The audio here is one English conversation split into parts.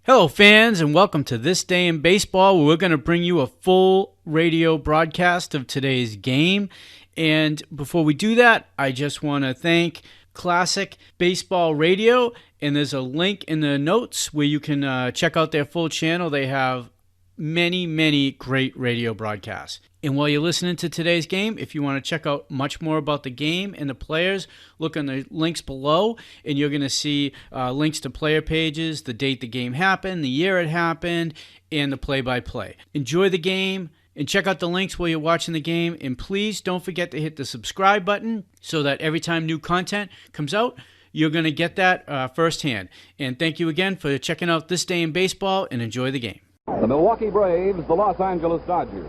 Hello, fans, and welcome to This Day in Baseball, where we're going to bring you a full radio broadcast of today's game. And before we do that, I just want to thank Classic Baseball Radio, and there's a link in the notes where you can check out their full channel. They have many great radio broadcasts. And while you're listening to today's game, if you want to check out much more about the game and the players, look on the links below, and you're going to see links to player pages, the date the game happened, the year it happened, and the play-by-play. Enjoy the game, and check out the links while you're watching the game, and please don't forget to hit the subscribe button so that every time new content comes out, you're going to get that firsthand. And thank you again for checking out This Day in Baseball, and enjoy the game. The Milwaukee Braves, the Los Angeles Dodgers.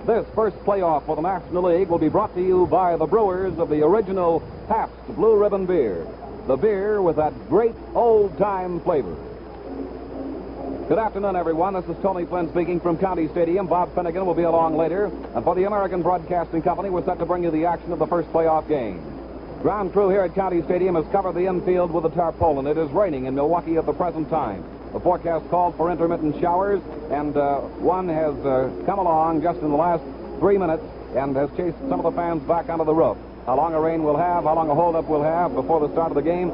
This first playoff for the National League will be brought to you by the brewers of the original Pabst Blue Ribbon beer. The beer with that great old-time flavor. Good afternoon, everyone. This is Tony Flynn speaking from County Stadium. Bob Finnegan will be along later. And for the American Broadcasting Company, we're set to bring you the action of the first playoff game. Ground crew here at County Stadium has covered the infield with a tarpaulin. It is raining in Milwaukee at the present time. The forecast called for intermittent showers, and one has come along just in the last 3 minutes and has chased some of the fans back onto the roof. How long a rain will have, how long a holdup will have before the start of the game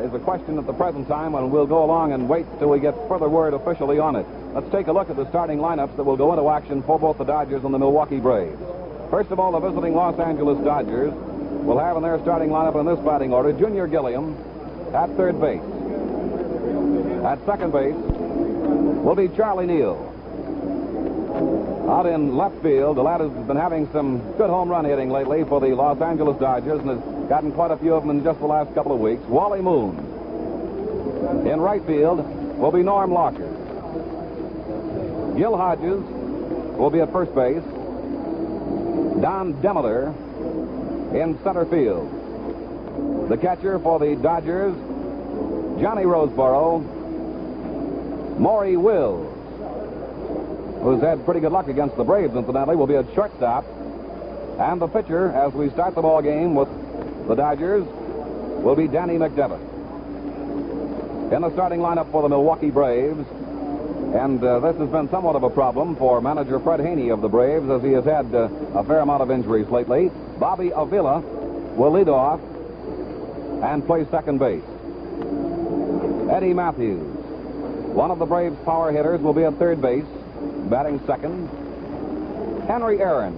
is a question at the present time, and we'll go along and wait till we get further word officially on it. Let's take a look at the starting lineups that will go into action for both the Dodgers and the Milwaukee Braves. First of all, the visiting Los Angeles Dodgers will have in their starting lineup in this batting order Junior Gilliam at third base. At second base will be Charlie Neal. Out in left field, the lad has been having some good home run hitting lately for the Los Angeles Dodgers and has gotten quite a few of them in just the last couple of weeks. Wally Moon. In right field will be Norm Locker. Gil Hodges will be at first base. Don Demeter in center field. The catcher for the Dodgers, Johnny Roseboro. Maury Wills, who's had pretty good luck against the Braves, incidentally, will be at shortstop. And the pitcher, as we start the ball game with the Dodgers, will be Danny McDevitt. In the starting lineup for the Milwaukee Braves, and this has been somewhat of a problem for manager Fred Haney of the Braves, as he has had a fair amount of injuries lately. Bobby Avila will lead off and play second base. Eddie Mathews, one of the Braves' power hitters, will be at third base, batting second. Henry Aaron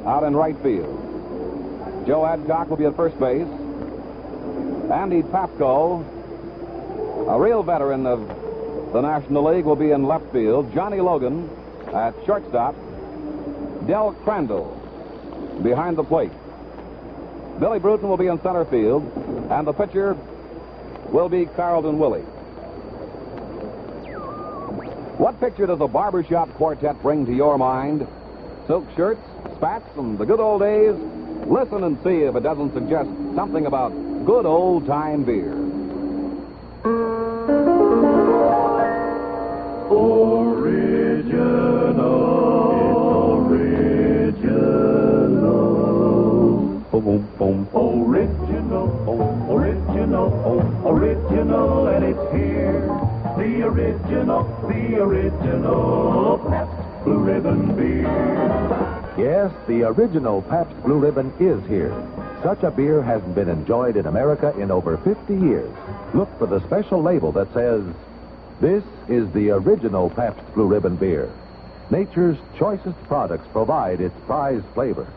out in right field. Joe Adcock will be at first base. Andy Papko, a real veteran of the National League, will be in left field. Johnny Logan at shortstop. Del Crandall behind the plate. Billy Bruton will be in center field, and the pitcher will be Carlton Willey. What picture does a barbershop quartet bring to your mind? Silk shirts, spats, and the good old days? Listen and see if it doesn't suggest something about good old-time beer. Boom, boom. Original, and it's here. The original Pabst Blue Ribbon beer. Yes, the original Pabst Blue Ribbon is here. Such a beer hasn't been enjoyed in America in over 50 years. Look for the special label that says, "This is the original Pabst Blue Ribbon beer." Nature's choicest products provide its prized flavor.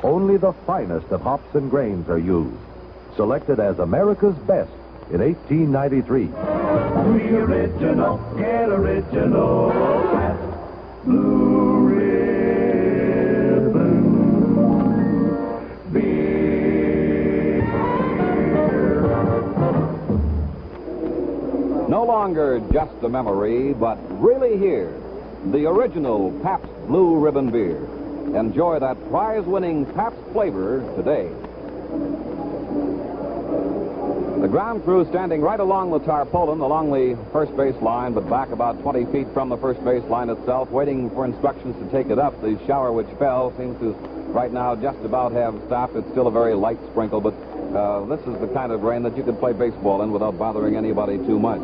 Only the finest of hops and grains are used. Selected as America's best in 1893. The original, get original Pabst Blue Ribbon beer. No longer just a memory, but really here. The original Pabst Blue Ribbon beer. Enjoy that prize-winning Pabst flavor today. The ground crew standing right along the tarpaulin, along the first base line, but back about 20 feet from the first base line itself, waiting for instructions to take it up. The shower which fell seems to right now just about have stopped. It's still a very light sprinkle, but this is the kind of rain that you can play baseball in without bothering anybody too much.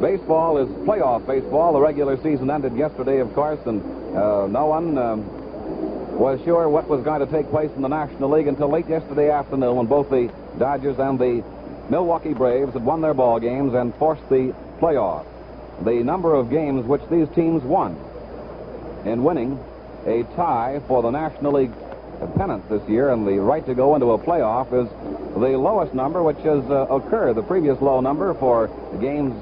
baseball is playoff baseball. The regular season ended yesterday, of course, and no one was sure what was going to take place in the National League until late yesterday afternoon when both the Dodgers and the Milwaukee Braves had won their ball games and forced the playoff. The number of games which these teams won in winning a tie for the National League pennant this year and the right to go into a playoff is the lowest number which has occurred. The previous low number for games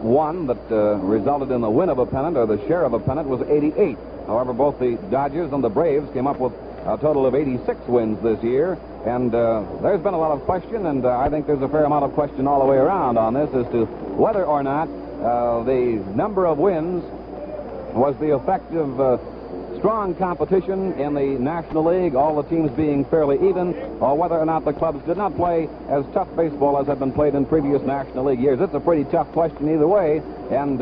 won that resulted in the win of a pennant or the share of a pennant was 88. However, both the Dodgers and the Braves came up with a total of 86 wins this year, and there's been a lot of question, and I think there's a fair amount of question all the way around on this as to whether or not the number of wins was the effect of strong competition in the National League, all the teams being fairly even, or whether or not the clubs did not play as tough baseball as had been played in previous National League years. It's a pretty tough question either way, and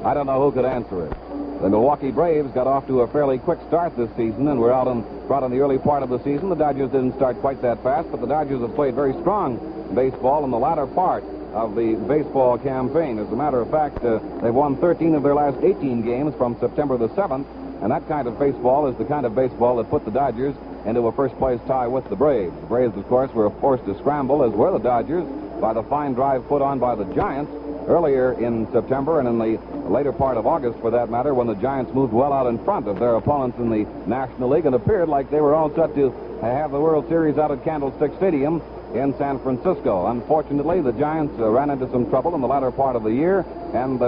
I don't know who could answer it. The Milwaukee Braves got off to a fairly quick start this season and were out in the early part of the season. The Dodgers didn't start quite that fast, but the Dodgers have played very strong baseball in the latter part of the baseball campaign. As a matter of fact, they've won 13 of their last 18 games from September the 7th, and that kind of baseball is the kind of baseball that put the Dodgers into a first-place tie with the Braves. The Braves, of course, were forced to scramble, as were the Dodgers, by the fine drive put on by the Giants earlier in September and in the later part of August, for that matter, when the Giants moved well out in front of their opponents in the National League and appeared like they were all set to have the World Series out at Candlestick Stadium in San Francisco. Unfortunately, the Giants ran into some trouble in the latter part of the year, and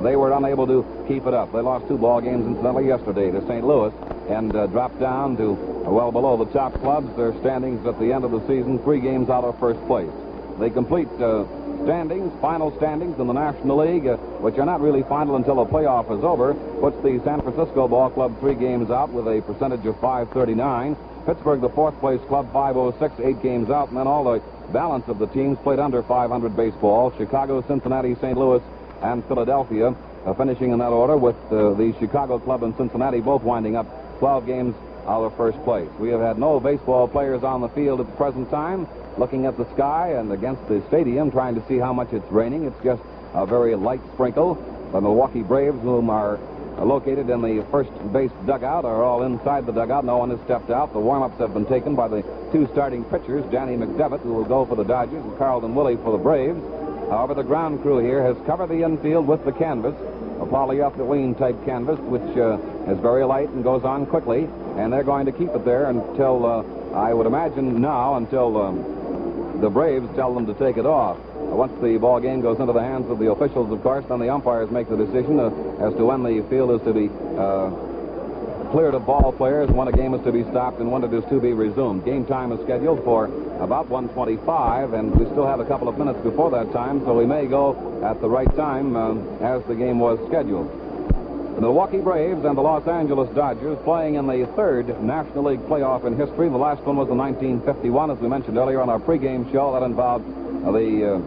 they were unable to keep it up. They lost 2 ball games, incidentally, yesterday to St. Louis and dropped down to well below the top clubs. Their standings at the end of the season, 3 games out of first place. They complete final standings in the National League, which are not really final until the playoff is over, puts the San Francisco Ball Club 3 games out with a percentage of .539. Pittsburgh, the 4th place club, 506, 8 games out, and then all the balance of the teams played under .500 baseball. Chicago, Cincinnati, St. Louis, and Philadelphia finishing in that order, with the Chicago club and Cincinnati both winding up 12 games out of first place. We have had no baseball players on the field at the present time, looking at the sky and against the stadium, trying to see how much it's raining. It's just a very light sprinkle. The Milwaukee Braves, whom are located in the first base dugout, are all inside the dugout. No one has stepped out. The warm-ups have been taken by the 2 starting pitchers, Danny McDevitt, who will go for the Dodgers, and Carlton Willey for the Braves. However, the ground crew here has covered the infield with the canvas, a polyethylene-type canvas, which is very light and goes on quickly, and they're going to keep it there until, I would imagine now, until the Braves tell them to take it off. Once the ball game goes into the hands of the officials, of course, then the umpires make the decision as to when the field is to be cleared of ball players, when a game is to be stopped, and when it is to be resumed. Game time is scheduled for about 1:25, and we still have a couple of minutes before that time, so we may go at the right time as the game was scheduled. The Milwaukee Braves and the Los Angeles Dodgers playing in the 3rd National League playoff in history. The last one was in 1951, as we mentioned earlier on our pregame show. That involved the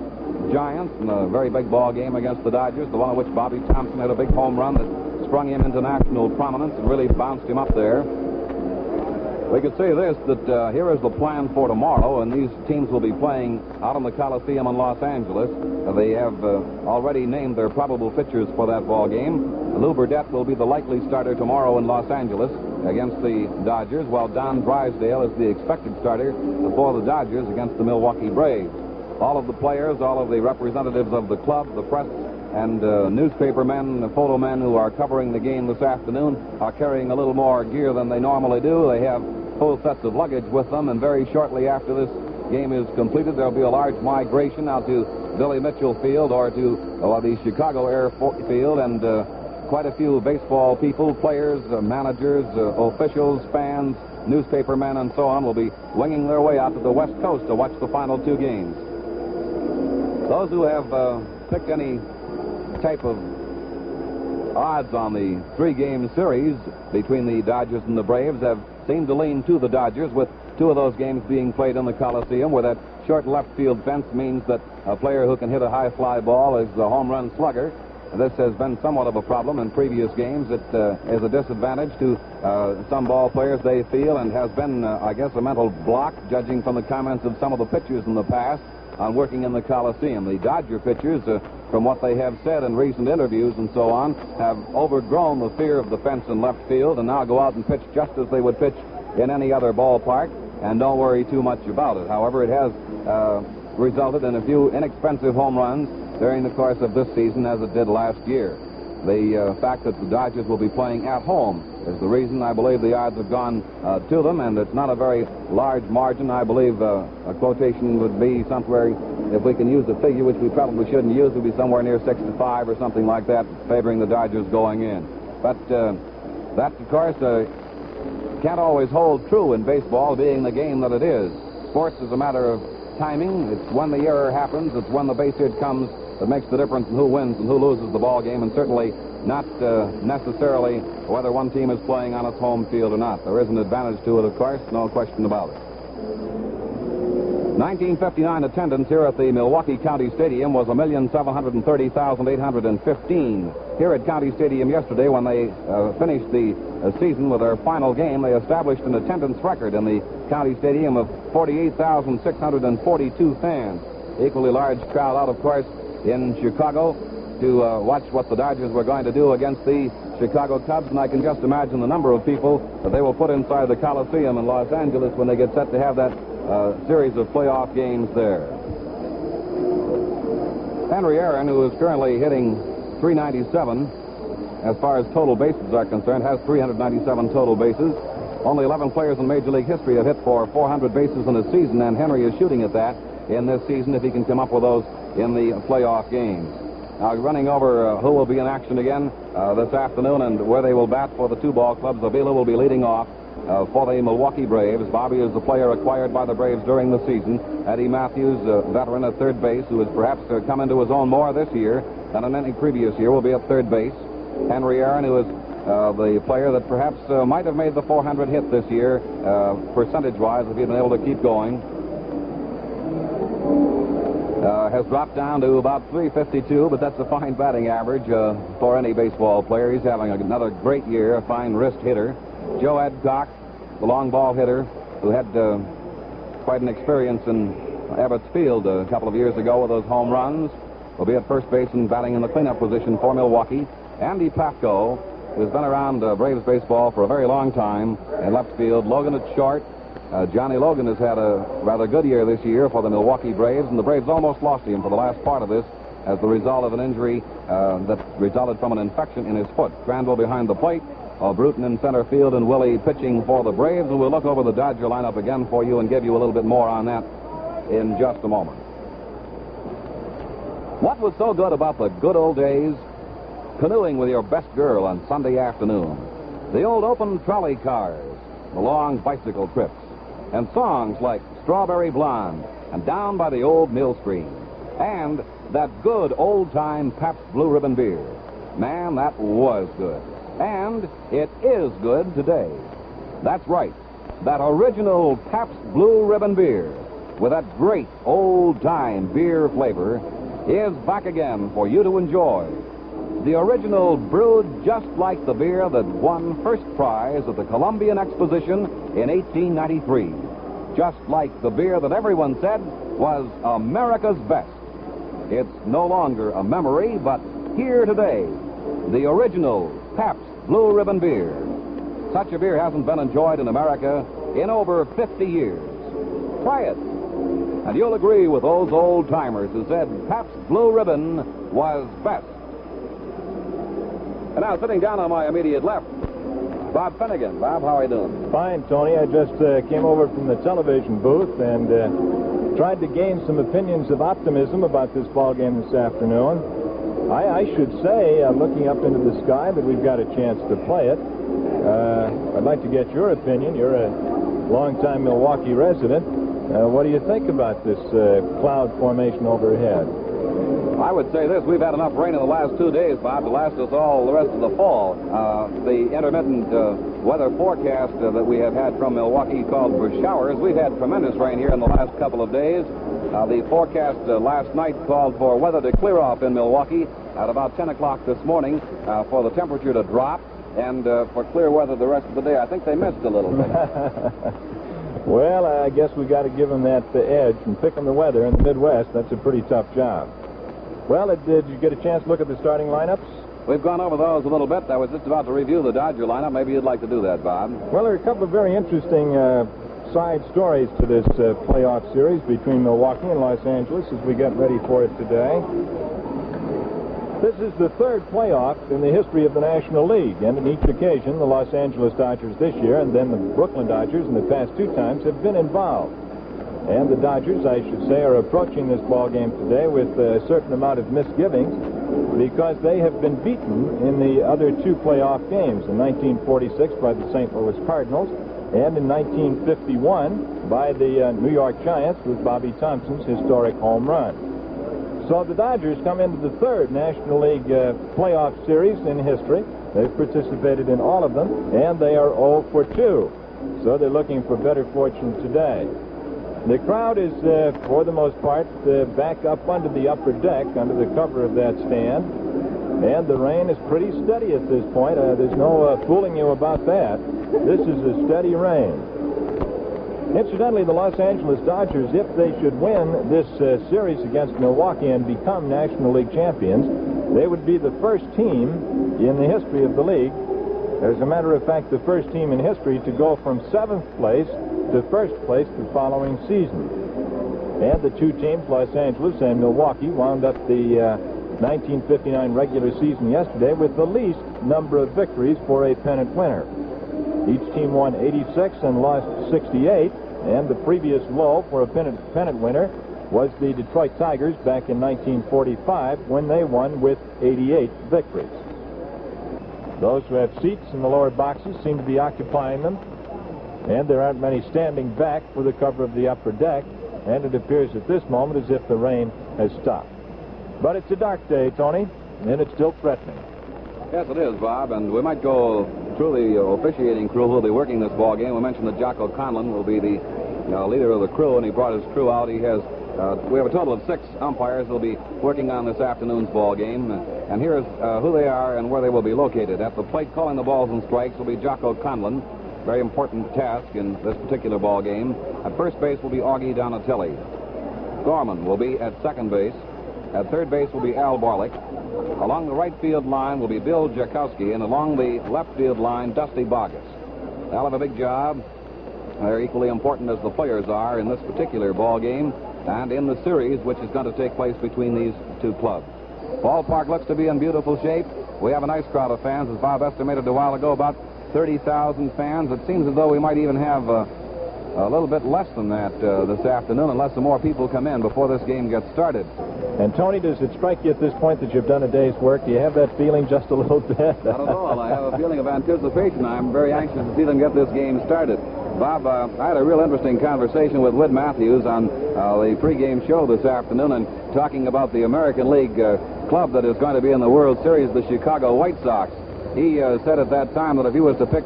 Giants in a very big ball game against the Dodgers, the one in which Bobby Thompson had a big home run that sprung him into national prominence and really bounced him up there. We could say this, that here is the plan for tomorrow, and these teams will be playing out in the Coliseum in Los Angeles. They have already named their probable pitchers for that ball game. Lou Burdette will be the likely starter tomorrow in Los Angeles against the Dodgers, while Don Drysdale is the expected starter for the Dodgers against the Milwaukee Braves. All of the players, all of the representatives of the club, the press, and newspaper men, photo men who are covering the game this afternoon are carrying a little more gear than they normally do. They have full sets of luggage with them, and very shortly after this game is completed, there'll be a large migration out to Billy Mitchell Field or to the Chicago Airfield, and quite a few baseball people, players, managers, officials, fans, newspaper men, and so on will be winging their way out to the West Coast to watch the final 2 games. Those who have picked any type of odds on the 3-game series between the Dodgers and the Braves have seemed to lean to the Dodgers, with 2 of those games being played in the Coliseum, where that short left field fence means that a player who can hit a high fly ball is the home run slugger. This has been somewhat of a problem in previous games. It is a disadvantage to some ball players, they feel, and has been, I guess, a mental block, judging from the comments of some of the pitchers in the past, on working in the Coliseum. The Dodger pitchers, from what they have said in recent interviews and so on, have overgrown the fear of the fence in left field and now go out and pitch just as they would pitch in any other ballpark and don't worry too much about it. However, it has resulted in a few inexpensive home runs during the course of this season as it did last year. The fact that the Dodgers will be playing at home is the reason I believe the odds have gone to them, and it's not a very large margin. I believe a quotation would be somewhere, if we can use a figure, which we probably shouldn't use, would be somewhere near 6-5 or something like that, favoring the Dodgers going in. But that, of course, can't always hold true in baseball, being the game that it is. Sports is a matter of timing. It's when the error happens, it's when the base hit comes that makes the difference in who wins and who loses the ball game, and certainly not necessarily whether one team is playing on its home field or not. There is an advantage to it, of course, no question about it. 1959 attendance here at the Milwaukee County Stadium was 1,730,815. Here at County Stadium yesterday, when they finished the season with their final game, they established an attendance record in the County Stadium of 48,642 fans. Equally large crowd out, of course, in Chicago to watch what the Dodgers were going to do against the Chicago Cubs, and I can just imagine the number of people that they will put inside the Coliseum in Los Angeles when they get set to have that series of playoff games there. Henry Aaron, who is currently hitting .397 as far as total bases are concerned, has 397 total bases. Only 11 players in Major League history have hit for 400 bases in a season, and Henry is shooting at that in this season if he can come up with those in the playoff games. Now, running over who will be in action again this afternoon and where they will bat for the two ball clubs. Avila will be leading off for the Milwaukee Braves. Bobby is the player acquired by the Braves during the season. Eddie Mathews, a veteran at third base, who has perhaps come into his own more this year than in any previous year, will be at third base. Henry Aaron, who is the player that perhaps might have made the 400 hit this year, percentage-wise, if he'd been able to keep going. Has dropped down to about 352, but that's a fine batting average for any baseball player. He's having another great year, a fine wrist hitter. Joe Adcock, the long ball hitter, who had quite an experience in Ebbets Field a couple of years ago with those home runs, will be at first base and batting in the cleanup position for Milwaukee. Andy Pafko, who's been around Braves baseball for a very long time, in left field. Logan at short. Johnny Logan has had a rather good year this year for the Milwaukee Braves, and the Braves almost lost him for the last part of this as the result of an injury that resulted from an infection in his foot. Crandall behind the plate, Bruton in center field, and Willey pitching for the Braves. And we'll look over the Dodger lineup again for you and give you a little bit more on that in just a moment. What was so good about the good old days? Canoeing with your best girl on Sunday afternoon. The old open trolley cars, the long bicycle trips, and songs like Strawberry Blonde and Down by the Old Mill Stream, and that good old-time Pabst Blue Ribbon beer. Man, that was good. And it is good today. That's right. That original Pabst Blue Ribbon beer with that great old-time beer flavor is back again for you to enjoy. The original brewed just like the beer that won first prize at the Columbian Exposition in 1893. Just like the beer that everyone said was America's best. It's no longer a memory, but here today, the original Pabst Blue Ribbon beer. Such a beer hasn't been enjoyed in America in over 50 years. Try it, and you'll agree with those old-timers who said Pabst Blue Ribbon was best. And now, sitting down on my immediate left, Bob Finnegan. Bob, how are you doing? Fine, Tony. I just came over from the television booth and tried to gain some opinions of optimism about this ball game this afternoon. I should say, looking up into the sky, that we've got a chance to play it. I'd like to get your opinion. You're a longtime Milwaukee resident. What do you think about this cloud formation overhead? I would say this. We've had enough rain in the last 2 days, Bob, to last us all the rest of the fall. The intermittent weather forecast that we have had from Milwaukee called for showers. We've had tremendous rain here in the last couple of days. The forecast last night called for weather to clear off in Milwaukee at about 10 o'clock this morning for the temperature to drop and for clear weather the rest of the day. I think they missed a little bit. Well, I guess we got to give them that edge and pick them the weather in the Midwest. That's a pretty tough job. Well, did you get a chance to look at the starting lineups? We've gone over those a little bit. I was just about to review the Dodger lineup. Maybe you'd like to do that, Bob. Well, there are a couple of very interesting side stories to this playoff series between Milwaukee and Los Angeles as we get ready for it today. This is the third playoff in the history of the National League, and in each occasion, the Los Angeles Dodgers this year and then the Brooklyn Dodgers in the past two times have been involved. And the Dodgers, I should say, are approaching this ball game today with a certain amount of misgivings because they have been beaten in the other two playoff games, in 1946 by the St. Louis Cardinals and in 1951 by the New York Giants with Bobby Thompson's historic home run. So the Dodgers come into the third National League playoff series in history. They've participated in all of them, and they are 0 for 2. So they're looking for better fortune today. The crowd is, for the most part, back up under the upper deck, under the cover of that stand. And the rain is pretty steady at this point. There's no fooling you about that. This is a steady rain. Incidentally, the Los Angeles Dodgers, if they should win this series against Milwaukee and become National League champions, they would be the first team in the history of the league, as a matter of fact, the first team in history to go from 7th place to first place the following season. And the two teams, Los Angeles and Milwaukee, wound up the 1959 regular season yesterday with the least number of victories for a pennant winner. Each team won 86 and lost 68, and the previous low for a pennant winner was the Detroit Tigers back in 1945 when they won with 88 victories. Those who have seats in the lower boxes seem to be occupying them, and there aren't many standing back for the cover of the upper deck, and it appears at this moment as if the rain has stopped. But it's a dark day, Tony, and it's still threatening. Yes, it is, Bob, and we might go through the officiating crew who will be working this ball game. We mentioned that Jocko Conlon will be the leader of the crew, and he brought his crew out. He has we have a total of 6 umpires who will be working on this afternoon's ball game, and here's who they are and where they will be located. At the plate calling the balls and strikes will be Jocko Conlon. Very important task in this particular ball game. At first base will be Augie Donatelli. Gorman will be at second base. At third base will be Al Barlick. Along the right field line will be Bill Jakowski, and along the left field line, Dusty Boggess. They'll have a big job. They're equally important as the players are in this particular ball game and in the series which is going to take place between these two clubs. Ballpark looks to be in beautiful shape. We have a nice crowd of fans, as Bob estimated a while ago, about 30,000 fans. It seems as though we might even have a little bit less than that this afternoon, unless some more people come in before this game gets started. And Tony, does it strike you at this point that you've done a day's work? Do you have that feeling just a little bit? Not at all. I have a feeling of anticipation. I'm very anxious to see them get this game started. Bob, I had a real interesting conversation with Whit Mathews on the pregame show this afternoon, and talking about the American League club that is going to be in the World Series, the Chicago White Sox. He said at that time that if he was to pick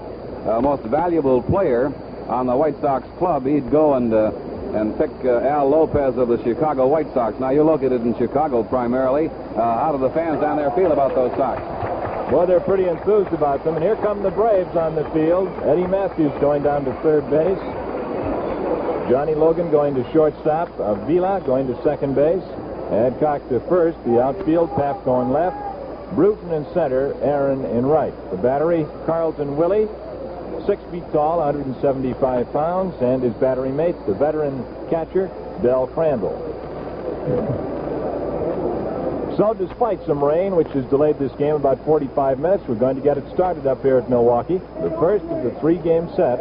most valuable player on the White Sox club, he'd go and pick Al Lopez of the Chicago White Sox. Now, you're located in Chicago primarily. How do the fans down there feel about those Sox? Well, they're pretty enthused about them. And here come the Braves on the field. Eddie Mathews going down to third base. Johnny Logan going to shortstop. Vila going to second base. Adcock to first. The outfield, Pap going left. Bruton in center, Aaron in right. The battery, Carlton Willey, 6 feet tall, 175 pounds, and his battery mate, the veteran catcher, Del Crandall. So despite some rain, which has delayed this game about 45 minutes, we're going to get it started up here at Milwaukee. The first of the 3-game set,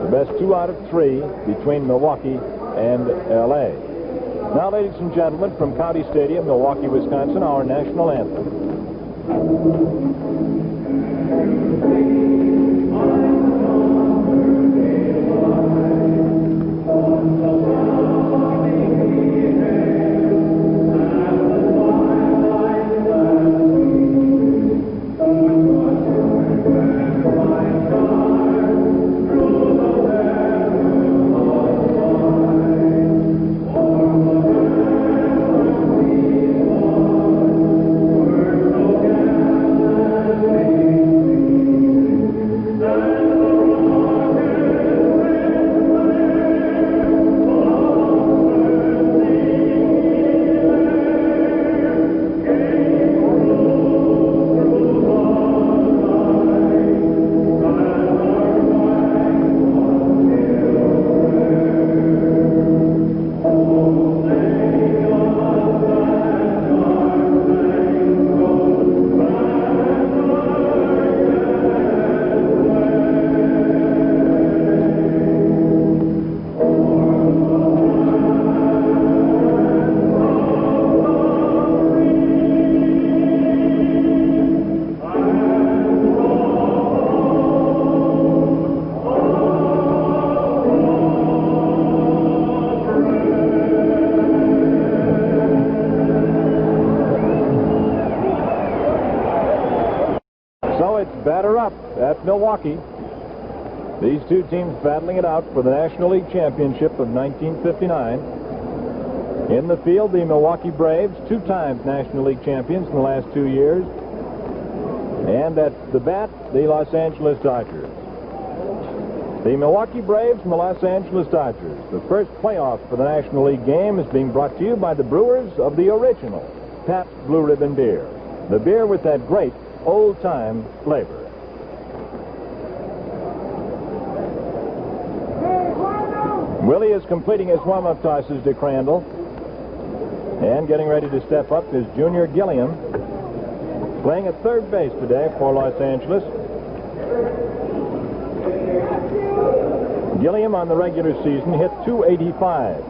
the best 2 out of 3 between Milwaukee and L.A. Now, ladies and gentlemen, from County Stadium, Milwaukee, Wisconsin, our national anthem. So it's batter up at Milwaukee. These two teams battling it out for the National League Championship of 1959. In the field, the Milwaukee Braves, 2 times National League champions in the last 2 years. And at the bat, the Los Angeles Dodgers. The Milwaukee Braves and the Los Angeles Dodgers. The first playoff for the National League game is being brought to you by the brewers of the original Pabst Blue Ribbon beer. The beer with that great old-time flavor. Willey is completing his warm-up tosses to Crandall. And getting ready to step up is Junior Gilliam, playing at third base today for Los Angeles. Gilliam on the regular season hit .285.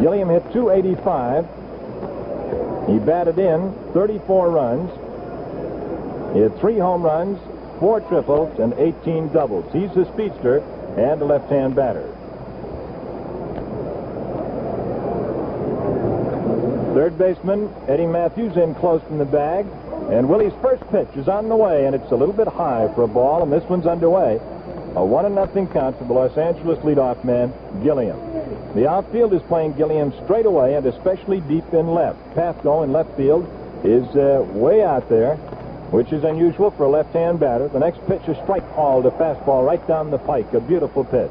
Gilliam hit .285. He batted in 34 runs. He had 3 home runs, 4 triples, and 18 doubles. He's a speedster and a left-hand batter. Third baseman Eddie Mathews in close from the bag. And Willey's first pitch is on the way, and it's a little bit high for a ball, and this one's underway. A 1-0 count to the Los Angeles leadoff man, Gilliam. The outfield is playing Gilliam straight away and especially deep in left. Pafko in left field is way out there, which is unusual for a left-hand batter. The next pitch is strike called, a fastball right down the pike, a beautiful pitch.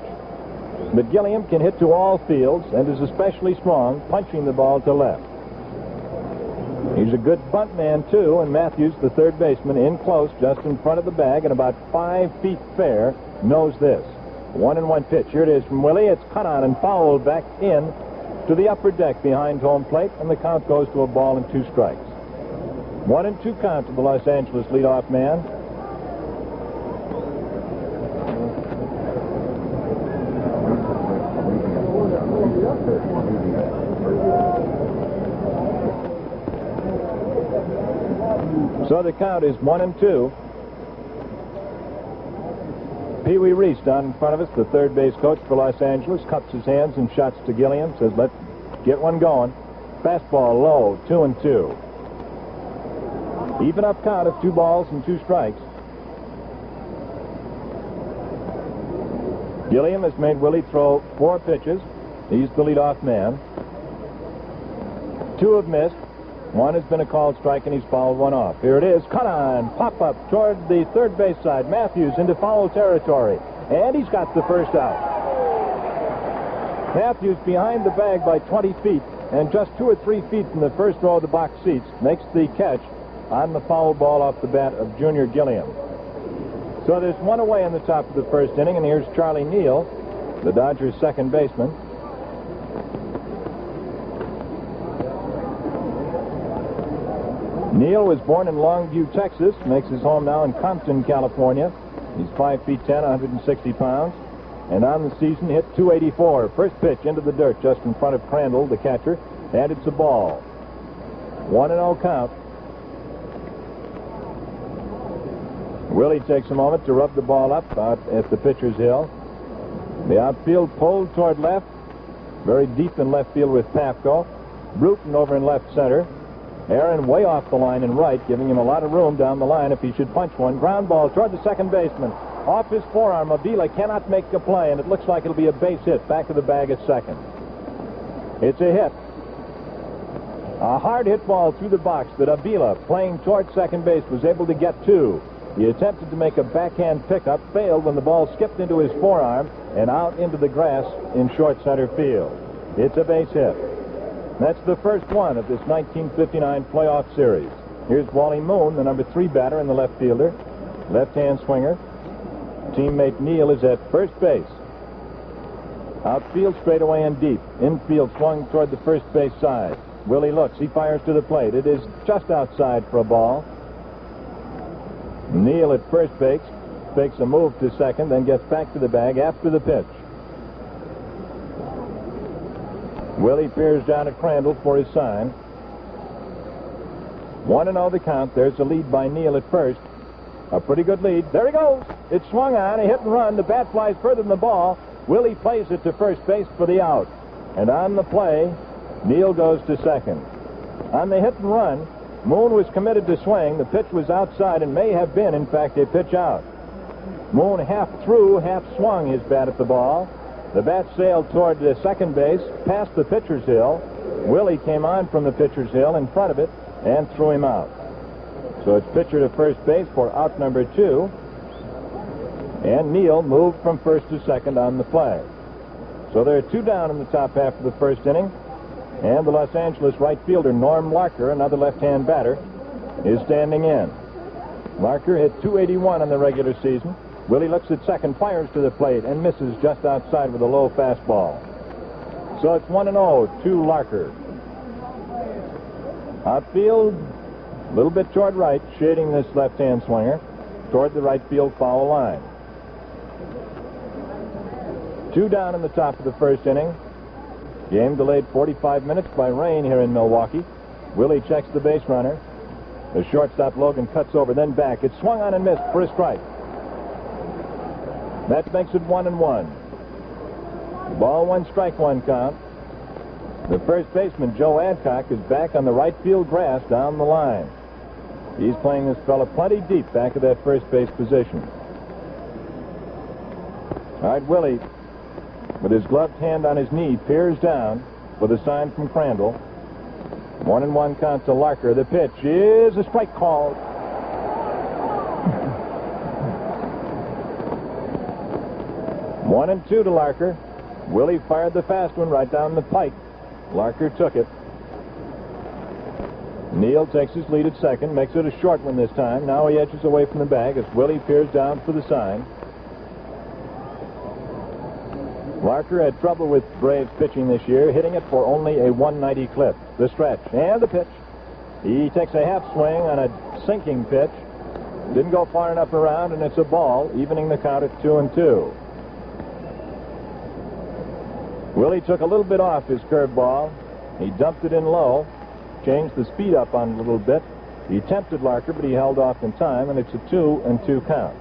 But Gilliam can hit to all fields and is especially strong, punching the ball to left. He's a good bunt man, too, and Mathews, the third baseman, in close, just in front of the bag, and about 5 feet fair, knows this. 1-1 pitch. Here it is from Willey. It's cut on and fouled back in to the upper deck behind home plate, and the count goes to a ball and 2 strikes. 1-2 count to the Los Angeles leadoff man. So the count is 1-2. Pee Wee Reese down in front of us, the third base coach for Los Angeles, cups his hands and shots to Gilliam, says, let's get one going. Fastball low, 2-2. Even up count of 2 balls and 2 strikes. Gilliam has made Willey throw 4 pitches. He's the leadoff man. 2 have missed. 1 has been a called strike, and he's fouled 1 off. Here it is. Cut on. Pop up toward the third base side. Mathews into foul territory. And he's got the first out. Mathews behind the bag by 20 feet and just 2 or 3 feet from the first row of the box seats makes the catch on the foul ball off the bat of Junior Gilliam. So there's 1 away in the top of the first inning, and here's Charlie Neal, the Dodgers' second baseman. Neal was born in Longview, Texas, makes his home now in Compton, California. He's 5 feet 10, 160 pounds, and on the season hit .284. First pitch into the dirt just in front of Crandall, the catcher, and it's a ball. 1-0 count. Willey takes a moment to rub the ball up out at the pitcher's hill. The outfield pulled toward left, very deep in left field with Pafko. Bruton over in left center. Aaron way off the line in right, giving him a lot of room down the line if he should punch one. Ground ball toward the second baseman. Off his forearm, Avila cannot make the play, and it looks like it'll be a base hit back of the bag at second. It's a hit. A hard hit ball through the box that Avila, playing toward second base, was able to get to. He attempted to make a backhand pickup, failed when the ball skipped into his forearm and out into the grass in short center field. It's a base hit. That's the first one of this 1959 playoff series. Here's Wally Moon, the number 3 batter and the left fielder, left-hand swinger. Teammate Neal is at first base. Outfield straightaway and deep. Infield swung toward the first base side. Willey looks. He fires to the plate. It is just outside for a ball. Neal at first base fakes a move to second, then gets back to the bag after the pitch. Willey peers down at Crandall for his sign. 1-0 the count. There's a lead by Neal at first. A pretty good lead. There he goes. It's swung on. A hit and run. The bat flies further than the ball. Willey plays it to first base for the out. And on the play Neal goes to second. On the hit and run, Moon was committed to swing. The pitch was outside and may have been, in fact, a pitch out. Moon half threw, half swung his bat at the ball. The bat sailed toward the second base, past the pitcher's hill. Willey came on from the pitcher's hill in front of it and threw him out. So it's pitcher to first base for out number 2. And Neal moved from first to second on the play. So there are 2 down in the top half of the first inning. And the Los Angeles right fielder, Norm Larker, another left-hand batter, is standing in. Larker hit .281 in the regular season. Willey looks at second, fires to the plate, and misses just outside with a low fastball. So it's 1-0 to Larker. Outfield, a little bit toward right, shading this left-hand swinger toward the right field foul line. 2 down in the top of the first inning. Game delayed 45 minutes by rain here in Milwaukee. Willey checks the base runner. The shortstop Logan cuts over, then back. It's swung on and missed for a strike. That makes it 1-1. Ball 1, strike 1 count. The first baseman, Joe Adcock, is back on the right field grass down the line. He's playing this fella plenty deep back of that first base position. All right, Willey, with his gloved hand on his knee, peers down with a sign from Crandall. 1-1 count to Larker. The pitch is a strike call. One and 2 to Larker. Willey fired the fast one right down the pike. Larker took it. Neal takes his lead at second, makes it a short one this time. Now he edges away from the bag as Willey peers down for the sign. Larker had trouble with Braves pitching this year, hitting it for only a 190 clip. The stretch and the pitch. He takes a half swing on a sinking pitch. Didn't go far enough around, and it's a ball, evening the count at 2-2. Willey took a little bit off his curveball. He dumped it in low, changed the speed up on it a little bit. He tempted Larker, but he held off in time, and it's a 2-2 count.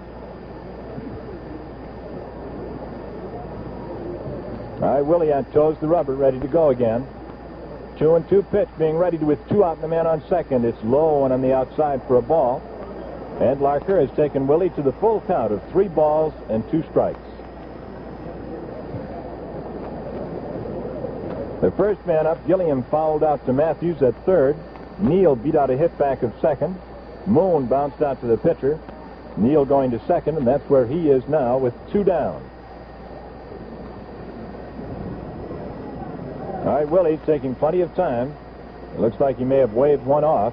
All right, Willey toes the rubber, ready to go again. 2-2 pitch, being ready with 2 out and the man on second. It's low and on the outside for a ball. And Larker has taken Willey to the full count of 3 balls and 2 strikes. The first man up, Gilliam, fouled out to Mathews at third. Neal beat out a hit back of second. Moon bounced out to the pitcher. Neal going to second, and that's where he is now with 2 down. All right, Willey taking plenty of time. It looks like he may have waved one off.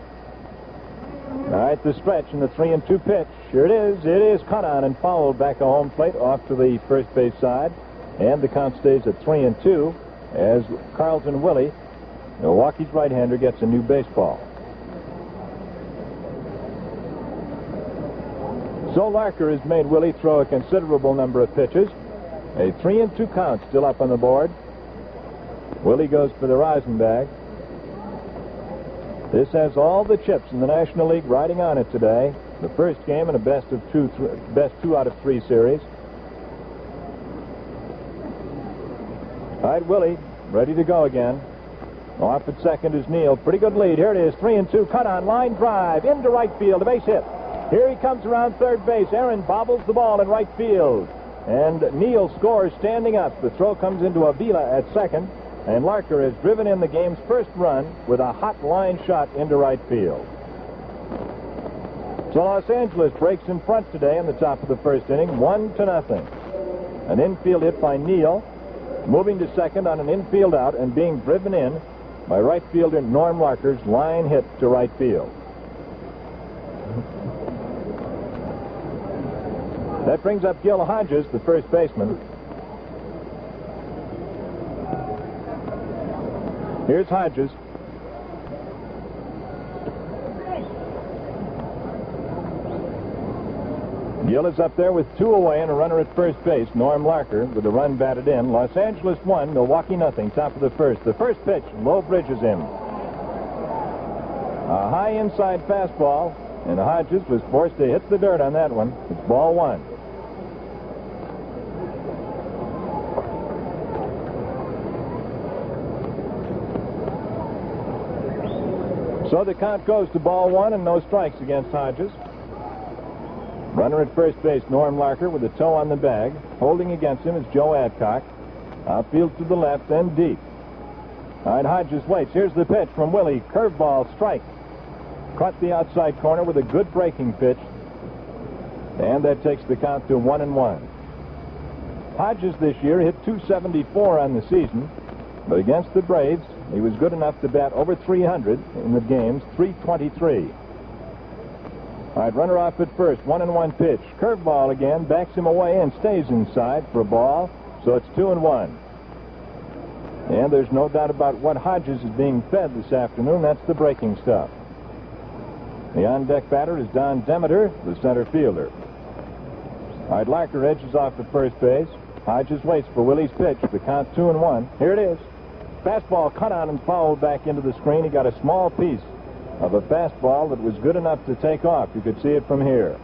All right, the stretch and the 3-2 pitch. Here it is. It is cut on and fouled back a home plate off to the first base side. And the count stays at 3-2 as Carlton Willey, Milwaukee's right-hander, gets a new baseball. So Larker has made Willey throw a considerable number of pitches. A 3-2 count still up on the board. Willey goes for the rosin bag. This has all the chips in the National League riding on it today. The first game in a best 2 out of 3 series. All right, Willey, ready to go again. Off at second is Neal. Pretty good lead. Here it is, 3-2. Cut on, line drive, into right field, a base hit. Here he comes around third base. Aaron bobbles the ball in right field. And Neal scores standing up. The throw comes into Avila at second. And Larker has driven in the game's first run with a hot line shot into right field. So Los Angeles breaks in front today in the top of the first inning, 1-0. An infield hit by Neal, moving to second on an infield out and being driven in by right fielder Norm Larker's line hit to right field. That brings up Gil Hodges, the first baseman. Here's Hodges. Gil is up there with 2 away and a runner at first base. Norm Larker with the run batted in. Los Angeles 1, Milwaukee nothing. Top of the first. The first pitch, low bridges him. A high inside fastball, and Hodges was forced to hit the dirt on that one. It's ball 1. So the count goes to ball one and no strikes against Hodges. Runner at first base, Norm Larker, with a toe on the bag. Holding against him is Joe Adcock. Outfield to the left and deep. All right, Hodges waits. Here's the pitch from Willey. Curveball, strike. Caught the outside corner with a good breaking pitch. And that takes the count to 1-1. Hodges this year hit .274 on the season, but against the Braves, he was good enough to bat over .300 in the games, .323. All right, runner off at first, 1-1 pitch. Curveball again, backs him away and stays inside for a ball, so it's 2-1. And there's no doubt about what Hodges is being fed this afternoon. That's the breaking stuff. The on-deck batter is Don Demeter, the center fielder. All right, Larker edges off at first base. Hodges waits for Willey's pitch. The count 2-1. Here it is. Fastball cut on and fouled back into the screen. He got a small piece of a fastball that was good enough to take off. You could see it from here.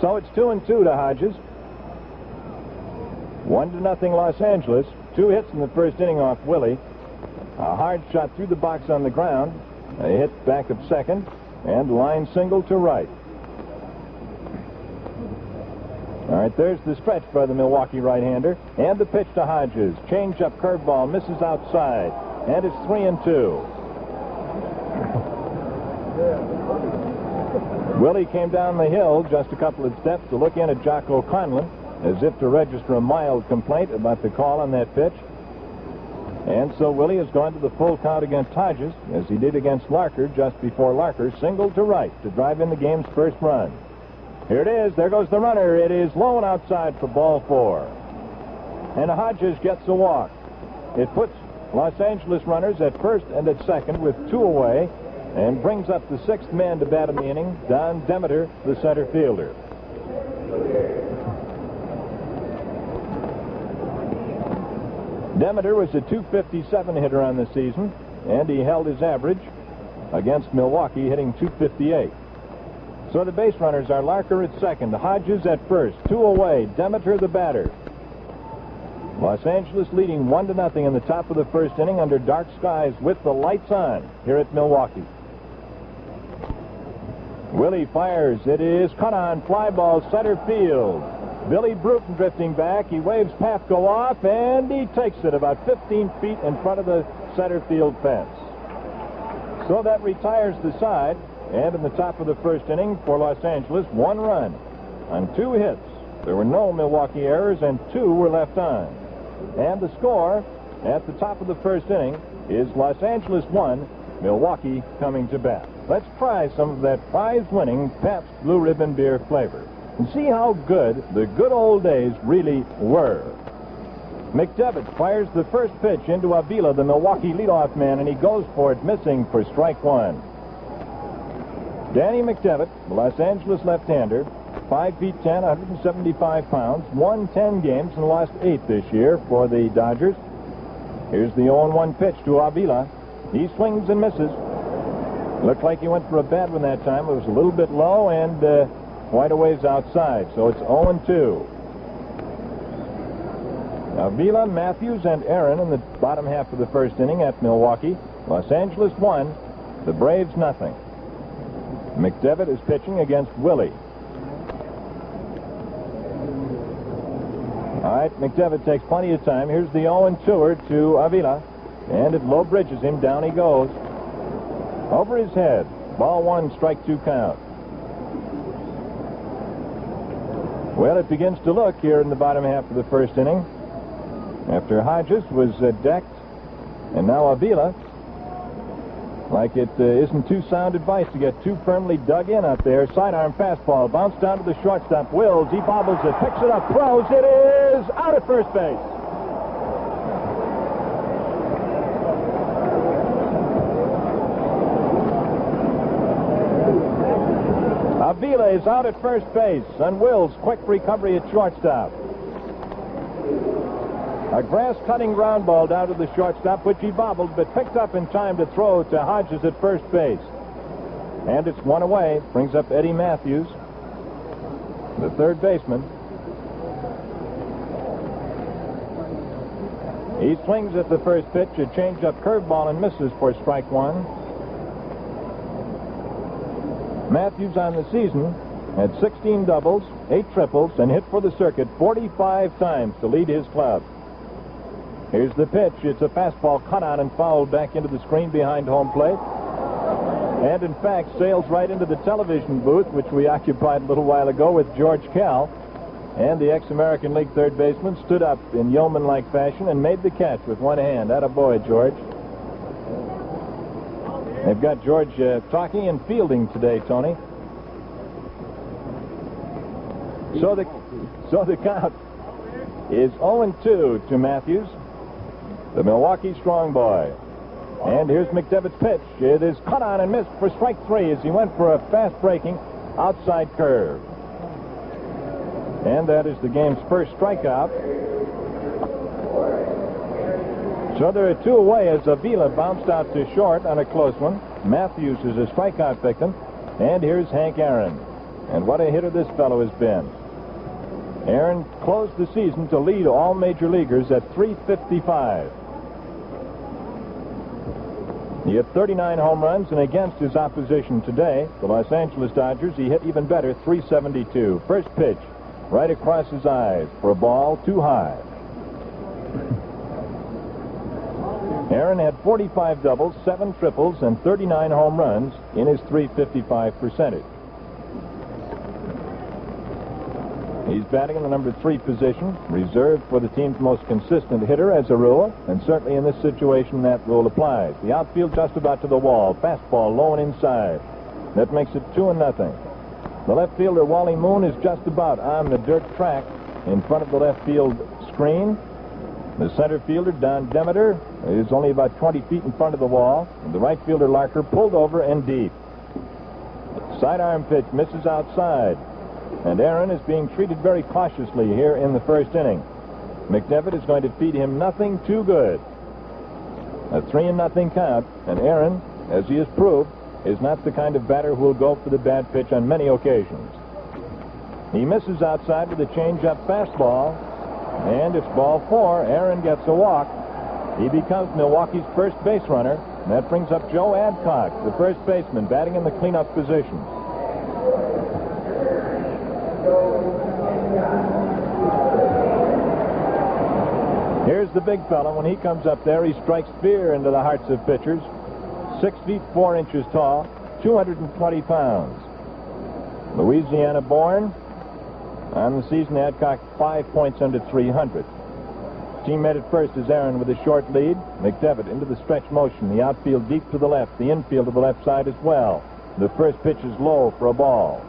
So it's 2-2 to Hodges. 1-0 Los Angeles. 2 hits in the first inning off Willey. A hard shot through the box on the ground. A hit back of second. And line single to right. All right, there's the stretch by the Milwaukee right-hander. And the pitch to Hodges. Change-up curveball misses outside. And it's 3-2. Willey came down the hill just a couple of steps to look in at Jocko Conlon, as if to register a mild complaint about the call on that pitch. And so Willey has gone to the full count against Hodges, as he did against Larker just before Larker singled to right to drive in the game's first run. Here it is. There goes the runner. It is low and outside for ball 4. And Hodges gets a walk. It puts Los Angeles runners at first and at second with 2 away and brings up the 6th man to bat in the inning, Don Demeter, the center fielder. Demeter was a .257 hitter on the season, and he held his average against Milwaukee, hitting .258. So the base runners are Larker at second, Hodges at first, 2 away, Demeter the batter. Los Angeles leading 1-0 in the top of the first inning under dark skies with the lights on here at Milwaukee. Willey fires. It is cut on, fly ball, center field. Billy Bruton drifting back. He waves Pafko off, and he takes it about 15 feet in front of the center field fence. So that retires the side, and in the top of the first inning for Los Angeles, 1 run on 2 hits. There were no Milwaukee errors, and 2 were left on. And the score at the top of the first inning is Los Angeles 1, Milwaukee coming to bat. Let's try some of that prize-winning Pabst Blue Ribbon beer flavor and see how good the good old days really were. McDevitt fires the first pitch into Avila, the Milwaukee leadoff man, and he goes for it, missing for strike 1. Danny McDevitt, the Los Angeles left-hander, 5 feet 10, 175 pounds, won 10 games and lost 8 this year for the Dodgers. Here's the 0-1 pitch to Avila. He swings and misses. Looked like he went for a bad one that time. It was a little bit low and quite a ways outside, so it's 0-2. Avila, Mathews, and Aaron in the bottom half of the first inning at Milwaukee. Los Angeles 1, the Braves nothing. McDevitt is pitching against Willey. All right, McDevitt takes plenty of time. Here's the 0-2er to Avila, and it low bridges him. Down he goes. Over his head. Ball 1, strike 2 count. Well, it begins to look here in the bottom half of the first inning. After Hodges was decked, and now Avila, like it isn't too sound advice to get too firmly dug in out there. Sidearm fastball, bounced down to the shortstop. Wills, he bobbles it, picks it up, throws. It is out at first base. Avila is out at first base, and Wills' quick recovery at shortstop. A grass-cutting ground ball down to the shortstop, which he bobbled, but picked up in time to throw to Hodges at first base. And it's 1 away. Brings up Eddie Mathews, the third baseman. He swings at the first pitch, a change-up curveball, and misses for strike one. Mathews on the season had 16 doubles, 8 triples, and hit for the circuit 45 times to lead his club. Here's the pitch. It's a fastball cut on and fouled back into the screen behind home plate. And, in fact, sails right into the television booth, which we occupied a little while ago with George Kell. And the ex-American League third baseman stood up in yeoman-like fashion and made the catch with one hand. Attaboy, George. They've got George talking and fielding today, Tony. So the count is 0-2 to Mathews, the Milwaukee strong boy. And here's McDevitt's pitch. It is cut on and missed for strike three as he went for a fast-breaking outside curve. And that is the game's first strikeout. So there are 2 away as Avila bounced out to short on a close one. Mathews is a strikeout victim. And here's Hank Aaron. And what a hitter this fellow has been. Aaron closed the season to lead all major leaguers at .355. He hit 39 home runs, and against his opposition today, the Los Angeles Dodgers, he hit even better, .372. First pitch, right across his eyes for a ball too high. Aaron had 45 doubles, 7 triples, and 39 home runs in his .355 percentage. He's batting in the number 3 position, reserved for the team's most consistent hitter as a rule, and certainly in this situation that rule applies. The outfield just about to the wall, fastball low and inside. That makes it 2-0. The left fielder, Wally Moon, is just about on the dirt track in front of the left field screen. The center fielder, Don Demeter, is only about 20 feet in front of the wall, and the right fielder, Larker, pulled over and deep. Sidearm pitch misses outside. And Aaron is being treated very cautiously here in the first inning. McDevitt is going to feed him nothing too good. A 3-0 count, and Aaron, as he has proved, is not the kind of batter who will go for the bad pitch on many occasions. He misses outside with a change-up fastball, and it's ball 4. Aaron gets a walk. He becomes Milwaukee's first base runner. And that brings up Joe Adcock, the first baseman, batting in the cleanup position. Here's the big fella. When he comes up there, he strikes fear into the hearts of pitchers. 6 feet 4 inches tall, 220 pounds. Louisiana born. On the season, Adcock 5 points under 300. Teammate at first is Aaron with a short lead. McDevitt into the stretch motion. The outfield deep to the left. The infield to the left side as well. The first pitch is low for a ball.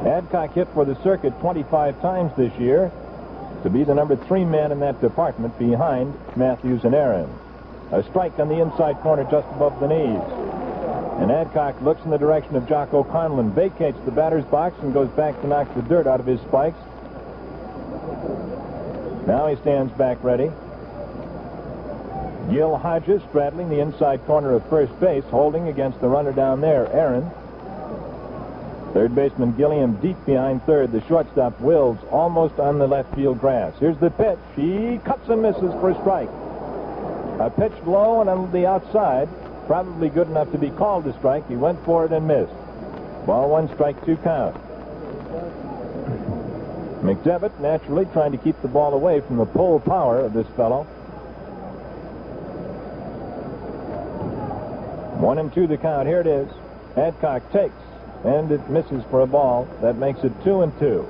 Adcock hit for the circuit 25 times this year to be the number 3 man in that department behind Mathews and Aaron. A strike on the inside corner just above the knees. And Adcock looks in the direction of Jock O'Connell, vacates the batter's box and goes back to knock the dirt out of his spikes. Now he stands back ready. Gil Hodges straddling the inside corner of first base, holding against the runner down there, Aaron. Third baseman Gilliam deep behind third. The shortstop Wills almost on the left field grass. Here's the pitch. He cuts and misses for a strike. A pitch low and on the outside. Probably good enough to be called a strike. He went for it and missed. Ball 1, strike 2 count. McDevitt naturally trying to keep the ball away from the pull power of this fellow. 1-2 the count. Here it is. Adcock takes, and it misses for a ball. That makes it 2-2.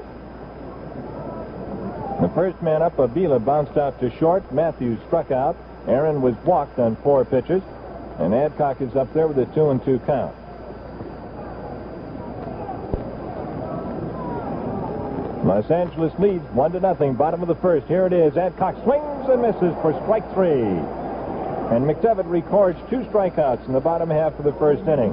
The first man up, Avila, bounced out to short. Mathews struck out. Aaron was walked on 4 pitches. And Adcock is up there with a 2-2 count. Los Angeles leads 1-0. Bottom of the first. Here it is. Adcock swings and misses for strike 3. And McDevitt records 2 strikeouts in the bottom half of the first inning.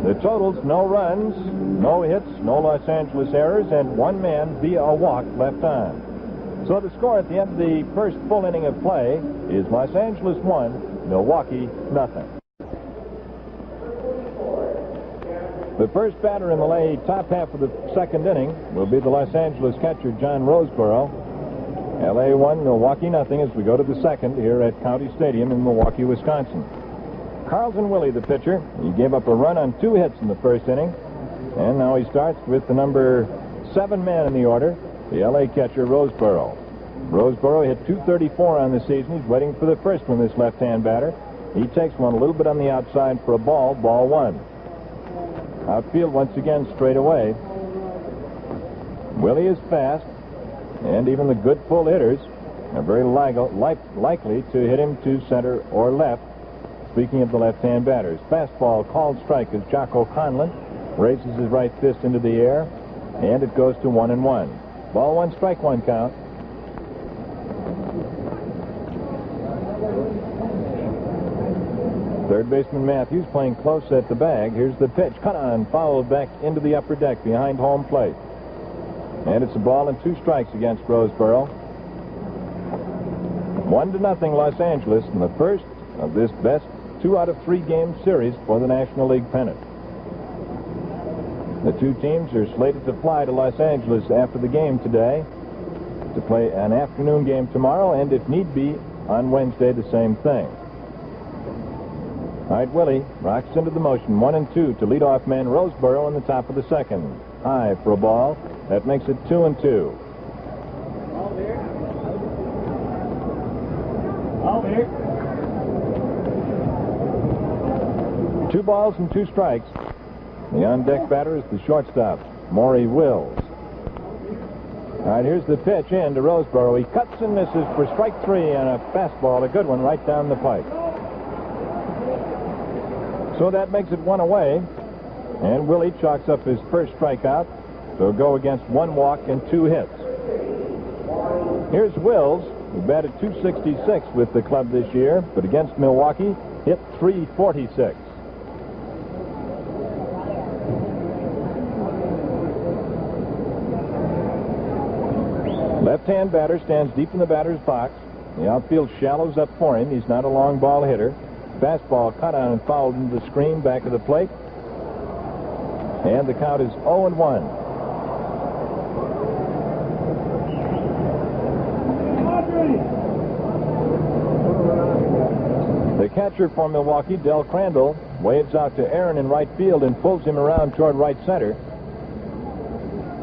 The totals: no runs, no hits, no Los Angeles errors, and 1 man via a walk left on. So the score at the end of the first full inning of play is Los Angeles 1, Milwaukee nothing. The first batter in the late top half of the second inning will be the Los Angeles catcher, John Roseboro. LA 1, Milwaukee nothing as we go to the second here at County Stadium in Milwaukee, Wisconsin. Carlton Willey, the pitcher. He gave up a run on 2 hits in the first inning. And now he starts with the number 7 man in the order, the LA catcher, Roseboro. Roseboro hit .234 on the season. He's waiting for the first one, this left-hand batter. He takes one a little bit on the outside for a ball 1. Outfield once again straight away. Willey is fast, and even the good pull hitters are very likely to hit him to center or left. Speaking of the left-hand batters, fastball called strike as Jocko Conlon raises his right fist into the air, and it goes to 1-1. Ball 1, strike 1 count. Third baseman Mathews playing close at the bag. Here's the pitch. Cut on, fouled back into the upper deck behind home plate. And it's a ball and 2 strikes against Roseboro. 1-0 Los Angeles in the first of this best 2 out of 3 game series for the National League pennant. The 2 teams are slated to fly to Los Angeles after the game today to play an afternoon game tomorrow, and if need be, on Wednesday, the same thing. All right, Willey rocks into the motion. 1-2 to leadoff man Roseboro in the top of the second. High for a ball. That makes it 2-2. All there. 2 balls and 2 strikes. The on-deck batter is the shortstop, Maury Wills. All right, here's the pitch in to Roseboro. He cuts and misses for strike 3 and a fastball, a good one, right down the pipe. So that makes it 1 away, and Willey chalks up his first strikeout to go against 1 walk and 2 hits. Here's Wills, who batted .266 with the club this year, but against Milwaukee hit .346. Left-hand batter stands deep in the batter's box. The outfield shallows up for him. He's not a long ball hitter. Fastball cut on and fouled into the screen back of the plate. And the count is 0-1. The catcher for Milwaukee, Del Crandall, waves out to Aaron in right field and pulls him around toward right center.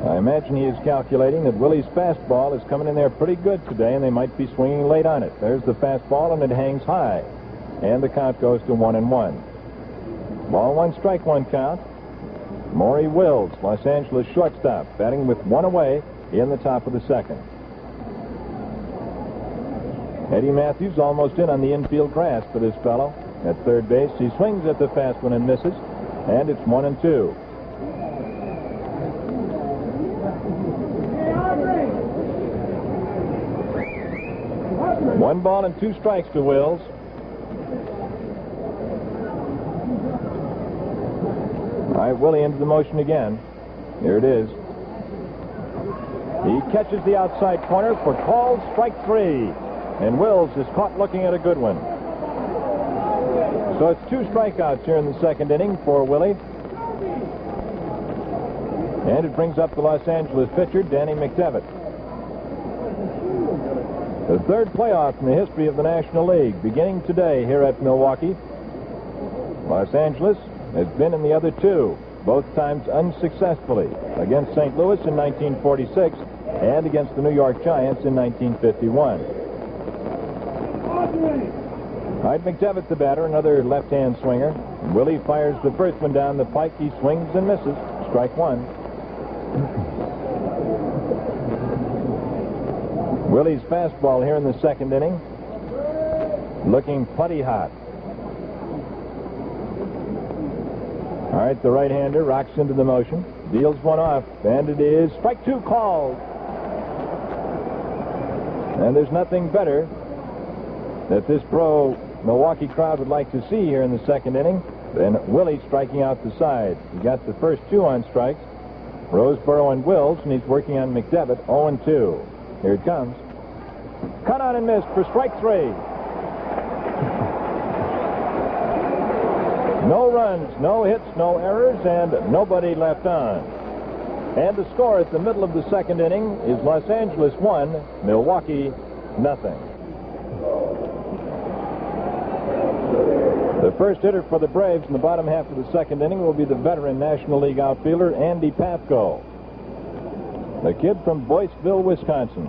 I imagine he is calculating that Willey's fastball is coming in there pretty good today, and they might be swinging late on it. There's the fastball, and it hangs high. And the count goes to 1-1. Ball 1, strike 1 count. Maury Wills, Los Angeles shortstop, batting with 1 away in the top of the second. Eddie Mathews almost in on the infield grass for this fellow. At third base, he swings at the fast one and misses, and it's 1-2. One ball and 2 strikes to Wills. All right, Willey into the motion again. Here it is. He catches the outside corner for called strike 3. And Wills is caught looking at a good one. So it's 2 strikeouts here in the second inning for Willey. And it brings up the Los Angeles pitcher, Danny McDevitt. The third playoff in the history of the National League, beginning today here at Milwaukee. Los Angeles has been in the other 2, both times unsuccessfully, against St. Louis in 1946 and against the New York Giants in 1951. All right, McDevitt the batter, another left-hand swinger. Willey fires the first one down the pike. He swings and misses. Strike 1. Willey's fastball here in the second inning, looking plenty hot. All right, the right-hander rocks into the motion, deals one off, and it is strike 2 called. And there's nothing better that this pro Milwaukee crowd would like to see here in the second inning than Willey striking out the side. He got the first 2 on strikes, Roseboro and Wills, and he's working on McDevitt, 0-2. Here it comes. Cut on and missed for strike 3. No runs, no hits, no errors, and nobody left on. And the score at the middle of the second inning is Los Angeles 1, Milwaukee nothing. The first hitter for the Braves in the bottom half of the second inning will be the veteran National League outfielder Andy Pafko, the kid from Boyceville, Wisconsin.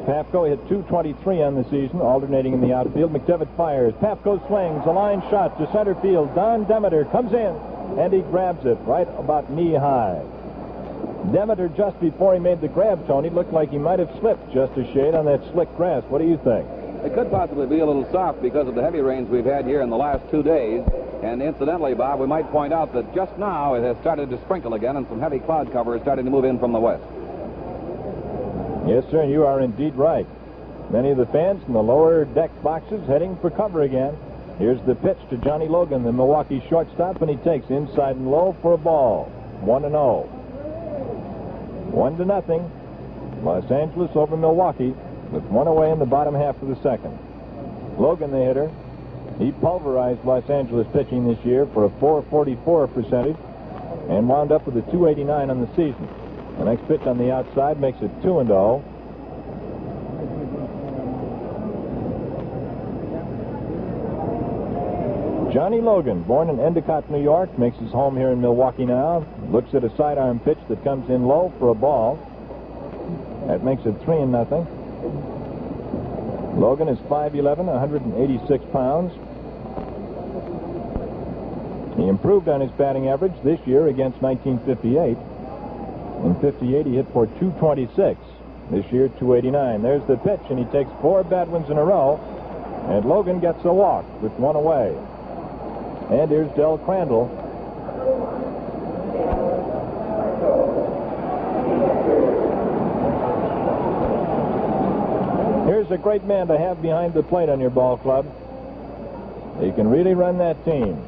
Pafko hit .223 on the season, alternating in the outfield. McDevitt fires. Pafko swings. A line shot to center field. Don Demeter comes in, and he grabs it right about knee high. Demeter, just before he made the grab, Tony, looked like he might have slipped just a shade on that slick grass. What do you think? It could possibly be a little soft because of the heavy rains we've had here in the last 2 days. And incidentally, Bob, we might point out that just now it has started to sprinkle again, and some heavy cloud cover is starting to move in from the west. Yes, sir, and you are indeed right. Many of the fans in the lower deck boxes heading for cover again. Here's the pitch to Johnny Logan, the Milwaukee shortstop, and he takes inside and low for a ball. 1-0. 1-0. Los Angeles over Milwaukee with one away in the bottom half of the second. Logan, the hitter, he pulverized Los Angeles pitching this year for a .444 percentage and wound up with a .289 on the season. The next pitch on the outside makes it 2-0. Johnny Logan, born in Endicott, New York, makes his home here in Milwaukee now. Looks at a sidearm pitch that comes in low for a ball. That makes it 3-0. Logan is 5'11", 186 pounds. He improved on his batting average this year against 1958. In 58, he hit for .226. This year, .289. There's the pitch, and he takes 4 bad ones in a row. And Logan gets a walk with one away. And here's Del Crandall. Here's a great man to have behind the plate on your ball club. He can really run that team.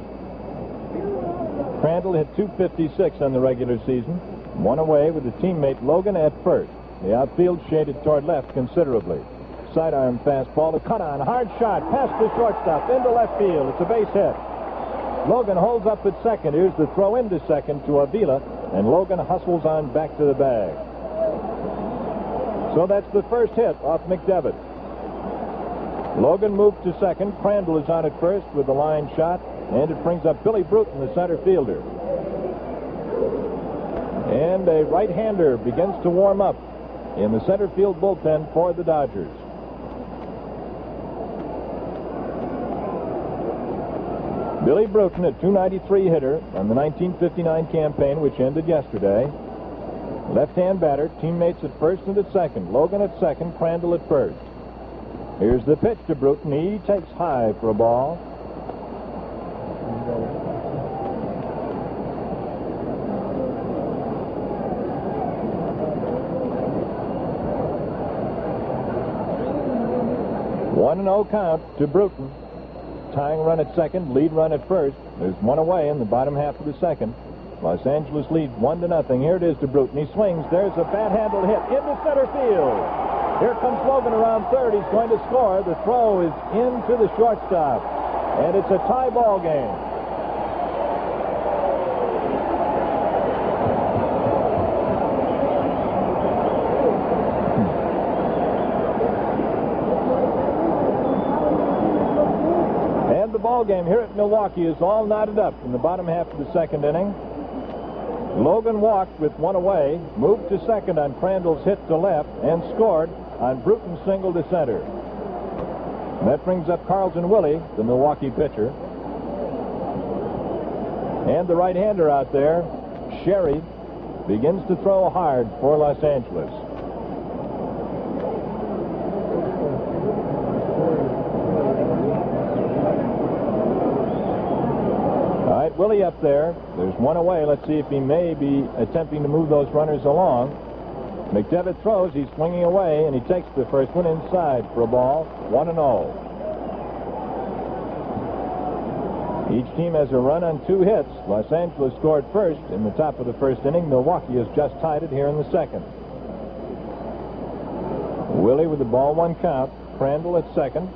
Crandall hit .256 on the regular season. One away with his teammate Logan at first. The outfield shaded toward left considerably. Sidearm fastball to cut on. Hard shot past the shortstop into left field. It's a base hit. Logan holds up at second. Here's the throw into second to Avila, and Logan hustles on back to the bag. So that's the first hit off McDevitt. Logan moved to second. Crandall is on at first with the line shot, and it brings up Billy Bruton, the center fielder. And a right-hander begins to warm up in the center field bullpen for the Dodgers. Billy Bruton, a .293 hitter on the 1959 campaign, which ended yesterday. Left-hand batter, teammates at first and at second. Logan at second, Crandall at first. Here's the pitch to Bruton. He takes high for a ball. One and 0 count to Bruton. Tying run at second, lead run at first. There's one away in the bottom half of the second. Los Angeles leads 1-0. Here it is to Bruton. He swings. There's a bat-handled hit into center field. Here comes Logan around third. He's going to score. The throw is into the shortstop. And it's a tie ball game. Ball game here at Milwaukee is all knotted up in the bottom half of the second inning. Logan walked with one away, moved to second on Crandall's hit to left, and scored on Bruton's single to center. And that brings up Carlton Willey, the Milwaukee pitcher. And the right-hander out there, Sherry, begins to throw hard for Los Angeles. Willey up there. There's one away. Let's see if he may be attempting to move those runners along. McDevitt throws. He's swinging away, and he takes the first one inside for a ball. 1-0. Each team has a run on 2 hits. Los Angeles scored first in the top of the first inning. Milwaukee has just tied it here in the second. Willey with the ball 1 count. Crandall at second.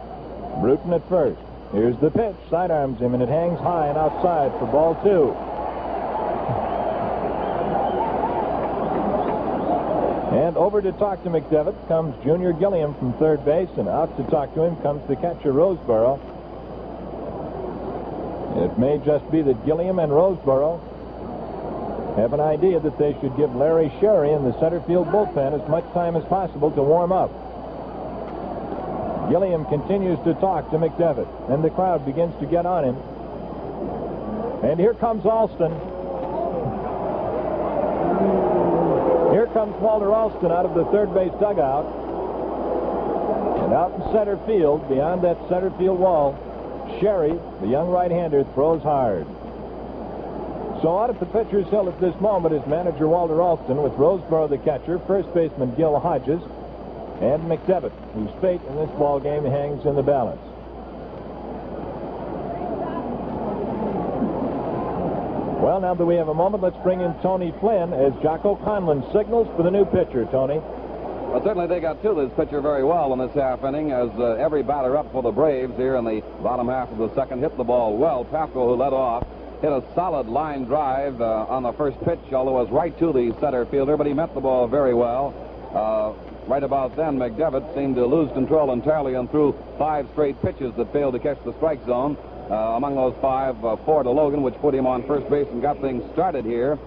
Bruton at first. Here's the pitch. Sidearms him, and it hangs high and outside for ball 2. And over to talk to McDevitt comes Junior Gilliam from third base, and out to talk to him comes the catcher, Roseboro. It may just be that Gilliam and Roseboro have an idea that they should give Larry Sherry in the center field bullpen as much time as possible to warm up. Gilliam continues to talk to McDevitt, and the crowd begins to get on him. And here comes Alston. Here comes Walter Alston out of the third base dugout. And out in center field, beyond that center field wall, Sherry, the young right-hander, throws hard. So out at the pitcher's hill at this moment is manager Walter Alston, with Roseboro the catcher, first baseman Gil Hodges, and McDevitt, whose fate in this ball game hangs in the balance. Well, now that we have a moment, let's bring in Tony Flynn as Jocko Conlon signals for the new pitcher. Tony. Well, certainly they got to this pitcher very well in this half inning, as every batter up for the Braves here in the bottom half of the second hit the ball well. Pafko, who led off, hit a solid line drive on the first pitch, although it was right to the center fielder, but he met the ball very well. Right about then, McDevitt seemed to lose control entirely and threw 5 straight pitches that failed to catch the strike zone. Among those 5, 4 to Logan, which put him on first base and got things started here.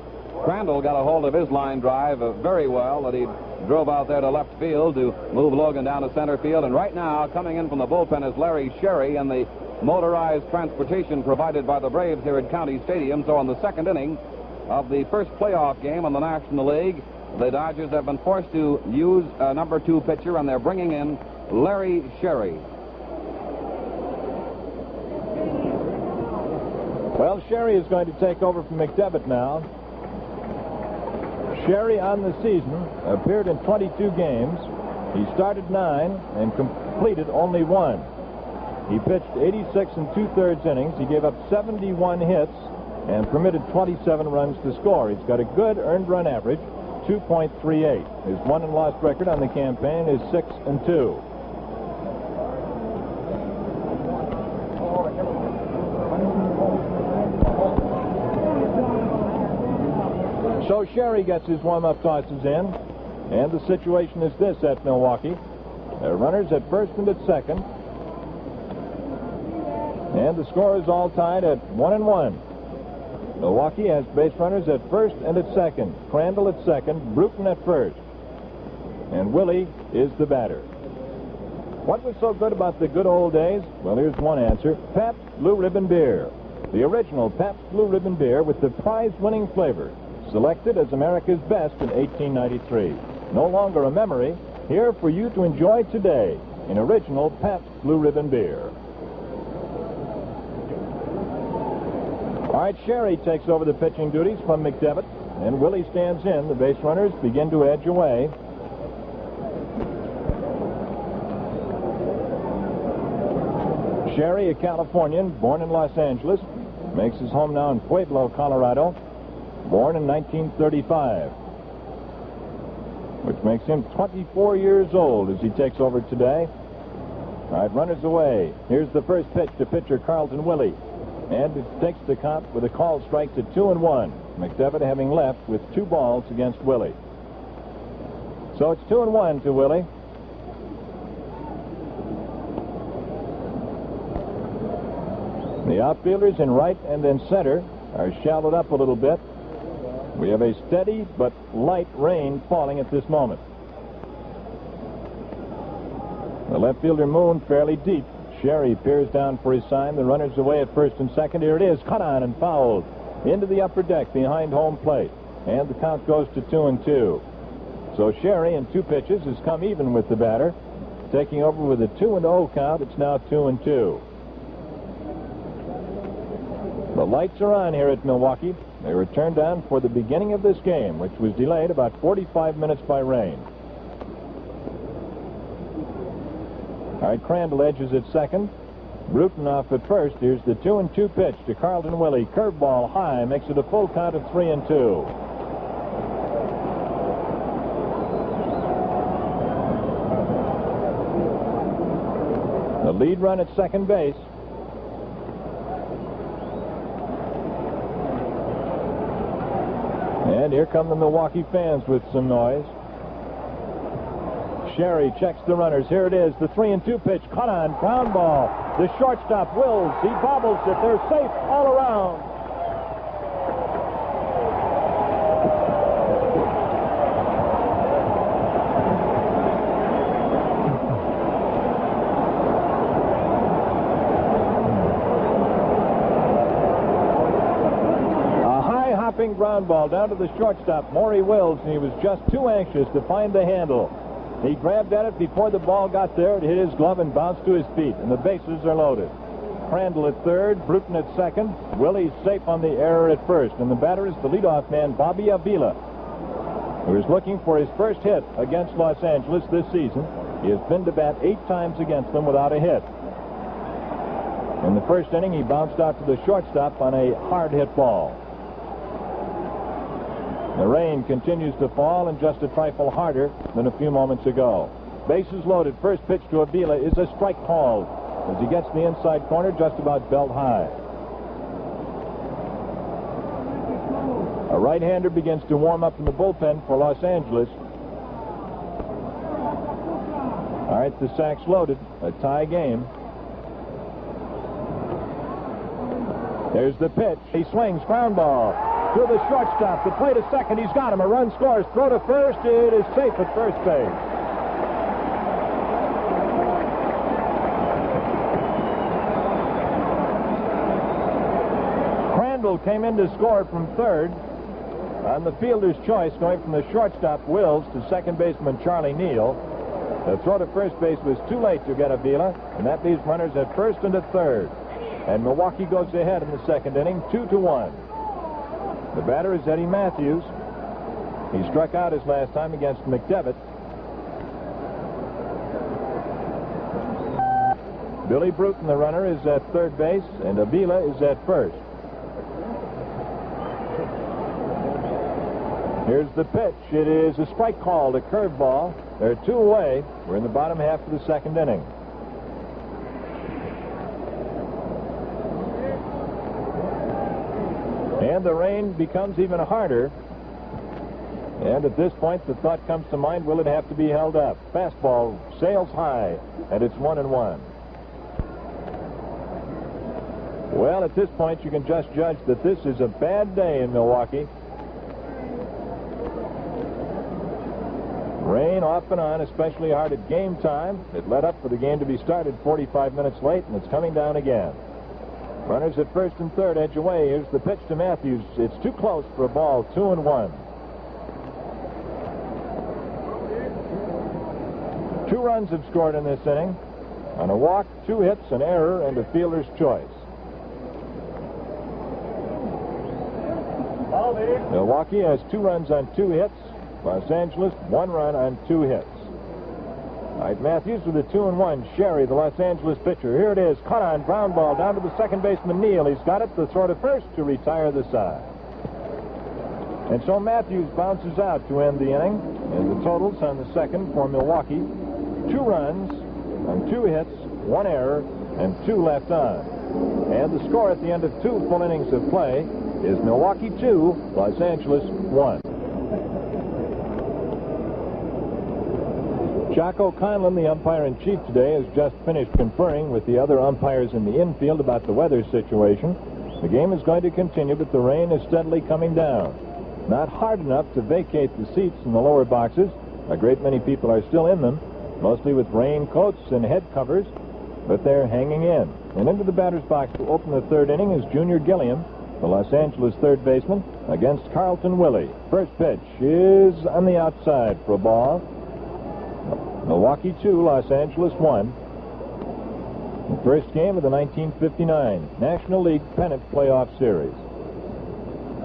Crandall got a hold of his line drive very well, that he drove out there to left field to move Logan down to center field. And right now, coming in from the bullpen is Larry Sherry in the motorized transportation provided by the Braves here at County Stadium. So in the second inning of the first playoff game in the National League, the Dodgers have been forced to use a number 2 pitcher, and they're bringing in Larry Sherry. Well, Sherry is going to take over from McDevitt now. Sherry on the season appeared in 22 games. He started 9 and completed only 1. He pitched 86 2/3 innings. He gave up 71 hits and permitted 27 runs to score. He's got a good earned run average, 2.38. His won and lost record on the campaign is 6-2. So Sherry gets his warm-up tosses in, and the situation is this at Milwaukee. There are runners at first and at second, and the score is all tied at 1-1. Milwaukee has base runners at first and at second. Crandall at second, Bruton at first, and Willey is the batter. What was so good about the good old days? Well, here's one answer. Pabst Blue Ribbon Beer. The original Pabst Blue Ribbon Beer with the prize-winning flavor. Selected as America's best in 1893. No longer a memory, here for you to enjoy today in original Pabst Blue Ribbon Beer. All right, Sherry takes over the pitching duties from McDevitt, and Willey stands in. The base runners begin to edge away. Sherry, a Californian, born in Los Angeles, makes his home now in Pueblo, Colorado. Born in 1935, which makes him 24 years old as he takes over today. All right, runners away. Here's the first pitch to pitcher Carlton Willey, and it takes the count with a called strike to 2-1. McDevitt having left with 2 balls against Willey. So it's 2-1 to Willey. The outfielders in right and in center are shallowed up a little bit. We have a steady but light rain falling at this moment. The left fielder Moon fairly deep. Sherry peers down for his sign. The runner's away at first and second. Here it is. Cut on and fouled into the upper deck behind home plate. And the count goes to 2-2. So Sherry in 2 pitches has come even with the batter. Taking over with a 2-0 count. It's now 2-2. The lights are on here at Milwaukee. They were turned on for the beginning of this game, which was delayed about 45 minutes by rain. All right, Crandall edges at second. Bruton off at first. Here's the 2-2 pitch to Carlton Willey. Curveball high, makes it a full count of 3-2. The lead run at second base And here come the Milwaukee fans with some noise. Sherry checks the runners. Here it is, the 3-2 pitch. Caught on, ground ball. The shortstop, Wills, he bobbles it. They're safe all around. Ground ball down to the shortstop, Maury Wills, and he was just too anxious to find the handle. He grabbed at it before the ball got there. It hit his glove and bounced to his feet, and the bases are loaded. Crandall at third, Bruton at second. Willey safe on the error at first, and the batter is the leadoff man, Bobby Avila, who is looking for his first hit against Los Angeles this season. He has been to bat 8 times against them without a hit. In the first inning, he bounced out to the shortstop on a hard hit ball. The rain continues to fall, and just a trifle harder than a few moments ago. Bases loaded. First pitch to Avila is a strike called as he gets the inside corner just about belt high. A right-hander begins to warm up in the bullpen for Los Angeles. All right, the sack's loaded. A tie game. There's the pitch. He swings. Ground ball to the shortstop. The play to second. He's got him. A run scores. Throw to first. It is safe at first base. Crandall came in to score from third on the fielder's choice, going from the shortstop Wills to second baseman Charlie Neal. The throw to first base was too late to get Avila, and that leaves runners at first and at third. And Milwaukee goes ahead in the second inning, 2-1. The batter is Eddie Mathews. He struck out his last time against McDevitt. Billy Bruton, the runner, is at third base, and Avila is at first. Here's the pitch. It is a strike called, a curveball. They're 2 away. We're in the bottom half of the second inning. And the rain becomes even harder. And at this point, the thought comes to mind, will it have to be held up? Fastball sails high, and it's 1-1. Well, at this point, you can just judge that this is a bad day in Milwaukee. Rain off and on, especially hard at game time. It led up for the game to be started 45 minutes late, and it's coming down again. Runners at first and third, edge away. Here's the pitch to Mathews. It's too close for a ball, 2-1. 2 runs have scored in this inning. On a walk, 2 hits, an error, and a fielder's choice. Milwaukee has 2 runs on 2 hits. Los Angeles, 1 run on 2 hits. All right, Mathews with a 2-1. Sherry, the Los Angeles pitcher. Here it is. Caught on, ground ball down to the second baseman, Neal. He's got it. The throw to first to retire the side. And so Mathews bounces out to end the inning. And the totals on the second for Milwaukee: 2 runs on 2 hits, 1 error, and 2 left on. And the score at the end of 2 full innings of play is Milwaukee 2, Los Angeles 1. Jocko Conlon, the umpire-in-chief today, has just finished conferring with the other umpires in the infield about the weather situation. The game is going to continue, but the rain is steadily coming down. Not hard enough to vacate the seats in the lower boxes. A great many people are still in them, mostly with raincoats and head covers, but they're hanging in. And into the batter's box to open the third inning is Junior Gilliam, the Los Angeles third baseman, against Carlton Willey. First pitch is on the outside for a ball. Milwaukee 2, Los Angeles 1. The first game of the 1959 National League Pennant Playoff Series.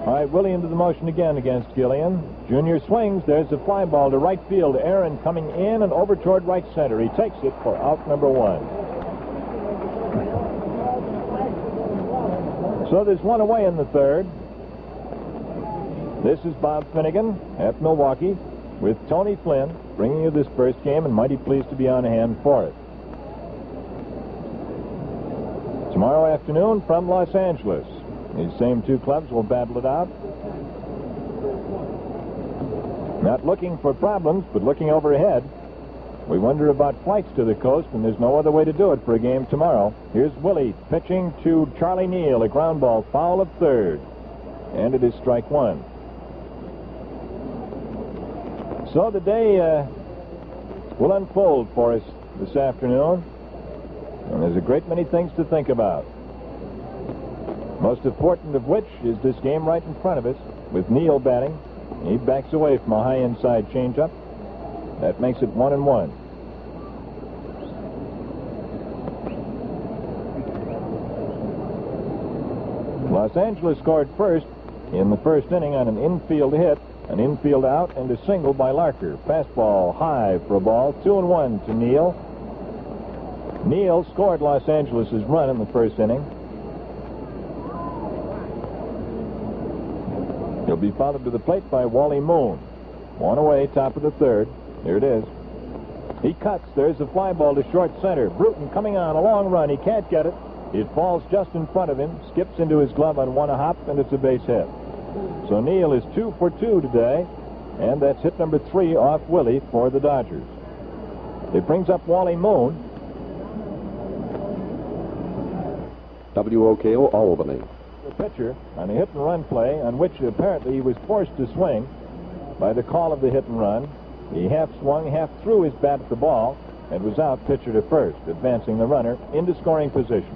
All right, Willey into the motion again against Gilliam. Junior swings. There's a fly ball to right field. Aaron coming in and over toward right center. He takes it for out number 1. So there's 1 away in the third. This is Bob Finnegan at Milwaukee with Tony Flynn bringing you this first game, and mighty pleased to be on hand for it. Tomorrow afternoon from Los Angeles, these same 2 clubs will battle it out. Not looking for problems, but looking overhead. We wonder about flights to the coast, and there's no other way to do it for a game tomorrow. Here's Willey pitching to Charlie Neal, a ground ball foul of third. And it is strike one. So the day will unfold for us this afternoon, and there's a great many things to think about. Most important of which is this game right in front of us with Neal batting. He backs away from a high inside changeup. That makes it 1-1. Los Angeles scored first in the first inning on an infield hit, an infield out, and a single by Larker. Fastball high for a ball. 2-1 to Neal. Neal scored Los Angeles' run in the first inning. He'll be followed to the plate by Wally Moon. One away, top of the third. Here it is. He cuts. There's a fly ball to short center. Bruton coming on, a long run. He can't get it. It falls just in front of him, skips into his glove on one hop, and it's a base hit. So Neal is 2 for 2 today, and that's hit number 3 off Willey for the Dodgers. It brings up Wally Moon. WOKO Albany. The pitcher on a hit and run play on which apparently he was forced to swing by the call of the hit and run. He half swung, half threw his bat at the ball, and was out pitcher to first, advancing the runner into scoring position.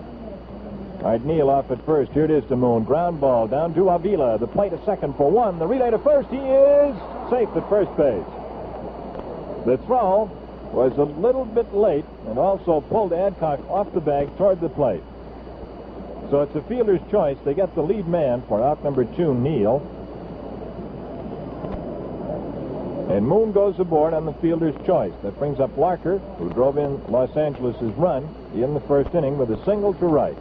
All right, Neal off at first. Here it is to Moon. Ground ball down to Avila. The plate a second for one. The relay to first. He is safe at first base. The throw was a little bit late and also pulled Adcock off the bag toward the plate. So it's a fielder's choice. They get the lead man for out number 2, Neal. And Moon goes aboard on the fielder's choice. That brings up Larker, who drove in Los Angeles' run in the first inning with a single to right.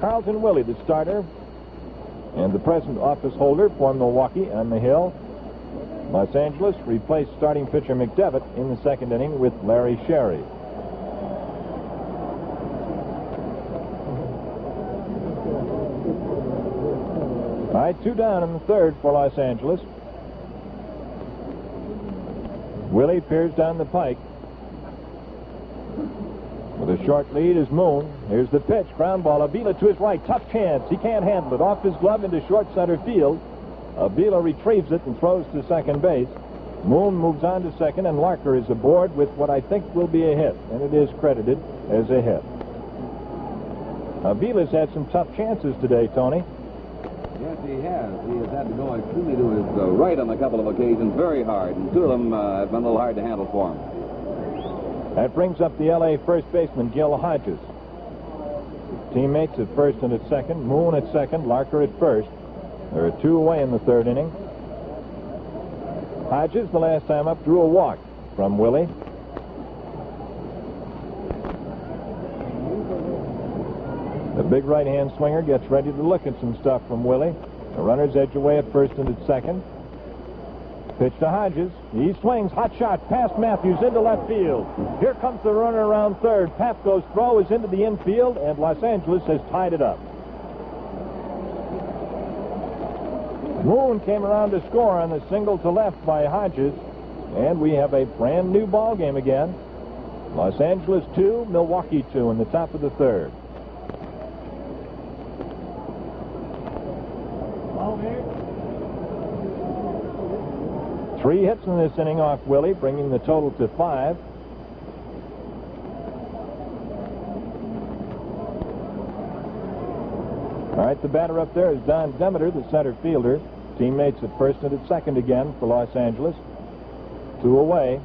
Carlton Willey, the starter, and the present office holder for Milwaukee on the hill. Los Angeles replaced starting pitcher McDevitt in the second inning with Larry Sherry. All right, 2 down in the third for Los Angeles. Willey peers down the pike. With a short lead is Moon. Here's the pitch. Ground ball. Avila to his right. Tough chance. He can't handle it. Off his glove into short center field. Avila retrieves it and throws to second base. Moon moves on to second, and Larker is aboard with what I think will be a hit, and it is credited as a hit. Avila's had some tough chances today, Tony. Yes, he has. He has had to go extremely to his right on a couple of occasions, very hard, and 2 of them have been a little hard to handle for him. That brings up the L.A. first baseman, Gil Hodges. Teammates at first and at second. Moon at second, Larker at first. There are 2 away in the third inning. Hodges, the last time up, drew a walk from Willey. The big right-hand swinger gets ready to look at some stuff from Willey. The runners edge away at first and at second. Pitch to Hodges. He swings. Hot shot past Mathews into left field. Here comes the runner around third. Papko's throw is into the infield, and Los Angeles has tied it up. Moon came around to score on the single to left by Hodges, and we have a brand new ball game again. Los Angeles 2, Milwaukee 2 in the top of the third. Three hits in this inning off Willey, bringing the total to 5. All right, the batter up there is Don Demeter, the center fielder. Teammates at first and at second again for Los Angeles. 2 away.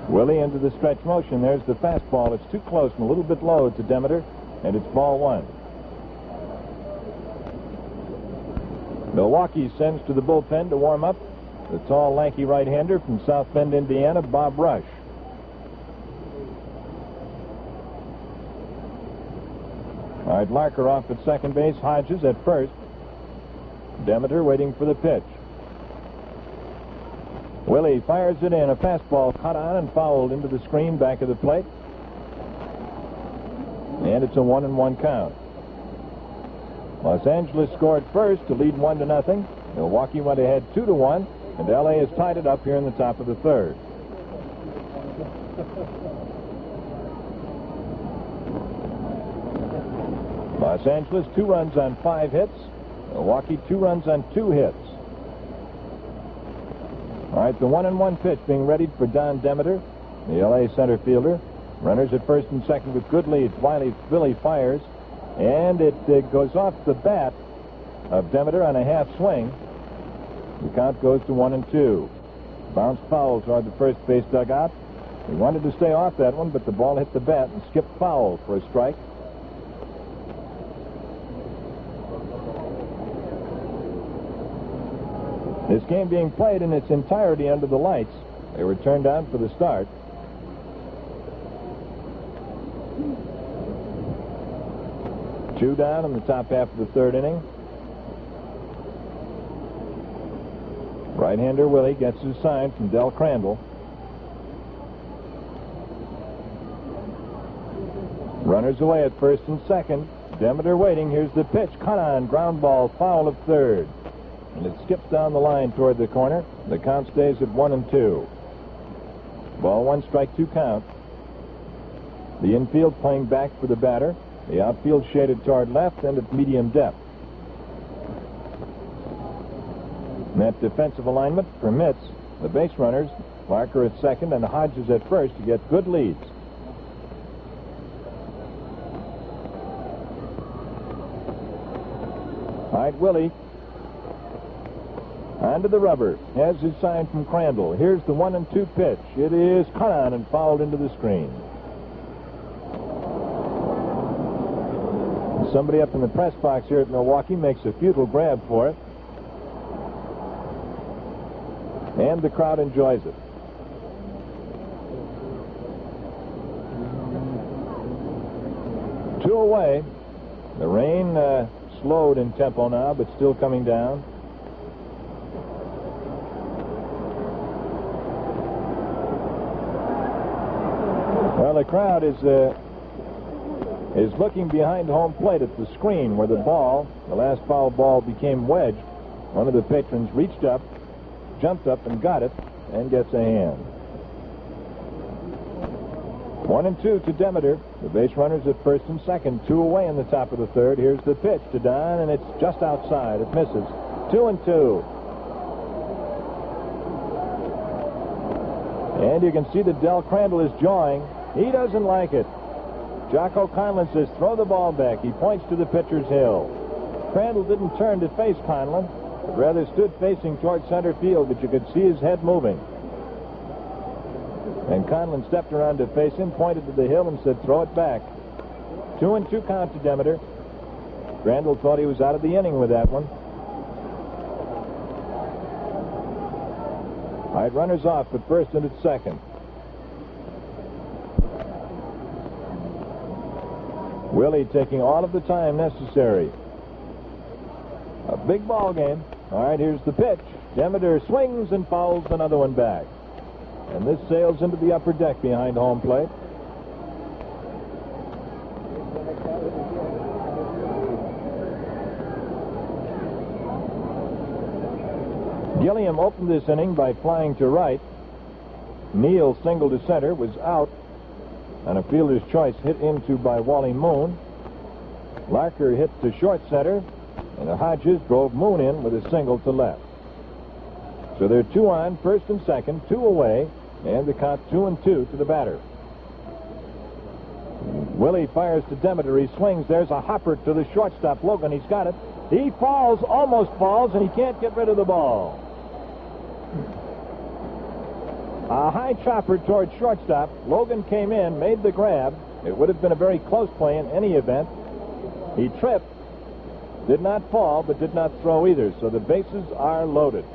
Willey into the stretch motion. There's the fastball. It's too close and a little bit low to Demeter, and it's ball 1. Milwaukee sends to the bullpen to warm up the tall, lanky right-hander from South Bend, Indiana, Bob Rush. All right, Larker off at second base, Hodges at first. Demeter waiting for the pitch. Willey fires it in. A fastball cut on and fouled into the screen back of the plate. And it's a 1-1 count. Los Angeles scored first to lead 1-0. Milwaukee went ahead 2-1, and L.A. has tied it up here in the top of the third. Los Angeles 2 runs on 5 hits. Milwaukee 2 runs on 2 hits. All right, the 1-1 pitch being readied for Don Demeter, the L.A. center fielder. Runners at first and second with good leads. Willey fires, and it goes off the bat of Demeter on a half swing. The count goes to 1-2. Bounced foul toward the first base dugout. He wanted to stay off that one, but the ball hit the bat and skipped foul for a strike. This game being played in its entirety under the lights. They were turned on for the start. Two down in the top half of the third inning. Right-hander Willey gets his sign from Del Crandall. Runners away at first and second. Demeter waiting. Here's the pitch. Cut on. Ground ball. Foul of third. And it skips down the line toward the corner. The count stays at 1-2. Ball one, strike two count. The infield playing back for the batter. The outfield shaded toward left and at medium depth. And that defensive alignment permits the base runners, Larker at second and Hodges at first, to get good leads. All right, Willey onto the rubber. Has his sign from Crandall. Here's the 1-2 pitch. It is cut on and fouled into the screen. Somebody up in the press box here at Milwaukee makes a futile grab for it. And the crowd enjoys it. Two away. The rain slowed in tempo now, but still coming down. Well, the crowd is looking behind home plate at the screen where the last foul ball became wedged. One of the patrons reached up, jumped up and got it, and gets a hand. 1-2 to Demeter. The base runners at first and second. Two away in the top of the third. Here's the pitch to Don, and it's just outside. It misses. 2-2. And you can see that Del Crandall is jawing. He doesn't like it. Jocko Conlon says, throw the ball back. He points to the pitcher's hill. Crandall didn't turn to face Conlon, but rather stood facing toward center field, but you could see his head moving. And Conlon stepped around to face him, pointed to the hill, and said, throw it back. 2-2 count to Demeter. Crandall thought he was out of the inning with that one. All right, runners off at first and at second. Willey taking all of the time necessary. A big ball game. All right, here's the pitch. Demeter swings and fouls another one back. And this sails into the upper deck behind home plate. Gilliam opened this inning by flying to right. Neal singled to center, was out on a fielder's choice hit into by Wally Moon. Larker hit to short center, and Hodges drove Moon in with a single to left. So they're two on, first and second, two away, and the count 2-2 to the batter. Willey fires to Demeter. He swings. There's a hopper to the shortstop, Logan. He's got it. He falls, almost falls, and he can't get rid of the ball. A high chopper toward shortstop. Logan came in, made the grab. It would have been a very close play in any event. He tripped, did not fall, but did not throw either, so the bases are loaded.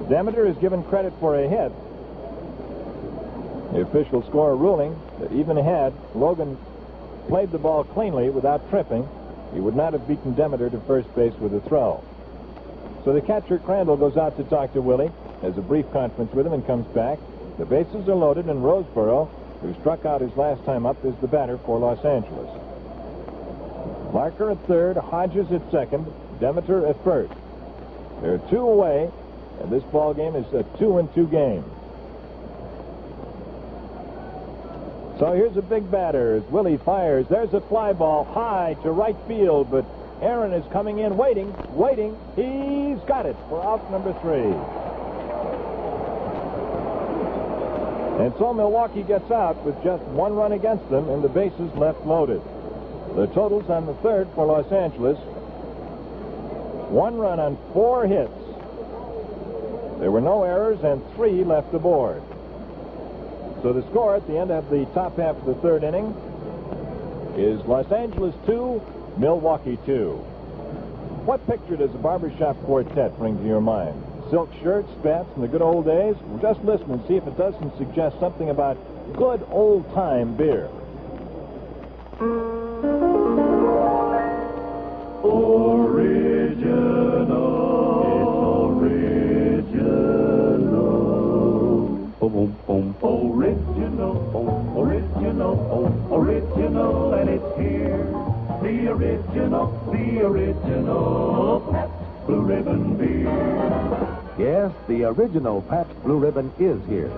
Demeter is given credit for a hit. The official score ruling that even had Logan played the ball cleanly without tripping, he would not have beaten Demeter to first base with a throw. So the catcher, Crandall, goes out to talk to Willey, has a brief conference with him, and comes back. The bases are loaded, and Roseboro, who struck out his last time up, is the batter for Los Angeles. Larker at third, Hodges at second, Demeter at first. They're 2 away, and this ball game is a 2-2 game. So here's a big batter as Willey fires. There's a fly ball high to right field, but Aaron is coming in, waiting. He's got it for out number 3. And so Milwaukee gets out with just 1 run against them and the bases left loaded. The totals on the third for Los Angeles: 1 run on 4 hits. There were no errors and 3 left aboard. So the score at the end of the top half of the third inning is Los Angeles 2, Milwaukee 2. What picture does the barbershop quartet bring to your mind? Silk shirts, spats, and the good old days? Well, just listen and see if it doesn't suggest something about good old-time beer. Original, and it's here. The original Pabst Blue Ribbon beer. Yes, the original Pabst Blue Ribbon is here.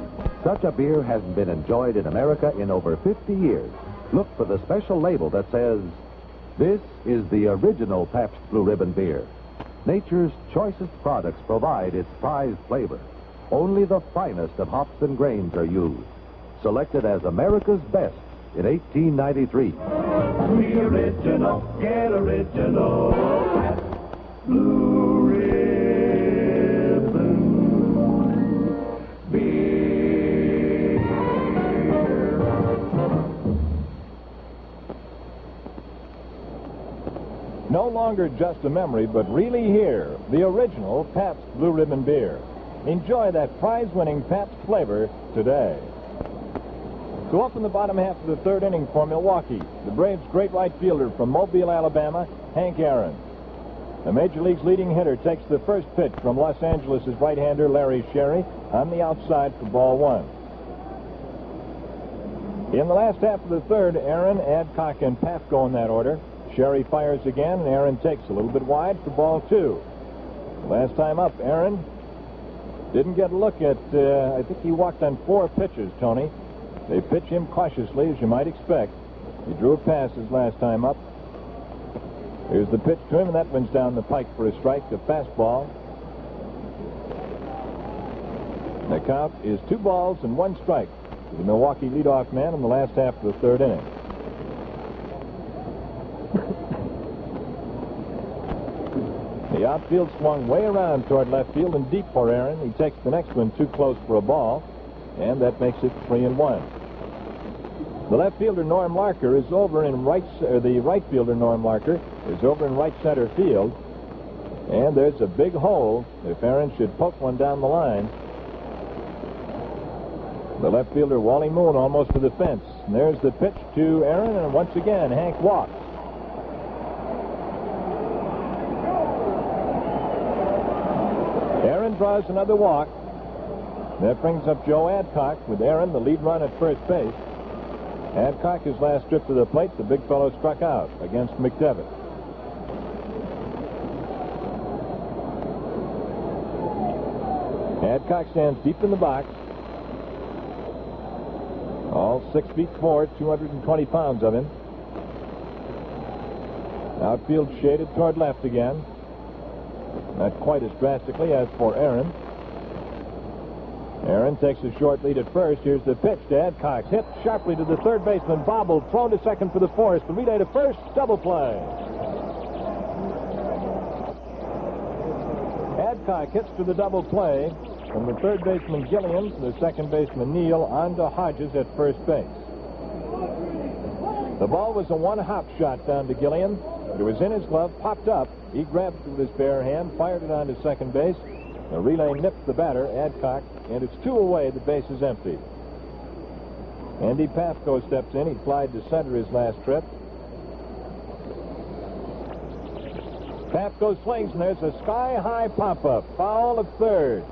Such a beer hasn't been enjoyed in America in over 50 years. Look for the special label that says, "This is the original Pabst Blue Ribbon beer." Nature's choicest products provide its prized flavor. Only the finest of hops and grains are used. Selected as America's best in 1893. The original, get original Pabst Blue Ribbon beer. No longer just a memory, but really here, the original Pabst Blue Ribbon beer. Enjoy that prize-winning Pabst flavor today. To open the bottom half of the third inning for Milwaukee, the Braves' great right fielder from Mobile, Alabama, Hank Aaron. The Major League's leading hitter takes the first pitch from Los Angeles' right-hander Larry Sherry on the outside for ball 1. In the last half of the third, Aaron, Adcock, and Paf go in that order. Sherry fires again, and Aaron takes a little bit wide for ball 2. Last time up, Aaron didn't get a look at, I think he walked on 4 pitches, Tony. They pitch him cautiously, as you might expect. He drew a pass his last time up. Here's the pitch to him, and that one's down the pike for a strike, the fastball. The count is 2 balls and 1 strike to the Milwaukee leadoff man in the last half of the third inning. The outfield swung way around toward left field and deep for Aaron. He takes the next one too close for a ball, and that makes it 3-1. The left fielder Norm Larker is over in the right fielder Norm Larker is over in right center field, and there's a big hole if Aaron should poke one down the line. The left fielder Wally Moon almost to the fence, and there's the pitch to Aaron, and once again Hank walks. Aaron draws another walk. That brings up Joe Adcock with Aaron the lead run at first base. Adcock, his last trip to the plate, the big fellow struck out against McDevitt. Adcock stands deep in the box. All 6'4", 220 pounds of him. Outfield shaded toward left again. Not quite as drastically as for Aaron. Aaron takes a short lead at first. Here's the pitch to Adcock. Hit sharply to the third baseman. Bobbled. Thrown to second for the force. The relay to first. Double play. Adcock hits to the double play from the third baseman Gilliam to the second baseman Neal on to Hodges at first base. The ball was a one-hop shot down to Gilliam. It was in his glove, popped up. He grabbed it with his bare hand, fired it on to second base. The relay nipped the batter, Adcock, and it's 2 away. The base is empty. Andy Pafko steps in. He flied to center his last trip. Pafko swings, and there's a sky-high pop-up. Foul of third.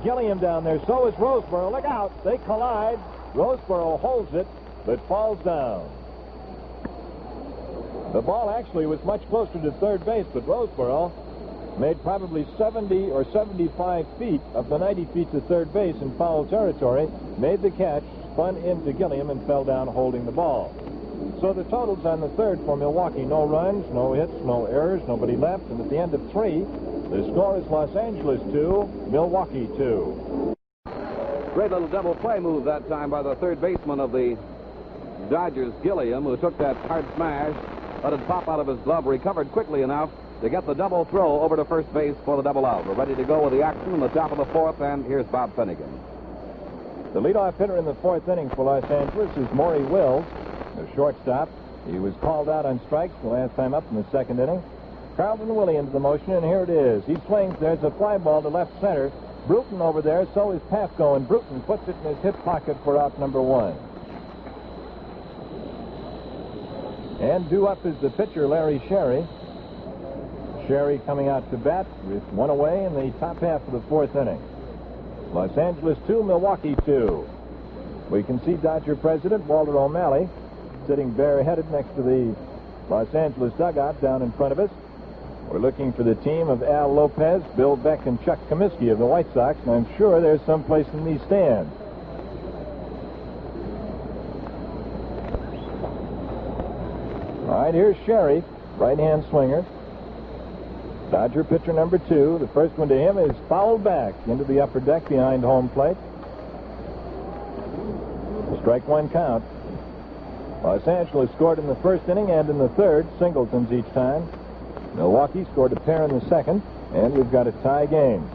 Gilliam down there. So is Roseboro. Look out. They collide. Roseboro holds it, but falls down. The ball actually was much closer to third base, but Roseboro made probably 70 or 75 feet of the 90 feet to third base in foul territory, made the catch, spun into Gilliam, and fell down holding the ball. So the totals on the third for Milwaukee: no runs, no hits, no errors, nobody left, and at the end of 3, the score is Los Angeles 2, Milwaukee 2. Great little double play move that time by the third baseman of the Dodgers, Gilliam, who took that hard smash, let it pop out of his glove, recovered quickly enough to get the double throw over to first base for the double out. We're ready to go with the action in the top of the 4th, and here's Bob Finnegan. The leadoff hitter in the 4th inning for Los Angeles is Maury Wills, the shortstop. He was called out on strikes the last time up in the 2nd inning. Carlton Willey into the motion, and here it is. He swings. There's a fly ball to left center. Bruton over there, so is Pafko, and Bruton puts it in his hip pocket for out number 1. And due up is the pitcher, Larry Sherry. Sherry coming out to bat with 1 away in the top half of the 4th inning. Los Angeles 2, Milwaukee 2. We can see Dodger president Walter O'Malley sitting bareheaded next to the Los Angeles dugout down in front of us. We're looking for the team of Al Lopez, Bill Beck, and Chuck Comiskey of the White Sox, and I'm sure there's someplace in these stands. All right, here's Sherry, right-hand swinger. Dodger pitcher number 2. The first one to him is fouled back into the upper deck behind home plate. Strike 1 count. Los Angeles scored in the 1st inning and in the 3rd, singletons each time. Milwaukee scored a pair in the 2nd, and we've got a tie game.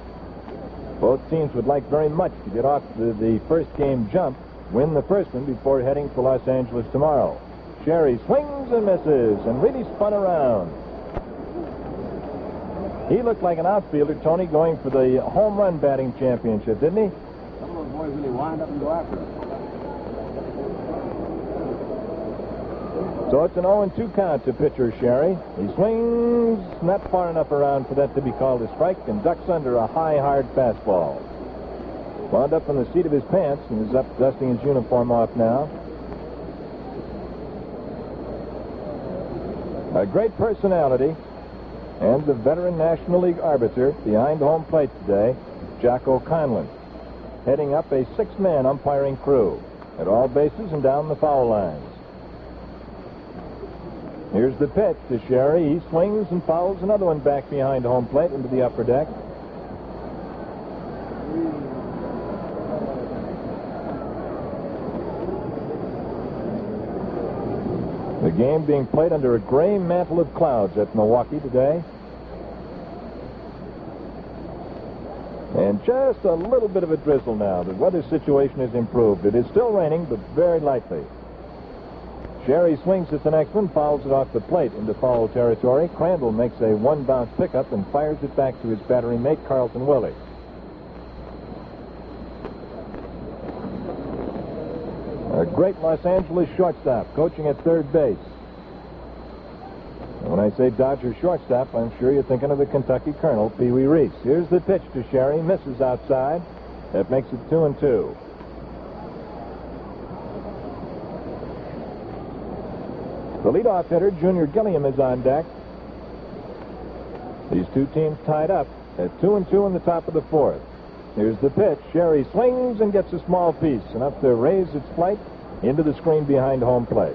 Both teams would like very much to get off the first game jump, win the first one before heading for Los Angeles tomorrow. Sherry swings and misses and really spun around. He looked like an outfielder, Tony, going for the home run batting championship, didn't he? Some of those boys really wind up and go after it. So it's an 0-2 count to pitcher Sherry. He swings not far enough around for that to be called a strike and ducks under a high, hard fastball. Wound up on the seat of his pants and is up dusting his uniform off now. A great personality and the veteran National League arbiter behind home plate today, Jack O'Conlon, heading up a 6-man umpiring crew at all bases and down the foul lines. Here's the pitch to Sherry. He swings and fouls another one back behind home plate into the upper deck. The game being played under a gray mantle of clouds at Milwaukee today. And just a little bit of a drizzle now. The weather situation has improved. It is still raining, but very lightly. Sherry swings at the next one, fouls it off the plate into foul territory. Crandall makes a 1-bounce pickup and fires it back to his battery mate, Carlton Willey. A great Los Angeles shortstop, coaching at third base. And when I say Dodger shortstop, I'm sure you're thinking of the Kentucky Colonel, Pee Wee Reese. Here's the pitch to Sherry, misses outside. That makes it 2-2. The leadoff hitter, Junior Gilliam, is on deck. These two teams tied up at 2-2 in the top of the 4th. Here's the pitch. Sherry swings and gets a small piece, enough to raise its flight into the screen behind home plate.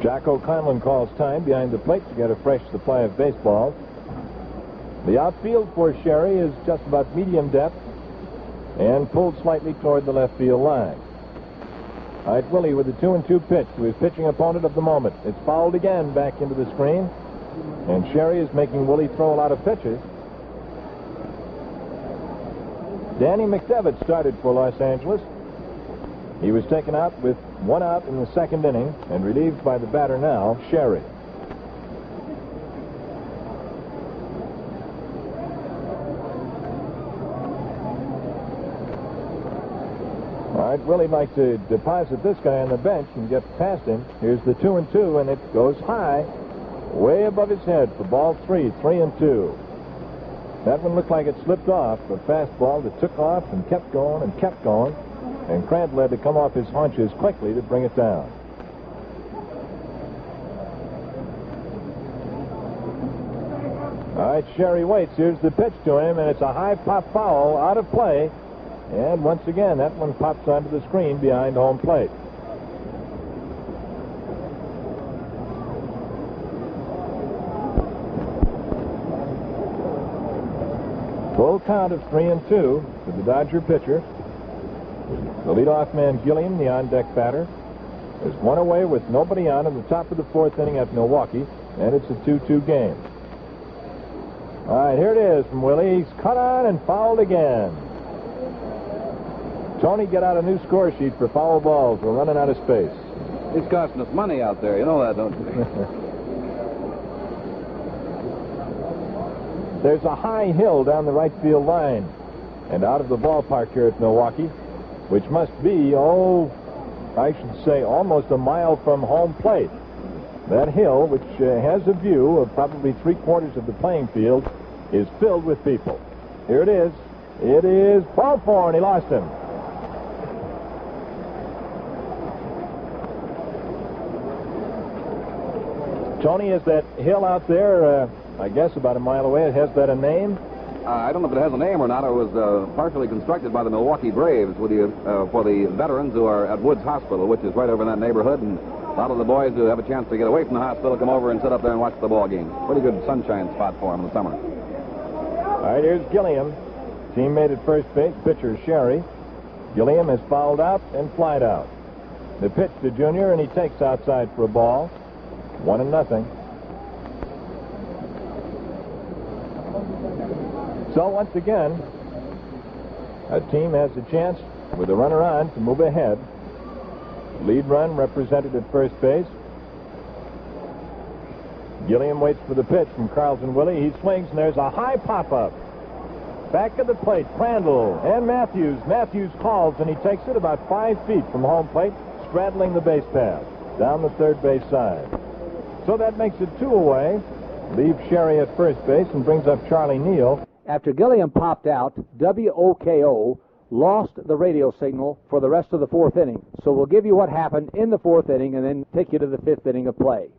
Jack O'Conlon calls time behind the plate to get a fresh supply of baseballs. The outfield for Sherry is just about medium depth and pulled slightly toward the left field line. All right, Willey with the 2-2 pitch to his pitching opponent of the moment. It's fouled again back into the screen, and Sherry is making Willey throw a lot of pitches. Danny McDevitt started for Los Angeles. He was taken out with 1 out in the 2nd inning and relieved by the batter now, Sherry. All right, Willey'd like to deposit this guy on the bench and get past him. Here's the 2-2, and it goes high, way above his head for ball 3, 3-2. That one looked like it slipped off, a fastball that took off and kept going and kept going. And Crandall had to come off his haunches quickly to bring it down. All right, Sherry waits. Here's the pitch to him, and it's a high pop foul out of play. And once again, that one pops onto the screen behind home plate. Full count of 3-2 to the Dodger pitcher. The leadoff man, Gilliam, the on-deck batter, is one away with nobody on in the top of the fourth inning at Milwaukee, and it's a 2-2 game. All right, here it is from Willey. He's cut on and fouled again. Tony, get out a new score sheet for foul balls. We're running out of space. He's costing us money out there. You know that, don't you? There's a high hill down the right field line and out of the ballpark here at Milwaukee, which must be, I should say, almost a mile from home plate. That hill, which has a view of probably three-quarters of the playing field, is filled with people. Here it is. It is ball four, and he lost him. Tony, is that hill out there, I guess about a mile away, has that a name? I don't know if it has a name or not. It was partially constructed by the Milwaukee Braves for the veterans who are at Woods Hospital, which is right over in that neighborhood. And a lot of the boys who have a chance to get away from the hospital come over and sit up there and watch the ball game. Pretty good sunshine spot for them in the summer. All right, here's Gilliam. Teammate at first base, pitcher Sherry. Gilliam is fouled out and flied out. The pitch to Junior, and he takes outside for a ball. 1-0. So once again, a team has a chance with a runner on to move ahead. Lead run represented at first base. Gilliam waits for the pitch from Carlton Willey. He swings, and there's a high pop-up. Back of the plate, Crandall and Mathews. Mathews calls, and he takes it about 5 feet from home plate, straddling the base path down the third base side. So that makes it 2 away. Leaves Sherry at first base and brings up Charlie Neal. After Gilliam popped out, WOKO lost the radio signal for the rest of the fourth inning. So we'll give you what happened in the fourth inning and then take you to the fifth inning of play.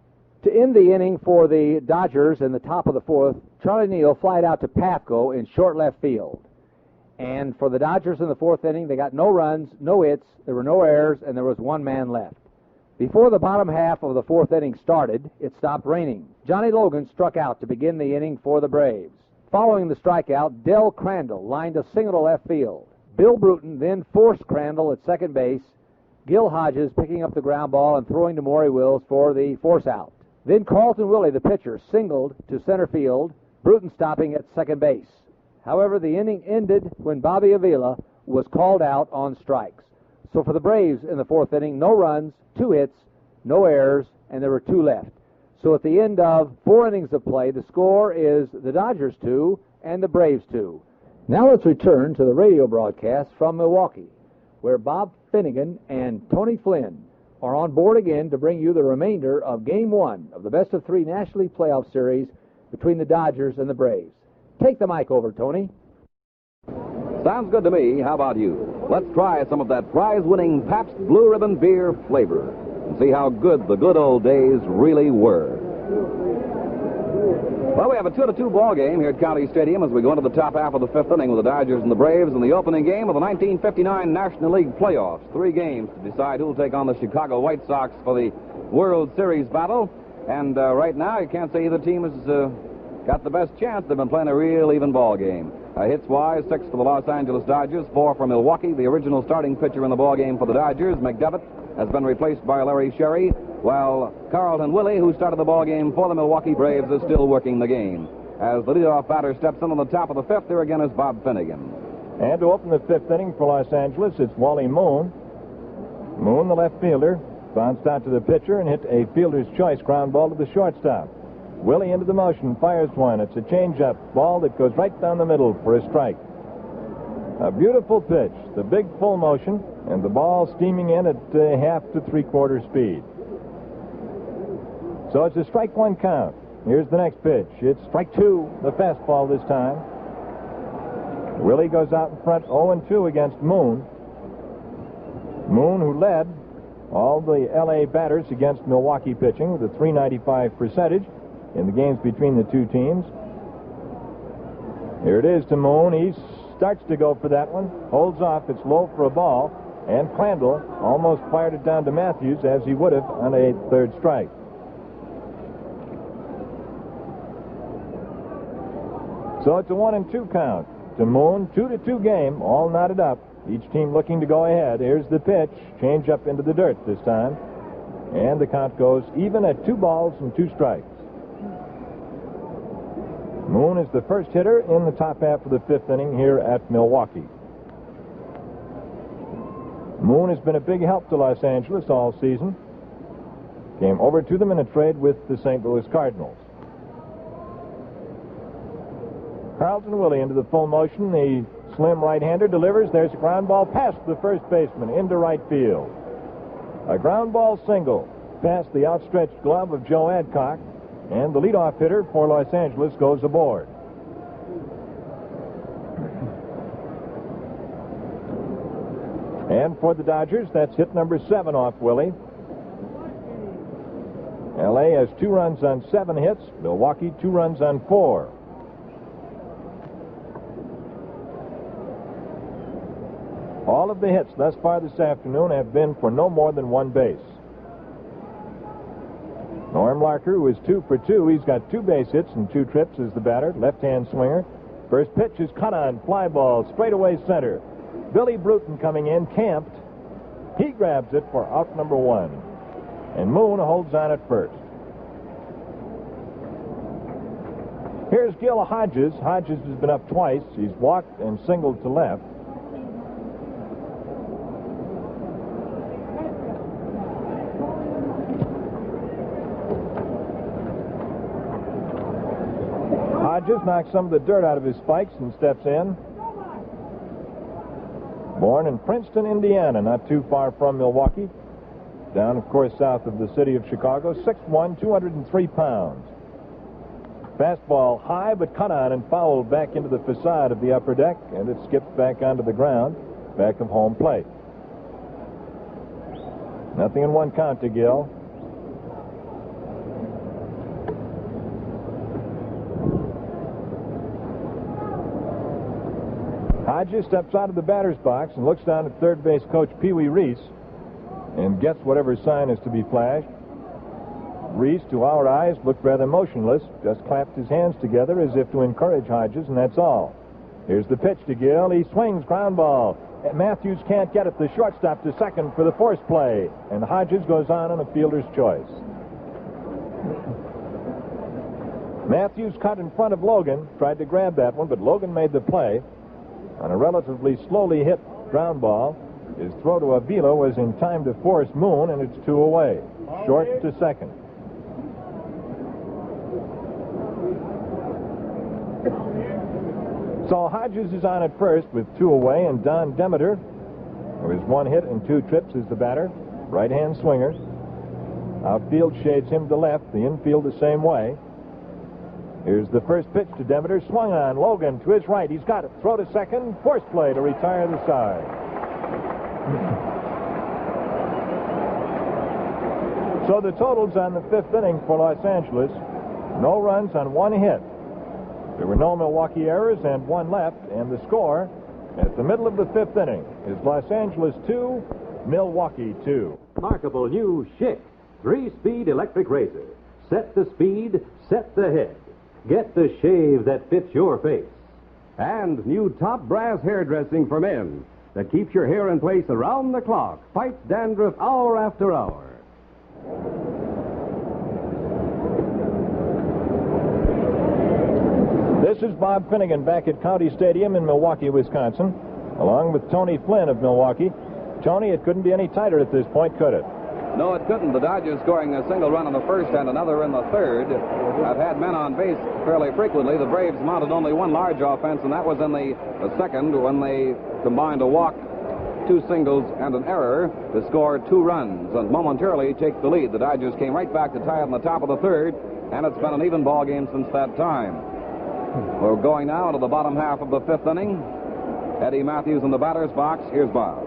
To end the inning for the Dodgers in the top of the fourth, Charlie Neal flied out to Pafko in short left field. And for the Dodgers in the fourth inning, they got no runs, no hits, there were no errors, and there was 1 man left. Before the bottom half of the fourth inning started, it stopped raining. Johnny Logan struck out to begin the inning for the Braves. Following the strikeout, Del Crandall lined a single to left field. Bill Bruton then forced Crandall at second base, Gil Hodges picking up the ground ball and throwing to Maury Wills for the force out. Then Carlton Willey, the pitcher, singled to center field, Bruton stopping at second base. However, the inning ended when Bobby Avila was called out on strikes. So for the Braves in the fourth inning, no runs, 2 hits, no errors, and there were 2 left. So at the end of 4 innings of play, the score is the Dodgers 2 and the Braves 2. Now let's return to the radio broadcast from Milwaukee, where Bob Finnegan and Tony Flynn are on board again to bring you the remainder of Game 1 of the best-of-3 National League Playoff Series between the Dodgers and the Braves. Take the mic over, Tony. Sounds good to me. How about you? Let's try some of that prize-winning Pabst Blue Ribbon beer flavor and see how good the good old days really were. Well, we have a 2-2 ball game here at County Stadium as we go into the top half of the fifth inning with the Dodgers and the Braves in the opening game of the 1959 National League Playoffs. 3 games to decide who will take on the Chicago White Sox for the World Series battle. And right now, you can't say either team has got the best chance. They've been playing a real even ball game. Hits-wise, 6 for the Los Angeles Dodgers, 4 for Milwaukee. The original starting pitcher in the ball game for the Dodgers, McDevitt, has been replaced by Larry Sherry, while Carlton Willey, who started the ball game for the Milwaukee Braves, is still working the game. As the leadoff batter steps in on the top of the fifth, there again is Bob Finnegan. And to open the fifth inning for Los Angeles, it's Wally Moon. Moon, the left fielder, bounced out to the pitcher and hit a fielder's choice ground ball to the shortstop. Willey into the motion, fires one. It's a changeup ball that goes right down the middle for a strike. A beautiful pitch, the big full motion, and the ball steaming in at half to 3/4 speed. So it's a strike 1 count. Here's the next pitch. It's strike 2, the fastball this time. Willey goes out in front 0-2 against Moon. Moon, who led all the L.A. batters against Milwaukee pitching with a .395 percentage in the games between the two teams. Here it is to Moon. He starts to go for that one. Holds off. It's low for a ball. And Crandall almost fired it down to Mathews, as he would have on a third strike. So it's a 1-2 count to Moon. 2-2 game, all knotted up. Each team looking to go ahead. Here's the pitch. Change up into the dirt this time. And the count goes even at 2 balls and 2 strikes. Moon is the first hitter in the top half of the 5th inning here at Milwaukee. Moon has been a big help to Los Angeles all season. Came over to them in a trade with the St. Louis Cardinals. Carlton Willey into the full motion. The slim right-hander delivers. There's a ground ball past the first baseman into right field. A ground ball single past the outstretched glove of Joe Adcock. And the leadoff hitter for Los Angeles goes aboard. And for the Dodgers, that's hit number 7 off Willey. L.A. has 2 runs on 7 hits. Milwaukee 2 runs on 4. All of the hits thus far this afternoon have been for no more than 1 base. Norm Larker, who is 2 for 2, he's got 2 base hits and 2 trips as the batter, left-hand swinger. First pitch is cut on, fly ball, straightaway center. Billy Bruton coming in, camped. He grabs it for out number 1. And Moon holds on at first. Here's Gil Hodges. Hodges has been up twice. He's walked and singled to left. Hodges knocks some of the dirt out of his spikes and steps in. Born in Princeton, Indiana, not too far from Milwaukee. Down, of course, south of the city of Chicago. 6'1", 203 pounds. Fastball high, but cut on and fouled back into the facade of the upper deck, and it skips back onto the ground, back of home plate. 0-1 count to Gil. Hodges steps out of the batter's box and looks down at third base coach Pee Wee Reese and gets whatever sign is to be flashed. Reese, to our eyes, looked rather motionless, just clapped his hands together as if to encourage Hodges, and that's all. Here's the pitch to Gil. He swings, ground ball. Mathews can't get it. The shortstop to second for the force play, and Hodges goes on a fielder's choice. Mathews cut in front of Logan, tried to grab that one, but Logan made the play. On a relatively slowly hit ground ball, his throw to Avila was in time to force Moon, and it's 2 away. Short to second. So Hodges is on at first with 2 away, and Don Demeter, who is 1 hit and 2 trips, is the batter. Right-hand swinger. Outfield shades him to left, the infield the same way. Here's the first pitch to Demeter. Swung on. Logan to his right. He's got it. Throw to second. Force play to retire the side. So the totals on the 5th inning for Los Angeles. No runs on 1 hit. There were no Milwaukee errors and 1 left. And the score at the middle of the 5th inning is Los Angeles 2, Milwaukee 2. Remarkable new Schick 3-speed electric razor. Set the speed, set the head. Get the shave that fits your face. And new top brass hairdressing for men that keeps your hair in place around the clock, fights dandruff hour after hour. This is Bob Finnegan back at County Stadium in Milwaukee, Wisconsin, along with Tony Flynn of Milwaukee. Tony, it couldn't be any tighter at this point, could it? No, it couldn't. The Dodgers scoring a single run in the first and another in the third. Have had men on base fairly frequently. The Braves mounted only 1 large offense, and that was in the second when they combined a walk, 2 singles, and an error to score 2 runs and momentarily take the lead. The Dodgers came right back to tie it in the top of the third, and it's been an even ball game since that time. We're going now to the bottom half of the 5th inning. Eddie Mathews in the batter's box. Here's Bob.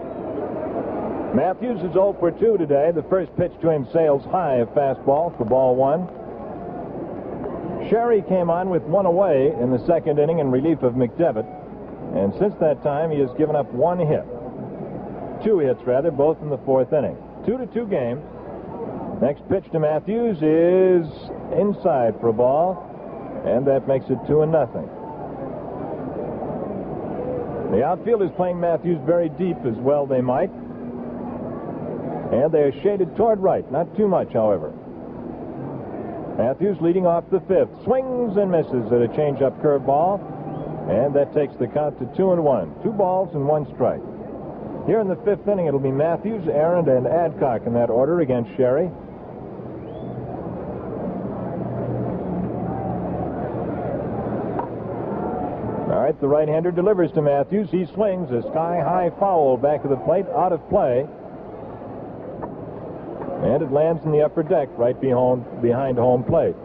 Mathews is 0 for 2 today. The first pitch to him sails high, a fastball for ball 1. Sherry came on with 1 away in the second inning in relief of McDevitt. And since that time, he has given up 1 hit. 2 hits, rather, both in the 4th inning. 2-2 game. Next pitch to Mathews is inside for a ball, and that makes it 2-0. The outfield is playing Mathews very deep as well they might. And they are shaded toward right, not too much, however. Mathews leading off the 5th. Swings and misses at a changeup curveball, and that takes the count to 2-1. 2 balls and 1 strike. Here in the 5th inning, it'll be Mathews, Aaron, and Adcock in that order against Sherry. All right, the right-hander delivers to Mathews. He swings a sky-high foul back of the plate, out of play. And it lands in the upper deck right behind home plate.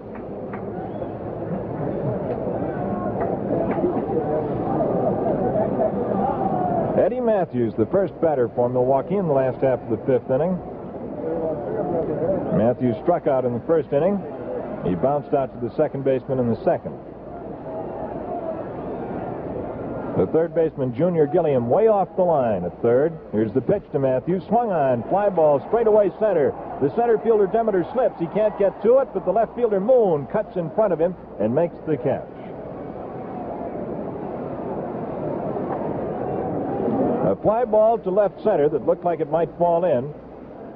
Eddie Mathews, the first batter for Milwaukee in the last half of the 5th inning. Mathews struck out in the 1st inning. He bounced out to the second baseman in the 2nd. The third baseman, Junior Gilliam, way off the line at 3rd. Here's the pitch to Mathews. Swung on, fly ball, straight away center. The center fielder, Demeter, slips. He can't get to it, but the left fielder, Moon, cuts in front of him and makes the catch. A fly ball to left center that looked like it might fall in,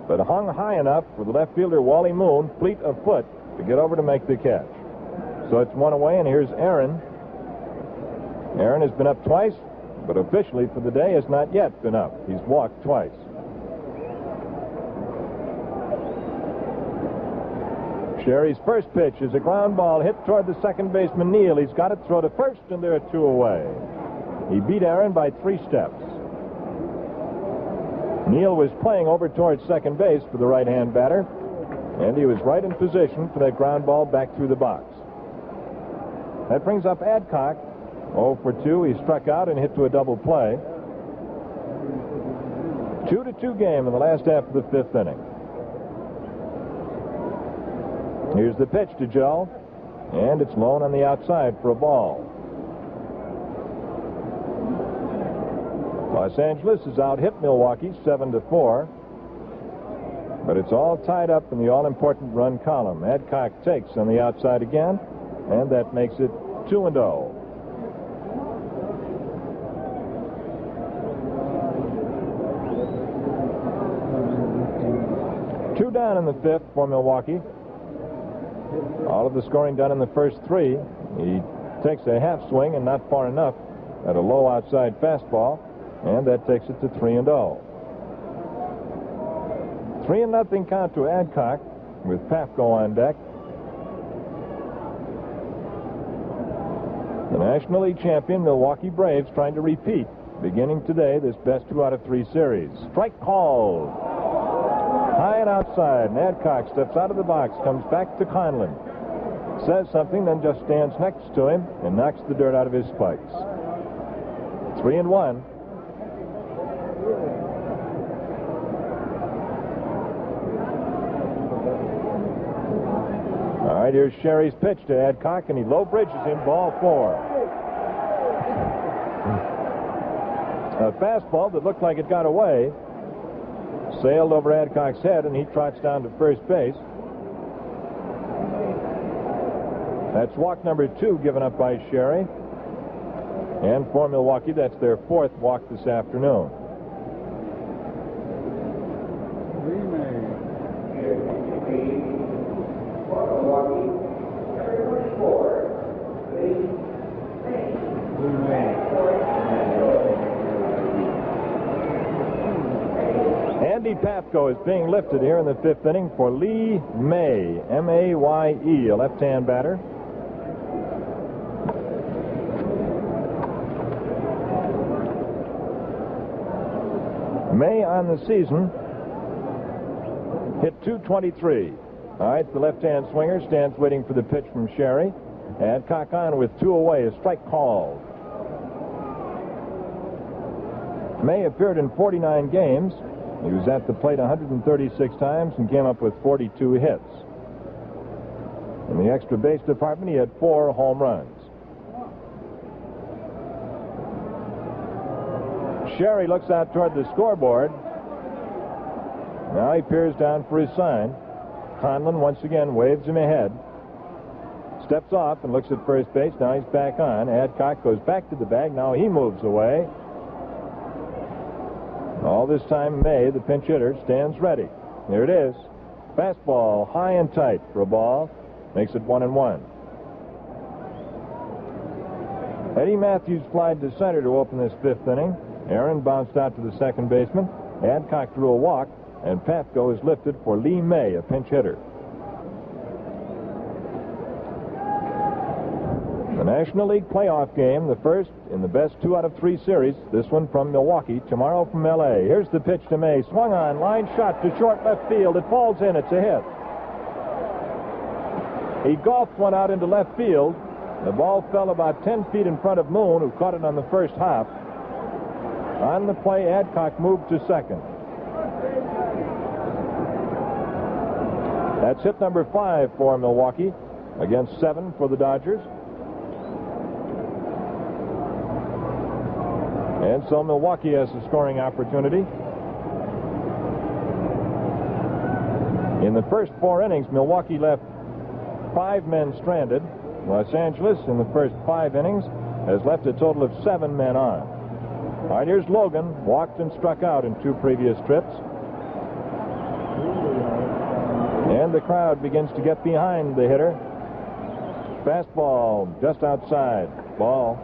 but hung high enough for the left fielder, Wally Moon, fleet of foot, to get over to make the catch. So it's 1 away, and here's Aaron. Aaron has been up twice, but officially for the day has not yet been up. He's walked twice. Sherry's first pitch is a ground ball hit toward the second baseman, Neal. He's got it, throw to first, and there are 2 away. He beat Aaron by 3 steps. Neal was playing over towards second base for the right-hand batter, and he was right in position for that ground ball back through the box. That brings up Adcock. 0 for 2. He struck out and hit to a double play. 2-2 game in the last half of the 5th inning. Here's the pitch to Joe, and it's low on the outside for a ball. Los Angeles has out-hit Milwaukee 7-4, but it's all tied up in the all-important run column. Adcock takes on the outside again, and that makes it 2-0. Two down in the 5th for Milwaukee. All of the scoring done in the first 3. He takes a half swing and not far enough at a low outside fastball, and that takes it to 3-0. 3-0 count to Adcock with Pafko on deck. The National League champion Milwaukee Braves trying to repeat beginning today this best 2 out of 3 series. Strike called. High and outside, and Adcock steps out of the box, comes back to Conlon, says something, then just stands next to him and knocks the dirt out of his spikes. 3-1. All right, here's Sherry's pitch to Adcock, and he low bridges him, ball 4. A fastball that looked like it got away sailed over Adcock's head, and he trots down to first base. That's walk number 2 given up by Sherry. And for Milwaukee, that's their 4th walk this afternoon. Andy Pafko is being lifted here in the 5th inning for Lee May, M-A-Y-E, a left-hand batter. May on the season hit .223. All right, the left-hand swinger stands waiting for the pitch from Sherry. Adcock on with 2 away, a strike called. May appeared in 49 games. He was at the plate 136 times and came up with 42 hits. In the extra base department, he had 4 home runs. Sherry looks out toward the scoreboard. Now he peers down for his sign. Conlon once again waves him ahead. Steps off and looks at first base. Now he's back on. Adcock goes back to the bag. Now he moves away. All this time, May, the pinch hitter, stands ready. Here it is. Fastball high and tight for a ball. Makes it 1-1. Eddie Mathews flied to center to open this 5th inning. Aaron bounced out to the second baseman. Adcock drew a walk, and Pafko is lifted for Lee May, a pinch hitter. The National League playoff game, the first in the best 2 out of 3 series. This one from Milwaukee, tomorrow from L.A. Here's the pitch to May. Swung on, line shot to short left field. It falls in. It's a hit. He golfed one out into left field. The ball fell about 10 feet in front of Moon, who caught it on the first hop. On the play, Adcock moved to second. That's hit number 5 for Milwaukee against 7 for the Dodgers. And so Milwaukee has a scoring opportunity. In the first 4 innings, Milwaukee left 5 men stranded. Los Angeles, in the first 5 innings, has left a total of 7 men on. All right, here's Logan. Walked and struck out in 2 previous trips. And the crowd begins to get behind the hitter. Fastball just outside. Ball.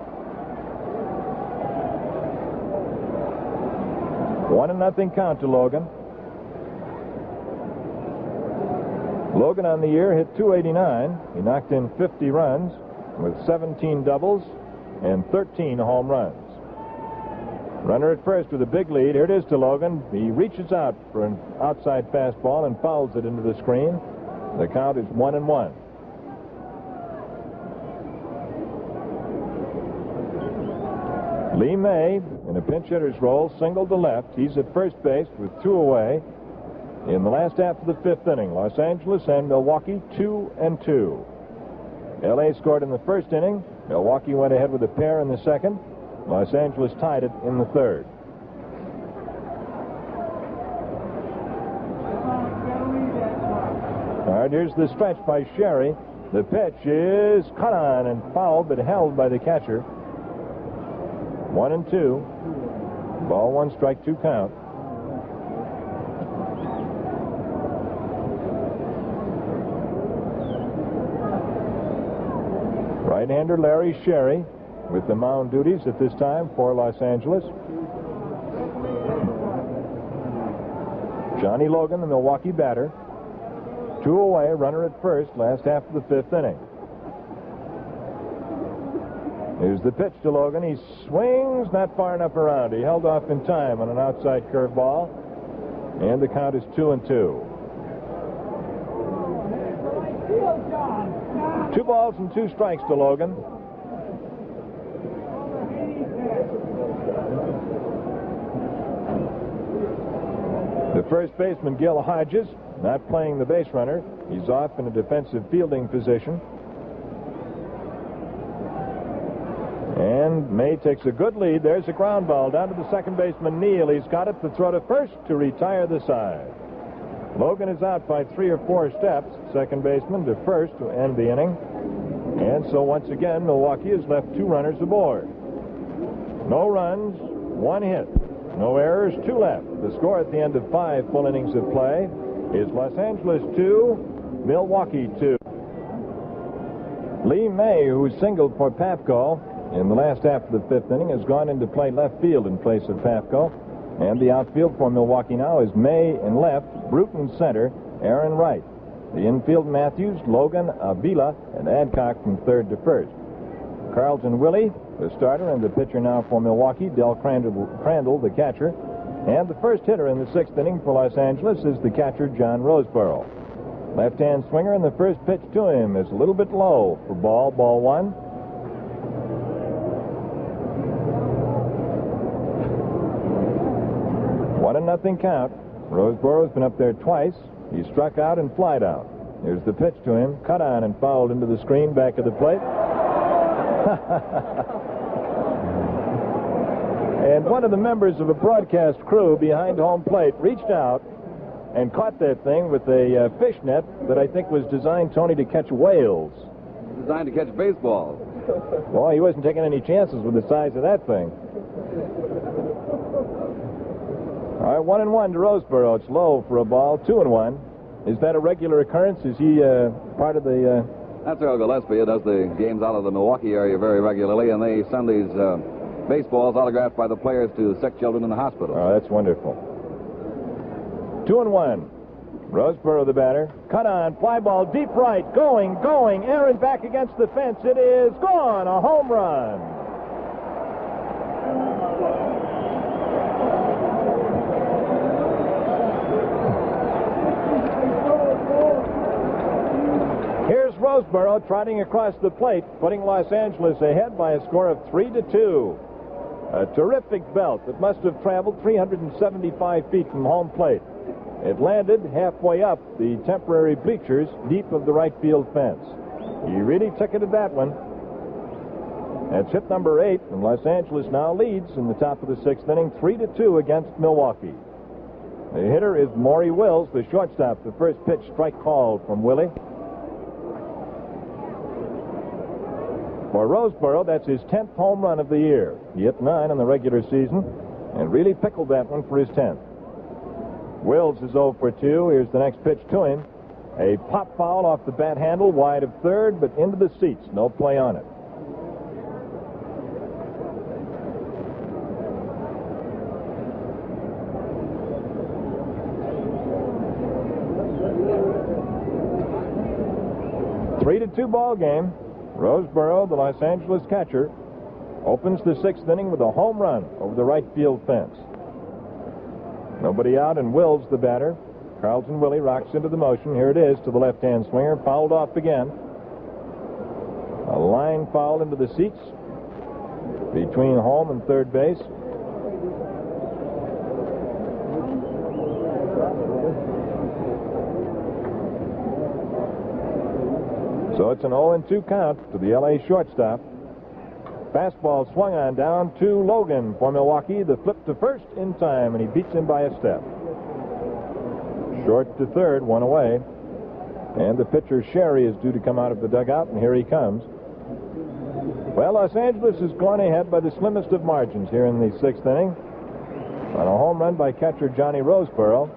1-0 count to Logan. Logan on the year hit .289. He knocked in 50 runs with 17 doubles and 13 home runs. Runner at first with a big lead. Here it is to Logan. He reaches out for an outside fastball and fouls it into the screen. The count is 1-1. Lee May, in a pinch hitter's role, singled to left. He's at first base with 2 away. In the last half of the 5th inning, Los Angeles and Milwaukee 2-2. L.A. scored in the first inning. Milwaukee went ahead with a pair in the second. Los Angeles tied it in the third. All right, here's the stretch by Sherry. The pitch is cut on and fouled, but held by the catcher. 1-2. Ball 1, strike 2 count. Right-hander Larry Sherry with the mound duties at this time for Los Angeles. Johnny Logan, the Milwaukee batter. 2 away, runner at first, last half of the 5th inning. Here's the pitch to Logan. He swings not far enough around. He held off in time on an outside curveball. And the count is 2-2. 2 balls and 2 strikes to Logan. The first baseman, Gil Hodges, not playing the base runner. He's off in a defensive fielding position. And May takes a good lead. There's a ground ball down to the second baseman, Neal. He's got it. The throw to first to retire the side. Logan is out by 3 or 4 steps. Second baseman to first to end the inning. And so once again, Milwaukee has left 2 runners aboard. No runs, 1 hit. No errors, 2 left. The score at the end of 5 full innings of play is Los Angeles 2, Milwaukee 2. Lee May, who singled for Pafko in the last half of the 5th inning, has gone in to play left field in place of Pafko. And the outfield for Milwaukee now is May in left, Bruton center, Aaron right. The infield, Mathews, Logan, Avila, and Adcock from third to first. Carlton Willey, the starter, and the pitcher now for Milwaukee, Del Crandall, the catcher. And the first hitter in the 6th inning for Los Angeles is the catcher, John Roseboro. Left-hand swinger, and the first pitch to him is a little bit low for ball 1. 1-0 count. Roseboro's been up there twice. He struck out and flied out. Here's the pitch to him. Cut on and fouled into the screen back of the plate. And one of the members of a broadcast crew behind home plate reached out and caught that thing with a fish net that I think was designed, Tony, to catch whales. Designed to catch baseball. Boy, he wasn't taking any chances with the size of that thing. All right, 1-1 to Roseboro. It's low for a ball. 2-1. Is that a regular occurrence? Is he part of the... That's Earl Gillespie. He does the games out of the Milwaukee area very regularly, and they send these baseballs autographed by the players to sick children in the hospital. Oh, that's wonderful. 2-1. Roseboro, the batter. Cut on, fly ball, deep right, going. Aaron back against the fence. It is gone. A home run. Here's Roseboro trotting across the plate, putting Los Angeles ahead by a score of 3-2. A terrific belt that must have traveled 375 feet from home plate. It landed halfway up the temporary bleachers deep of the right field fence. He really ticketed that one. That's hit number 8, and Los Angeles now leads in the top of the 6th inning, 3-2 against Milwaukee. The hitter is Maury Wills, the shortstop. The first pitch strike called from Willey. For Roseboro, that's his 10th home run of the year. He hit 9 in the regular season and really pickled that one for his 10th. Wills is 0 for 2. Here's the next pitch to him. A pop foul off the bat handle, wide of third, but into the seats. No play on it. Three to 2 ball game. Roseboro, the Los Angeles catcher, opens the 6th inning with a home run over the right field fence. Nobody out, and Wills, the batter. Carlton Willey rocks into the motion. Here it is to the left-hand swinger. Fouled off again. A line foul into the seats between home and third base. So it's an 0-2 count to the L.A. shortstop. Fastball swung on down to Logan for Milwaukee. The flip to first in time, and he beats him by a step. Short to third, one away. And the pitcher, Sherry, is due to come out of the dugout, and here he comes. Well, Los Angeles has gone ahead by the slimmest of margins here in the 6th inning on a home run by catcher Johnny Roseboro.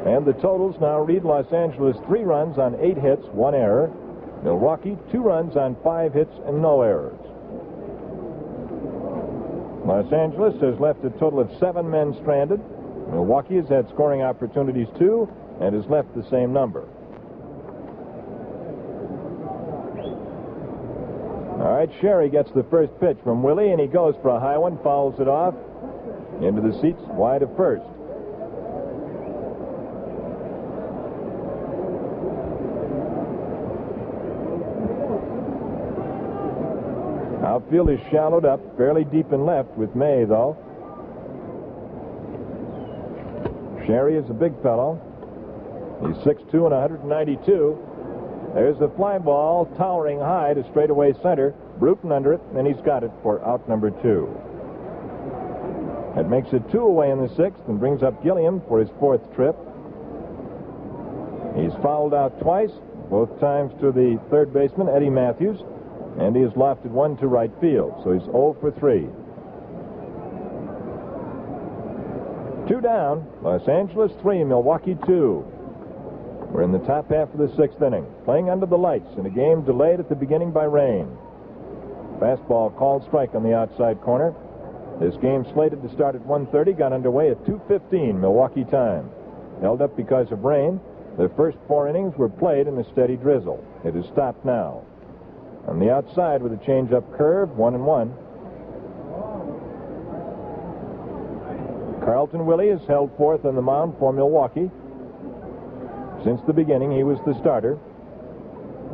And the totals now read Los Angeles 3 runs on 8 hits, 1 error. Milwaukee 2 runs on 5 hits and no errors. Los Angeles has left a total of 7 men stranded. Milwaukee has had scoring opportunities 2 and has left the same number. All right, Sherry gets the first pitch from Willey, and he goes for a high one, fouls it off into the seats wide of first. Outfield is shallowed up, fairly deep in left with May, though. Sherry is a big fellow. He's 6'2" and 192. There's a fly ball towering high to straightaway center. Bruton under it, and he's got it for out number 2. That makes it 2 away in the 6th and brings up Gilliam for his 4th trip. He's fouled out twice, both times to the third baseman, Eddie Mathews. And he has lofted 1 to right field, so he's 0 for 3. 2 down, Los Angeles 3, Milwaukee 2. We're in the top half of the 6th inning, playing under the lights in a game delayed at the beginning by rain. Fastball called strike on the outside corner. This game slated to start at 1:30 got underway at 2:15 Milwaukee time. Held up because of rain. The first 4 innings were played in a steady drizzle. It has stopped now. On the outside with a change-up curve, 1-1. Carlton Willey is held 4th on the mound for Milwaukee. Since the beginning, he was the starter.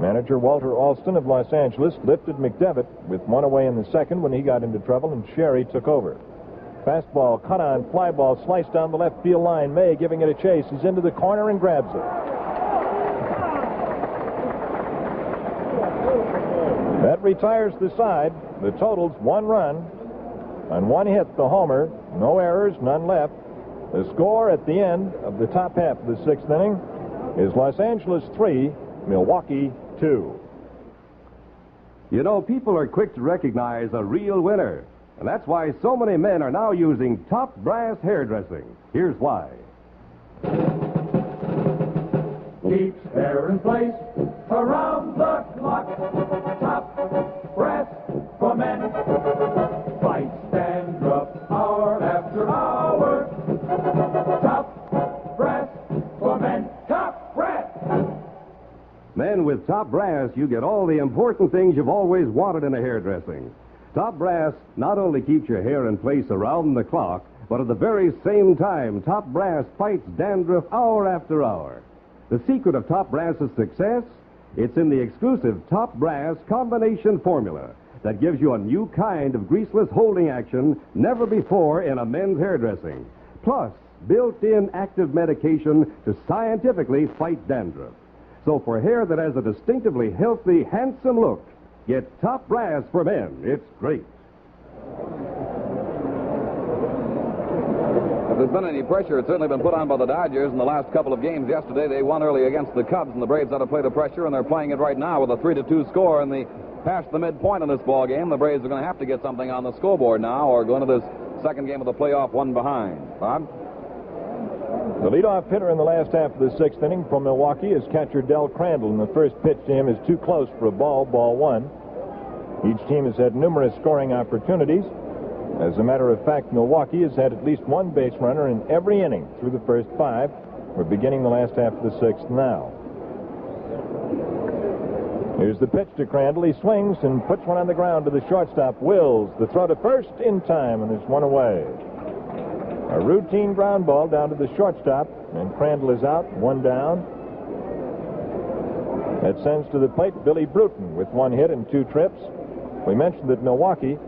Manager Walter Alston of Los Angeles lifted McDevitt with 1 away in the 2nd when he got into trouble, and Sherry took over. Fastball, cut on, fly ball, sliced down the left field line. May giving it a chase. He's into the corner and grabs it. That retires the side. The total's 1 run on 1 hit, the homer. No errors, none left. The score at the end of the top half of the 6th inning is Los Angeles 3, Milwaukee 2. You know, people are quick to recognize a real winner. And that's why so many men are now using top brass hairdressing. Here's why. Keeps hair in place around the clock. Top brass for men. Fights dandruff hour after hour. Top brass for men. Top brass. Men, with top brass, you get all the important things you've always wanted in a hairdressing. Top brass not only keeps your hair in place around the clock, but at the very same time, top brass fights dandruff hour after hour. The secret of top brass's success? It's in the exclusive top brass combination formula that gives you a new kind of greaseless holding action never before in a men's hairdressing. Plus, built-in active medication to scientifically fight dandruff. So for hair that has a distinctively healthy, handsome look, get top brass for men. It's great. If there's been any pressure, it's certainly been put on by the Dodgers in the last couple of games. Yesterday, they won early against the Cubs, and the Braves had to play the pressure, and they're playing it right now with a 3-2 score. And past the midpoint in this ball game, the Braves are going to have to get something on the scoreboard now, or go into this second game of the playoff one behind. Bob? The leadoff hitter in the last half of the 6th inning from Milwaukee is catcher Del Crandall, and the first pitch to him is too close for a ball 1. Each team has had numerous scoring opportunities. As a matter of fact, Milwaukee has had at least one base runner in every inning through the first 5. We're beginning the last half of the 6th now. Here's the pitch to Crandall. He swings and puts one on the ground to the shortstop, Wills. The throw to first in time, and there's one away. A routine ground ball down to the shortstop, and Crandall is out, 1 down. That sends to the plate Billy Bruton with 1 hit and 2 trips. We mentioned that Milwaukee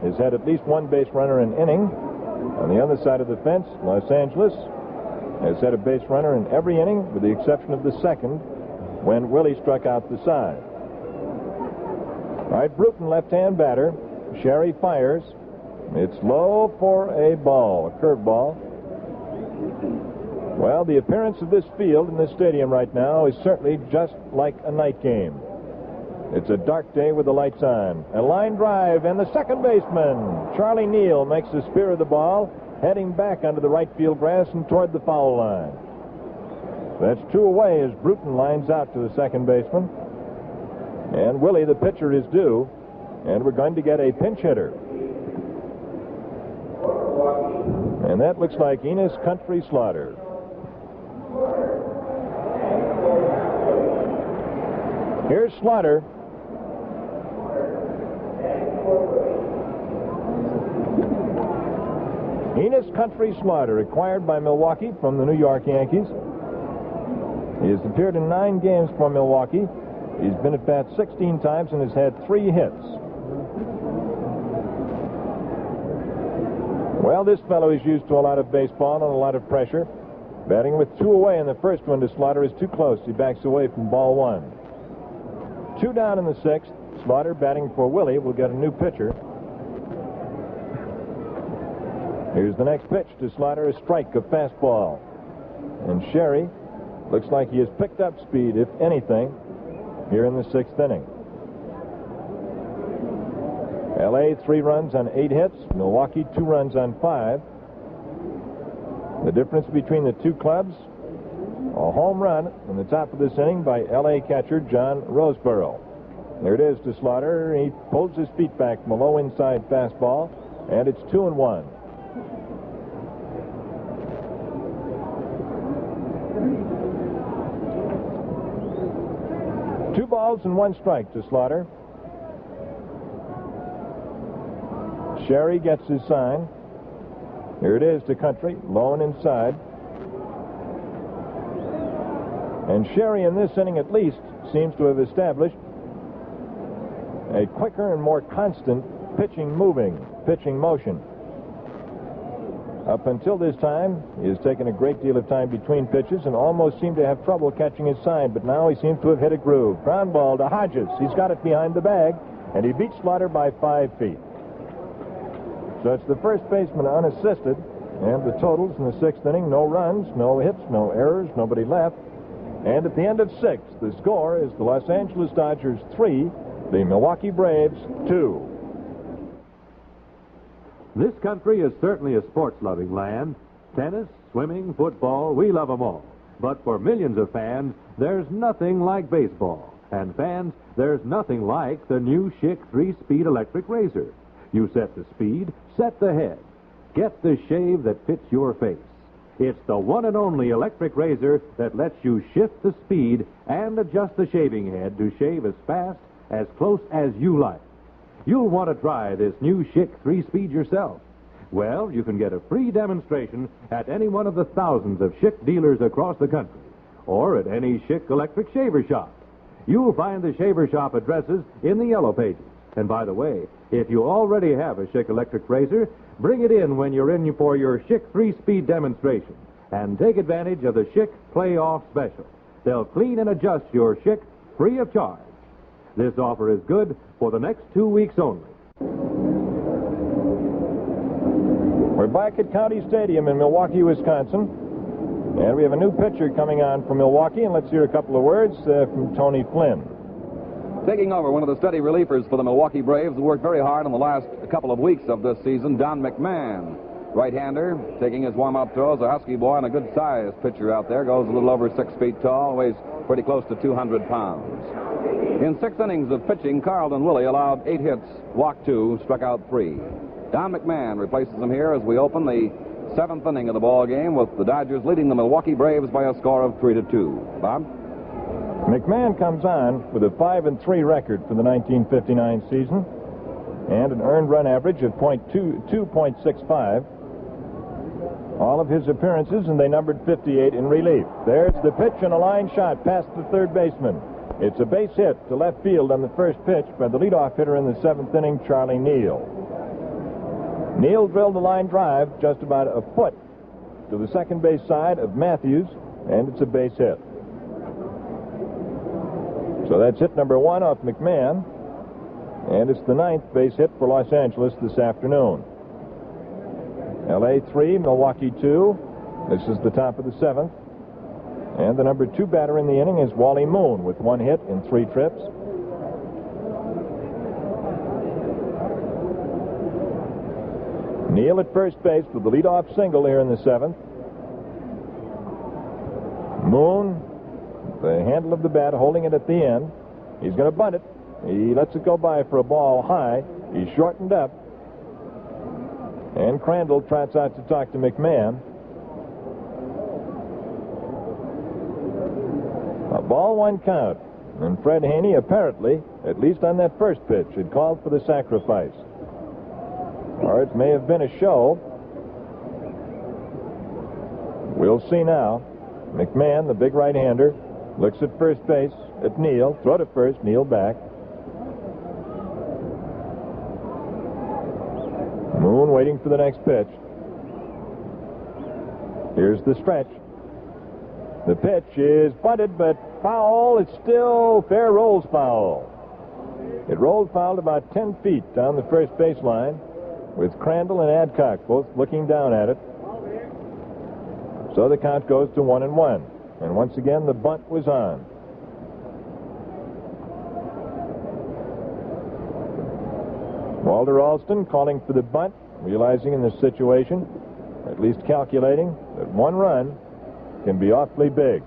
has had at least one base runner an inning. On the other side of the fence, Los Angeles has had a base runner in every inning, with the exception of the second, when Willey struck out the side. All right, Bruton, left-hand batter. Sherry fires. It's low for a ball, a curveball. Well, the appearance of this field in this stadium right now is certainly just like a night game. It's a dark day with the lights on. A line drive, and the second baseman, Charlie Neal, makes the spear of the ball, heading back onto the right field grass and toward the foul line. That's 2 away as Bruton lines out to the second baseman. And Willey, the pitcher, is due, and we're going to get a pinch hitter. And that looks like Enos Country Slaughter. Here's Slaughter. Enos Country Slaughter, acquired by Milwaukee from the New York Yankees. He has appeared in 9 games for Milwaukee. He's been at bat 16 times and has had 3 hits. Well, this fellow is used to a lot of baseball and a lot of pressure. Batting with 2 away in the first one to Slaughter is too close. He backs away from ball 1. 2 down in the 6th. Slaughter batting for Willey will get a new pitcher. Here's the next pitch to Slaughter, a strike, a fastball. And Sherry looks like he has picked up speed, if anything, here in the 6th inning. L.A. 3 runs on 8 hits. Milwaukee 2 runs on 5. The difference between the 2 clubs, a home run in the top of this inning by L.A. catcher John Roseboro. There it is to Slaughter. He pulls his feet back from a low inside fastball, and it's 2-1. Two balls and 1 strike to Slaughter. Sherry gets his sign. Here it is to Country, low and inside. And Sherry, in this inning at least, seems to have established a quicker and more constant pitching motion. Up until this time, he has taken a great deal of time between pitches and almost seemed to have trouble catching his sign, but now he seems to have hit a groove. Ground ball to Hodges. He's got it behind the bag, and he beats Slaughter by 5 feet. So it's the first baseman unassisted, and the totals in the 6th inning, no runs, no hits, no errors, nobody left. And at the end of 6, the score is the Los Angeles Dodgers 3, the Milwaukee Braves 2. This country is certainly a sports-loving land. Tennis, swimming, football, we love them all. But for millions of fans, there's nothing like baseball. And fans, there's nothing like the new Schick 3-speed electric razor. You set the speed, set the head. Get the shave that fits your face. It's the one and only electric razor that lets you shift the speed and adjust the shaving head to shave as fast, as close as you like. You'll want to try this new Schick 3-speed yourself. Well, you can get a free demonstration at any one of the thousands of Schick dealers across the country, or at any Schick electric shaver shop. You'll find the shaver shop addresses in the yellow pages. And by the way, if you already have a Schick electric razor, bring it in when you're in for your Schick 3-speed demonstration, and take advantage of the Schick Playoff Special. They'll clean and adjust your Schick free of charge. This offer is good for the next 2 weeks only. We're back at County Stadium in Milwaukee, Wisconsin. And we have a new pitcher coming on from Milwaukee, and let's hear a couple of words from Tony Flynn. Taking over, one of the steady relievers for the Milwaukee Braves who worked very hard in the last couple of weeks of this season, Don McMahon. Right-hander, taking his warm-up throws, a husky boy and a good-sized pitcher out there. Goes a little over 6 feet tall, weighs pretty close to 200 pounds. In 6 innings of pitching, Carlton Willey allowed 8 hits, walked 2, struck out 3. Don McMahon replaces him here as we open the 7th inning of the ball game, with the Dodgers leading the Milwaukee Braves by a score of 3-2. Bob? McMahon comes on with a 5-3 record for the 1959 season and an earned run average of .265. All of his appearances, and they numbered 58 in relief. There's the pitch and a line shot past the third baseman. It's a base hit to left field on the first pitch by the leadoff hitter in the 7th inning, Charlie Neal. Neal drilled a line drive just about a foot to the second base side of Mathews, and it's a base hit. So that's hit number 1 off McMahon, and it's the 9th base hit for Los Angeles this afternoon. LA 3, Milwaukee 2. This is the top of the 7th. And the number 2 batter in the inning is Wally Moon with 1 hit in 3 trips. Neal at first base with the leadoff single here in the 7th. Moon, the handle of the bat, holding it at the end. He's going to bunt it. He lets it go by for a ball high. He's shortened up. And Crandall trots out to talk to McMahon. A ball, 1 count. And Fred Haney apparently, at least on that first pitch, had called for the sacrifice. Or it may have been a show. We'll see now. McMahon, the big right-hander, looks at first base at Neal. Throw to first, Neal back. Moon waiting for the next pitch. Here's the stretch. The pitch is bunted, but foul. It's still fair rolls foul. It rolled foul about 10 feet down the first baseline, with Crandall and Adcock both looking down at it. So the count goes to 1-1. And once again, the bunt was on. Walter Alston calling for the bunt, realizing in this situation, at least calculating, that 1 run can be awfully big.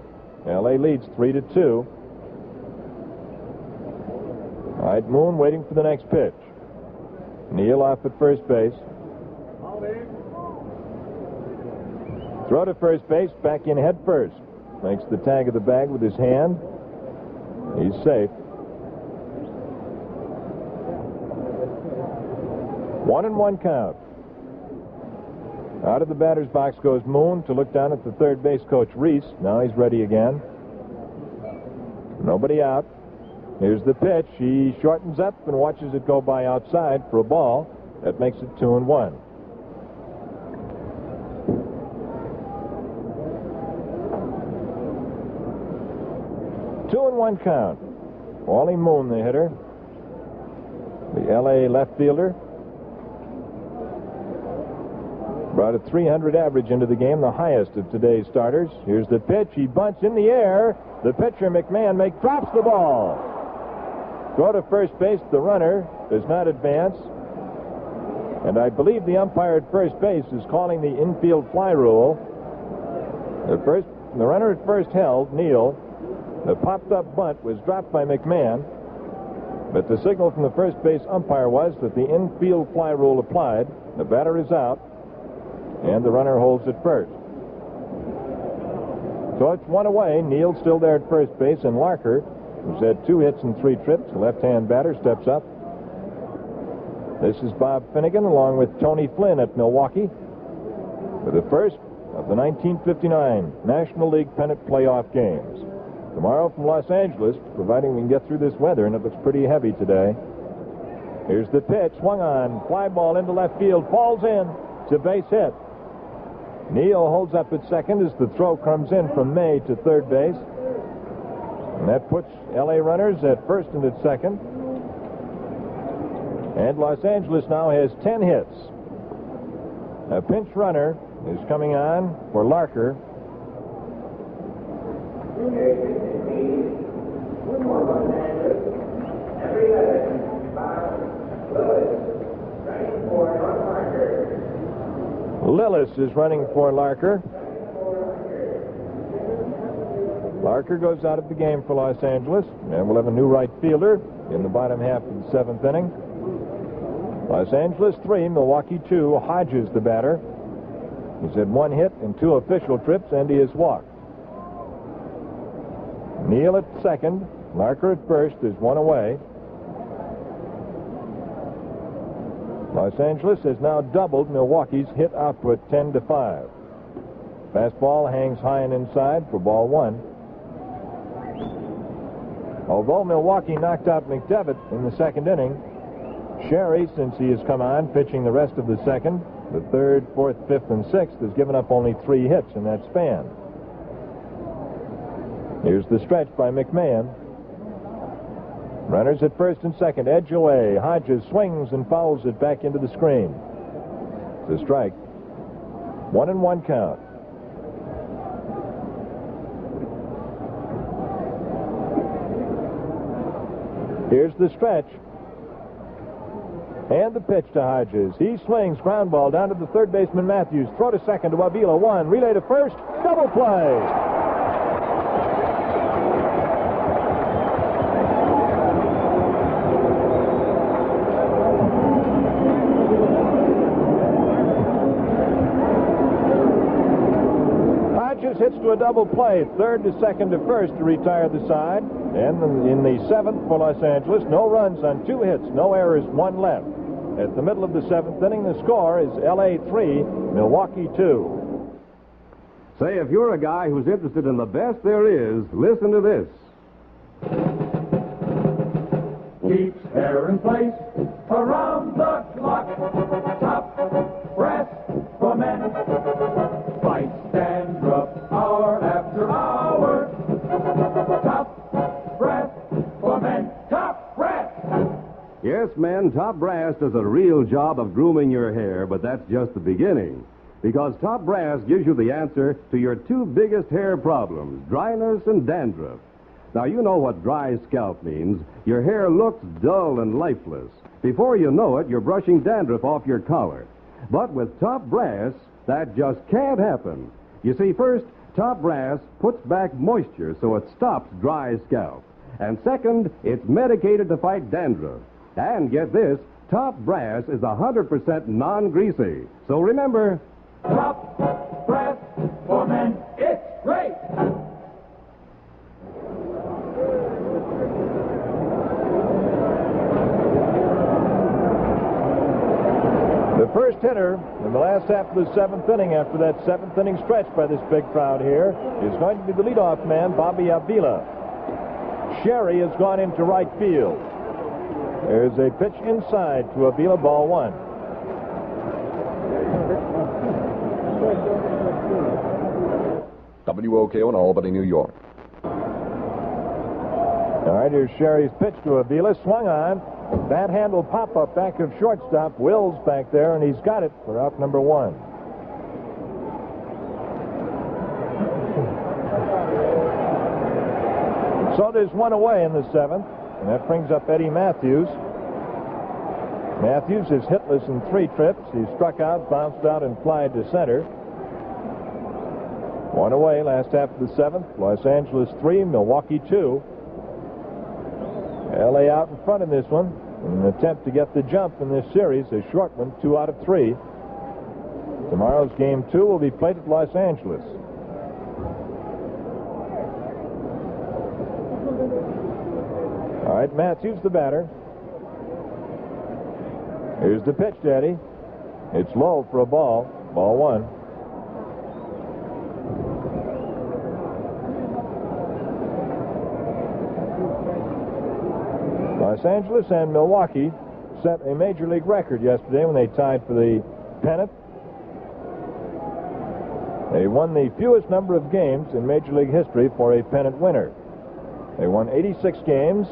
L.A. leads 3-2. All right, Moon waiting for the next pitch. Neal off at first base. Throw to first base, back in head first. Makes the tag of the bag with his hand. He's safe. 1-1 count. Out of the batter's box goes Moon to look down at the third base coach, Reese. Now he's ready again. Nobody out. Here's the pitch. He shortens up and watches it go by outside for a ball. That makes it 2-1. 2-1 count. Wally Moon, the hitter. The L.A. left fielder. Brought a .300 average into the game, the highest of today's starters. Here's the pitch. He bunts in the air. The pitcher, McMahon, drops the ball. Throw to first base. The runner does not advance. And I believe the umpire at first base is calling the infield fly rule. The runner at first held, Neal. The popped-up bunt was dropped by McMahon. But the signal from the first base umpire was that the infield fly rule applied. The batter is out. And the runner holds at first. So it's 1 away. Neal still there at first base, and Larker, who's had 2 hits and 3 trips, the left-hand batter, steps up. This is Bob Finnegan along with Tony Flynn at Milwaukee for the first of the 1959 National League pennant playoff games. Tomorrow from Los Angeles, providing we can get through this weather, and it looks pretty heavy today. Here's the pitch, swung on, fly ball into left field, falls in. It's a base hit. Neal holds up at second as the throw comes in from May to third base. And that puts L.A. runners at first and at second. And Los Angeles now has 10 hits. A pinch runner is coming on for Larker. Lillis is running for Larker. Larker goes out of the game for Los Angeles, and we'll have a new right fielder in the bottom half of the 7th inning. Los Angeles 3, Milwaukee 2. Hodges, the batter. He's had 1 hit and 2 official trips, and he has walked. Neal at second. Larker at first. There's 1 away. Los Angeles has now doubled Milwaukee's hit output 10-5. Fastball hangs high and inside for ball 1. Although Milwaukee knocked out McDevitt in the 2nd inning, Sherry, since he has come on, pitching the rest of the 2nd, the 3rd, 4th, 5th, and 6th, has given up only 3 hits in that span. Here's the stretch by McMahon. Runners at first and second, edge away. Hodges swings and fouls it back into the screen. It's a strike. 1-1 count. Here's the stretch. And the pitch to Hodges. He swings, ground ball down to the third baseman Mathews. Throw to second to Avila. 1. Relay to first. Double play. Hits to a double play, third to second to first to retire the side. And in the 7th for Los Angeles, no runs on 2 hits, no errors, 1 left. At the middle of the 7th inning, the score is L.A. 3, Milwaukee 2. Say, if you're a guy who's interested in the best there is, listen to this. Keeps hair in place around the clock. Top brass for men. Fights dandruff hour after hour. Top brass for men. Top brass. Yes, men, Top Brass does a real job of grooming your hair, but that's just the beginning. Because Top Brass gives you the answer to your 2 biggest hair problems, dryness and dandruff. Now, you know what dry scalp means. Your hair looks dull and lifeless. Before you know it, you're brushing dandruff off your collar. But with Top Brass, that just can't happen. You see, first, Top Brass puts back moisture so it stops dry scalp. And second, it's medicated to fight dandruff. And get this, Top Brass is 100% non-greasy. So remember, Top brass for men. It's great. The first hitter in the last half of the 7th inning after that 7th inning stretch by this big crowd here is going to be the leadoff man, Bobby Avila. Sherry has gone into right field. There's a pitch inside to Avila, ball 1. WOKO in Albany, New York. All right, here's Sherry's pitch to Avila. Swung on. That handle pop-up back of shortstop. Will's back there, and he's got it for out number 1. So there's one away in the 7th, and that brings up Eddie Mathews. Mathews is hitless in 3 trips. He struck out, bounced out, and flied to center. One away, last half of the 7th. Los Angeles 3, Milwaukee 2. LA out in front in this one. In an attempt to get the jump in this series, a short one, 2 out of 3. Tomorrow's game 2 will be played at Los Angeles. All right, Mathews the batter. Here's the pitch to Eddie. It's low for a ball. Ball 1. Los Angeles and Milwaukee set a major league record yesterday when they tied for the pennant. They won the fewest number of games in Major League history for a pennant winner. They won 86 games.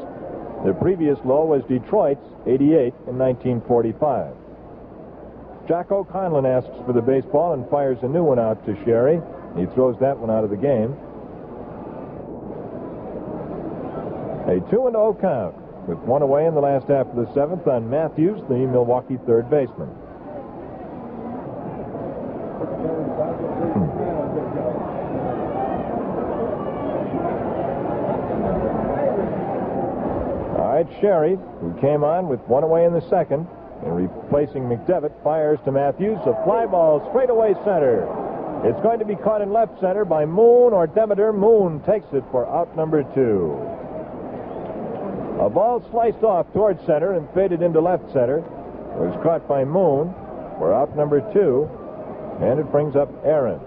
The previous low was Detroit's 88 in 1945. Jack O'Conlon asks for the baseball and fires a new one out to Sherry. He throws that one out of the game. A 2-0 count, with one away in the last half of the 7th on Mathews, the Milwaukee third baseman. All right, Sherry, who came on with one away in the 2nd, and replacing McDevitt, fires to Mathews. A fly ball straight away center. It's going to be caught in left center by Moon or Demeter. Moon takes it for out number 2. A ball sliced off towards center and faded into left center. It was caught by Moon for out number 2, and it brings up Aaron.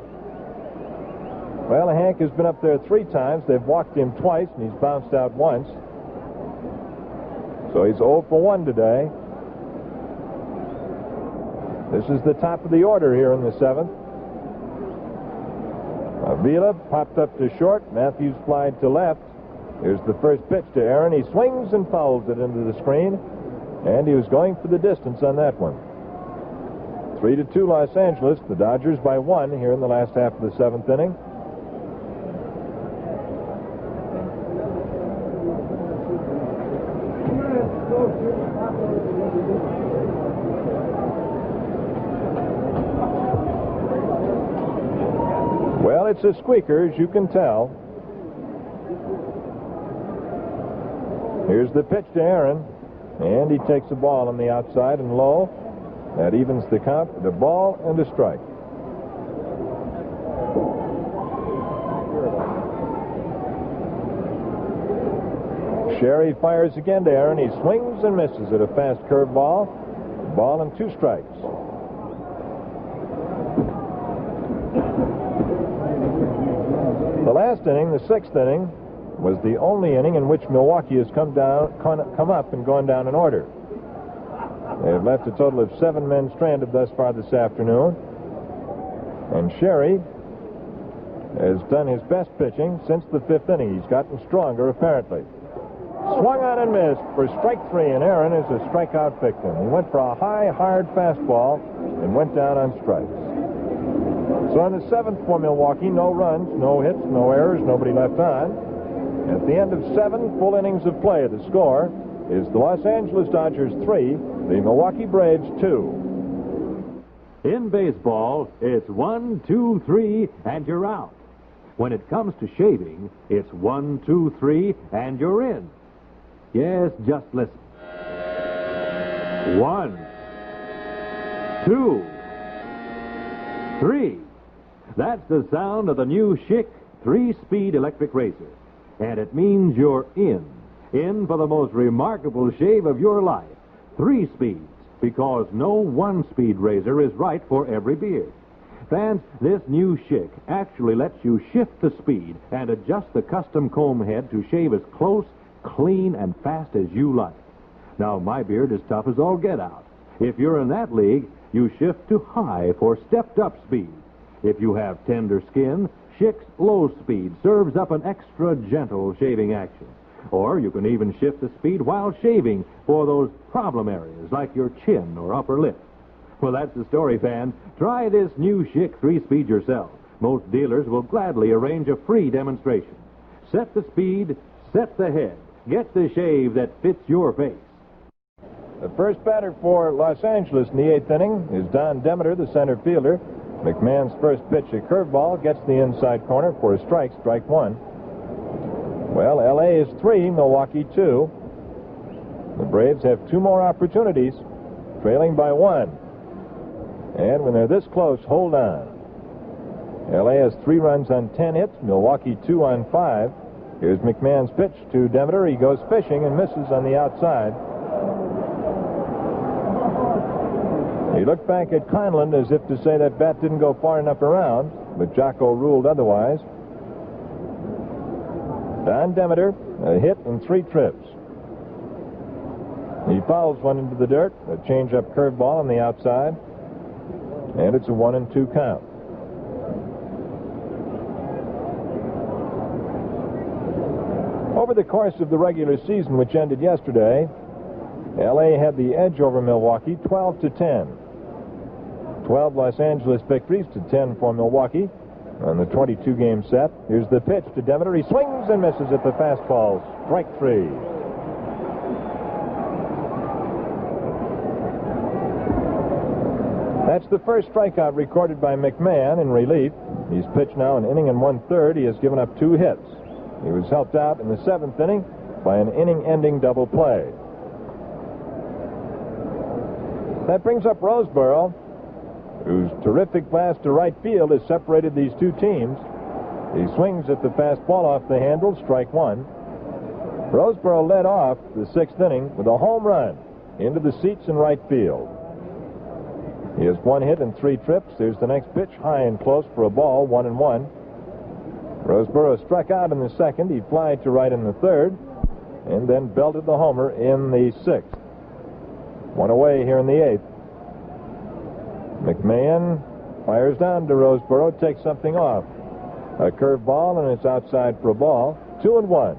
Well, Hank has been up there 3 times. They've walked him twice, and he's bounced out once. So he's 0 for 1 today. This is the top of the order here in the 7th. Avila popped up to short. Mathews flied to left. Here's the first pitch to Aaron. He swings and fouls it into the screen, and he was going for the distance on that one. 3-2 Los Angeles. The Dodgers by 1 here in the last half of the 7th inning. Well, it's a squeaker, as you can tell. Here's the pitch to Aaron, and he takes the ball on the outside and low. That evens the count with a ball and a strike. Sherry fires again to Aaron. He swings and misses at a fast curveball. Ball and 2 strikes. The last inning, the 6th inning, was the only inning in which Milwaukee has come up and gone down in order. They have left a total of 7 men stranded thus far this afternoon. And Sherry has done his best pitching since the 5th inning. He's gotten stronger, apparently. Swung on and missed for strike 3, and Aaron is a strikeout victim. He went for a high, hard fastball and went down on strikes. So in the 7th for Milwaukee, no runs, no hits, no errors, nobody left on. At the end of 7 full innings of play, the score is the Los Angeles Dodgers 3, the Milwaukee Braves 2. In baseball, it's 1, 2, 3, and you're out. When it comes to shaving, it's 1, 2, 3, and you're in. Yes, just listen. 1, 2, 3. That's the sound of the new Schick 3-speed electric razor. And it means you're in. In for the most remarkable shave of your life. 3 speeds, because no 1-speed razor is right for every beard. Fans, this new Schick actually lets you shift the speed and adjust the custom comb head to shave as close, clean, and fast as you like. Now, my beard is tough as all get out. If you're in that league, you shift to high for stepped-up speed. If you have tender skin, Schick's low speed serves up an extra gentle shaving action. Or you can even shift the speed while shaving for those problem areas like your chin or upper lip. Well, that's the story, fans. Try this new Schick 3-speed yourself. Most dealers will gladly arrange a free demonstration. Set the speed, set the head. Get the shave that fits your face. The first batter for Los Angeles in the 8th inning is Don Demeter, the center fielder. McMahon's first pitch, a curveball, gets the inside corner for a strike, strike one. Well, L.A. is 3, Milwaukee 2. The Braves have 2 more opportunities, trailing by 1. And when they're this close, hold on. L.A. has 3 runs on 10 hits, Milwaukee 2 on 5. Here's McMahon's pitch to Demeter. He goes fishing and misses on the outside. He looked back at Conlon as if to say that bat didn't go far enough around, but Jocko ruled otherwise. Don Demeter, a hit and 3 trips. He fouls one into the dirt, a change-up curveball on the outside, and it's a 1-2 count. Over the course of the regular season, which ended yesterday, L.A. had the edge over Milwaukee 12-10. 12 Los Angeles victories to 10 for Milwaukee on the 22-game set. Here's the pitch to Demeter. He swings and misses at the fastball. Strike 3. That's the first strikeout recorded by McMahon in relief. He's pitched now an inning and 1/3. He has given up 2 hits. He was helped out in the 7th inning by an inning-ending double play. That brings up Roseboro, whose terrific pass to right field has separated these 2 teams. He swings at the fastball off the handle, strike 1. Roseboro led off the 6th inning with a home run into the seats in right field. He has 1 hit and 3 trips. Here's the next pitch, high and close for a ball, 1-1. Roseboro struck out in the 2nd. He flied to right in the 3rd, and then belted the homer in the 6th. 1 away here in the 8th. McMahon fires down to Roseboro, takes something off. A curveball, and it's outside for a ball. 2-1.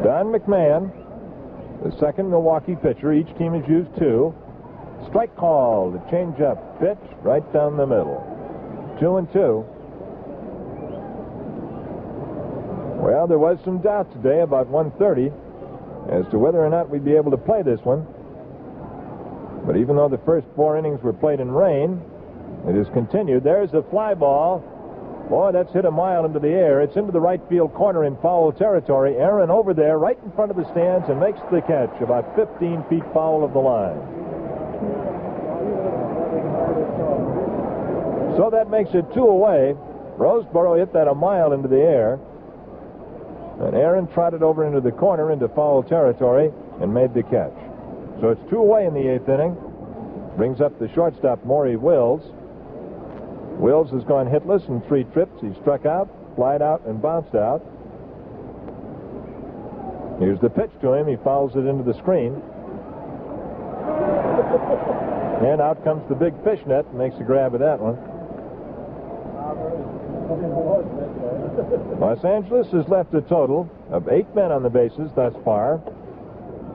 Don McMahon, the second Milwaukee pitcher. Each team has used 2. Strike call, the change-up pitch right down the middle. 2-2. Well, there was some doubt today about 1:30 as to whether or not we'd be able to play this one. But even though the first 4 innings were played in rain, it has continued. There's a fly ball. Boy, that's hit a mile into the air. It's into the right field corner in foul territory. Aaron over there right in front of the stands and makes the catch about 15 feet foul of the line. So that makes it 2 away. Roseboro hit that a mile into the air. And Aaron trotted over into the corner into foul territory and made the catch. So it's 2 away in the 8th inning. Brings up the shortstop, Maury Wills. Wills has gone hitless in 3 trips. He struck out, flied out, and bounced out. Here's the pitch to him. He fouls it into the screen. And out comes the big fishnet and makes a grab at that one. Los Angeles has left a total of 8 men on the bases thus far.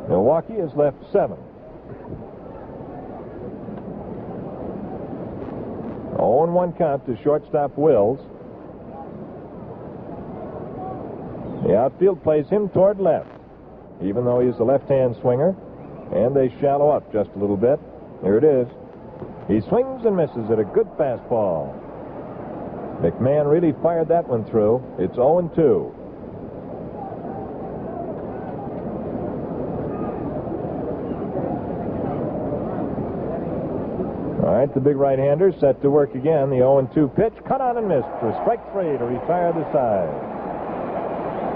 Milwaukee has left 7. 0-1 count to shortstop Wills. The outfield plays him toward left, even though he's a left-hand swinger, and they shallow up just a little bit. Here it is. He swings and misses at a good fastball. McMahon really fired that one through. It's 0-2. All right, the big right-hander set to work again. The 0-2 pitch, cut on and missed for strike 3 to retire the side.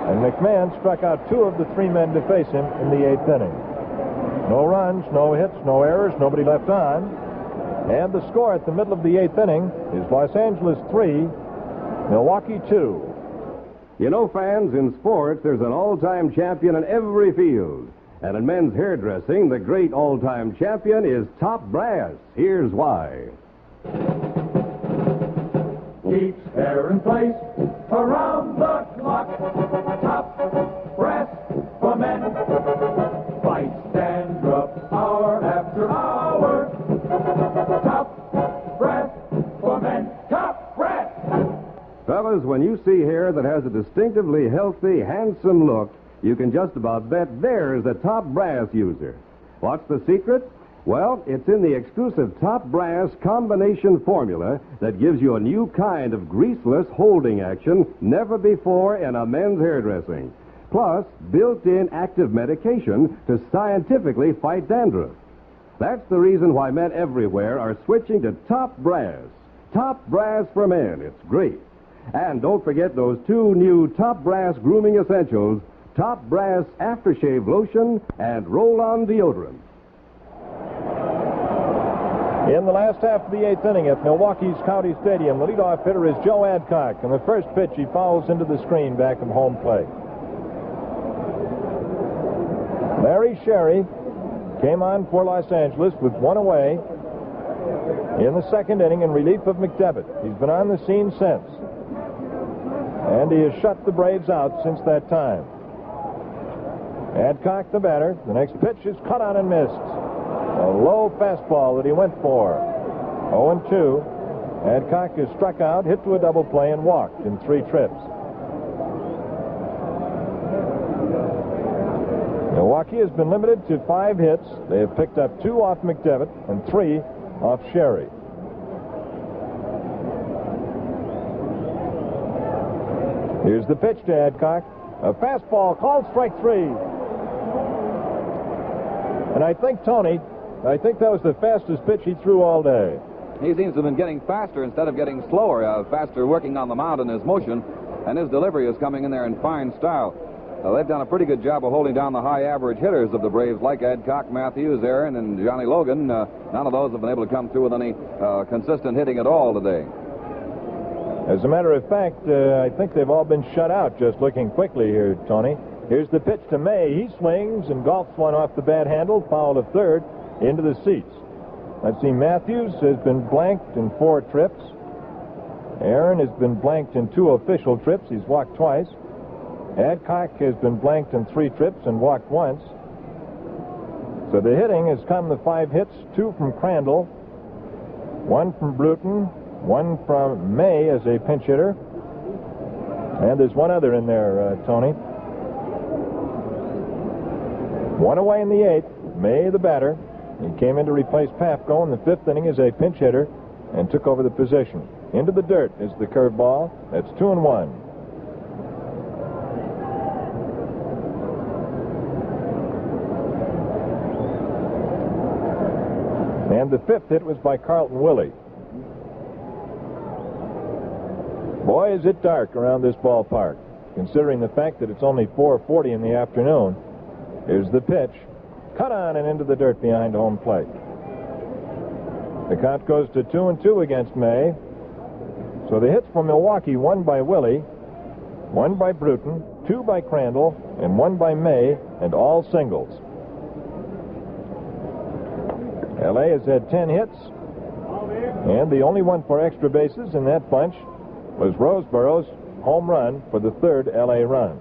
And McMahon struck out 2 of the 3 men to face him in the 8th inning. No runs, no hits, no errors, nobody left on. And the score at the middle of the 8th inning is Los Angeles 3, Milwaukee 2. You know, fans, in sports, there's an all-time champion in every field. And in men's hairdressing, the great all-time champion is top brass. Here's why. Keeps hair in place around the clock. Top brass for men. Fights dandruff hour after hour. Top brass for men. Top brass. Fellas, when you see hair that has a distinctively healthy, handsome look, you can just about bet there's a Top Brass user. What's the secret? Well, it's in the exclusive Top Brass combination formula that gives you a new kind of greaseless holding action never before in a men's hairdressing. Plus, built-in active medication to scientifically fight dandruff. That's the reason why men everywhere are switching to Top Brass. Top Brass for men. It's great. And don't forget those two new Top Brass grooming essentials, Top Brass Aftershave Lotion and Roll-On Deodorant. In the last half of the 8th inning at Milwaukee's County Stadium, the leadoff hitter is Joe Adcock, and the first pitch he fouls into the screen back of home plate. Larry Sherry came on for Los Angeles with one away in the second inning in relief of McDevitt. He's been on the scene since, and he has shut the Braves out since that time. Adcock, the batter. The next pitch is cut on and missed. A low fastball that he went for. 0-2. Adcock is struck out, hit to a double play, and walked in 3 trips. Milwaukee has been limited to 5 hits. They have picked up 2 off McDevitt and 3 off Sherry. Here's the pitch to Adcock. A fastball called strike 3. And I think, Tony, that was the fastest pitch he threw all day. He seems to have been getting faster instead of getting slower. Faster working on the mound in his motion, and his delivery is coming in there in fine style. They've done a pretty good job of holding down the high average hitters of the Braves, like Adcock, Mathews, Aaron, and Johnny Logan. None of those have been able to come through with any consistent hitting at all today. As a matter of fact, I think they've all been shut out, just looking quickly here, Tony. Here's the pitch to May. He swings and golfs one off the bat handle, foul to third, into the seats. Let's see, Mathews has been blanked in 4 trips. Aaron has been blanked in 2 official trips. He's walked twice. Adcock has been blanked in 3 trips and walked once. So the hitting has come to 5 hits, 2 from Crandall, 1 from Bruton, 1 from May as a pinch hitter, and there's one other in there, Tony. 1 away in the 8th. May, the batter. He came in to replace Pafko in the 5th inning as a pinch hitter and took over the position. Into the dirt is the curveball. That's 2-1. And the 5th hit was by Carlton Willey. Boy, is it dark around this ballpark, considering the fact that it's only 4:40 in the afternoon. Here's the pitch. Cut on and into the dirt behind home plate. The count goes to 2-2 against May. So the hits for Milwaukee, 1 by Willey, 1 by Bruton, 2 by Crandall, and 1 by May, and all singles. L.A. has had 10 hits, and the only one for extra bases in that bunch was Roseboro's home run for the 3rd L.A. run.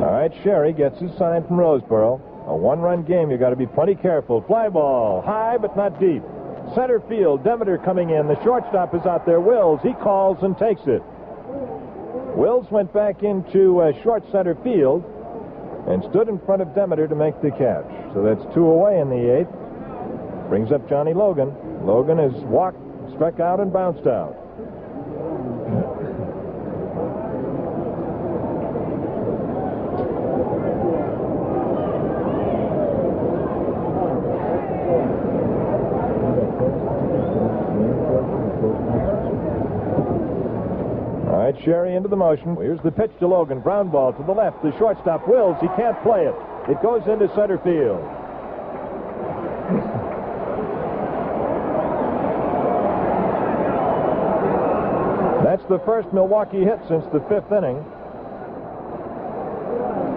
All right, Sherry gets his sign from Roseboro. A 1-run game, you got to be plenty careful. Fly ball, high but not deep. Center field, Demeter coming in. The shortstop is out there, Wills. He calls and takes it. Wills went back into short center field and stood in front of Demeter to make the catch. So that's 2 away in the 8th. Brings up Johnny Logan. Logan is walked, struck out, and bounced out. All right, Sherry into the motion. Here's the pitch to Logan. Ground ball to the left. The shortstop Wills. He can't play it. It goes into center field. That's the first Milwaukee hit since the 5th inning.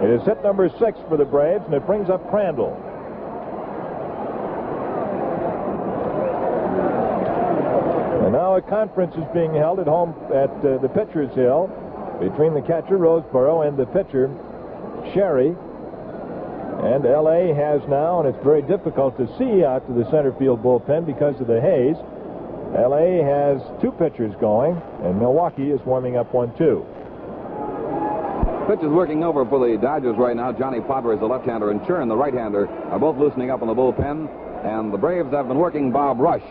It is hit number 6 for the Braves, and it brings up Crandall. And now a conference is being held at home at the pitcher's hill between the catcher, Roseboro, and the pitcher, Sherry. And L.A. has now, and it's very difficult to see out to the center field bullpen because of the haze, L.A. has 2 pitchers going, and Milwaukee is warming up 1-2. Pitch is working over for the Dodgers right now. Johnny Popper is the left-hander, and Churn, the right-hander, are both loosening up in the bullpen. And the Braves have been working Bob Rush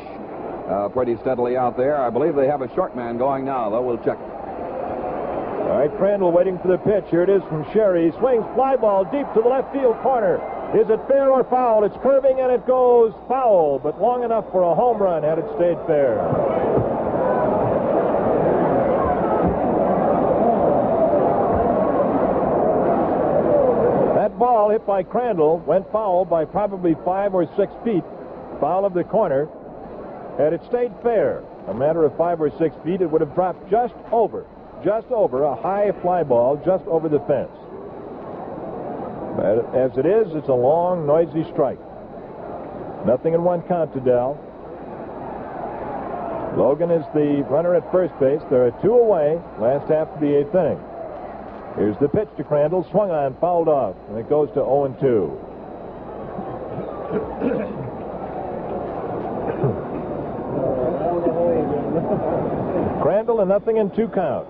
pretty steadily out there. I believe they have a short man going now, though. We'll check. All right, Crandall waiting for the pitch. Here it is from Sherry. Swings fly ball deep to the left field corner. Is it fair or foul? It's curving and it goes foul, but long enough for a home run had it stayed fair. That ball hit by Crandall went foul by probably 5 or 6 feet. Foul of the corner. Had it stayed fair, a matter of 5 or 6 feet, it would have dropped just over a high fly ball just over the fence. But as it is, it's a long, noisy strike. Nothing in 1 count to Dell. Logan is the runner at first base. There are 2 away, last half of the 8th inning. Here's the pitch to Crandall, swung on, fouled off, and it goes to 0-2. Crandall, and nothing in 2 count.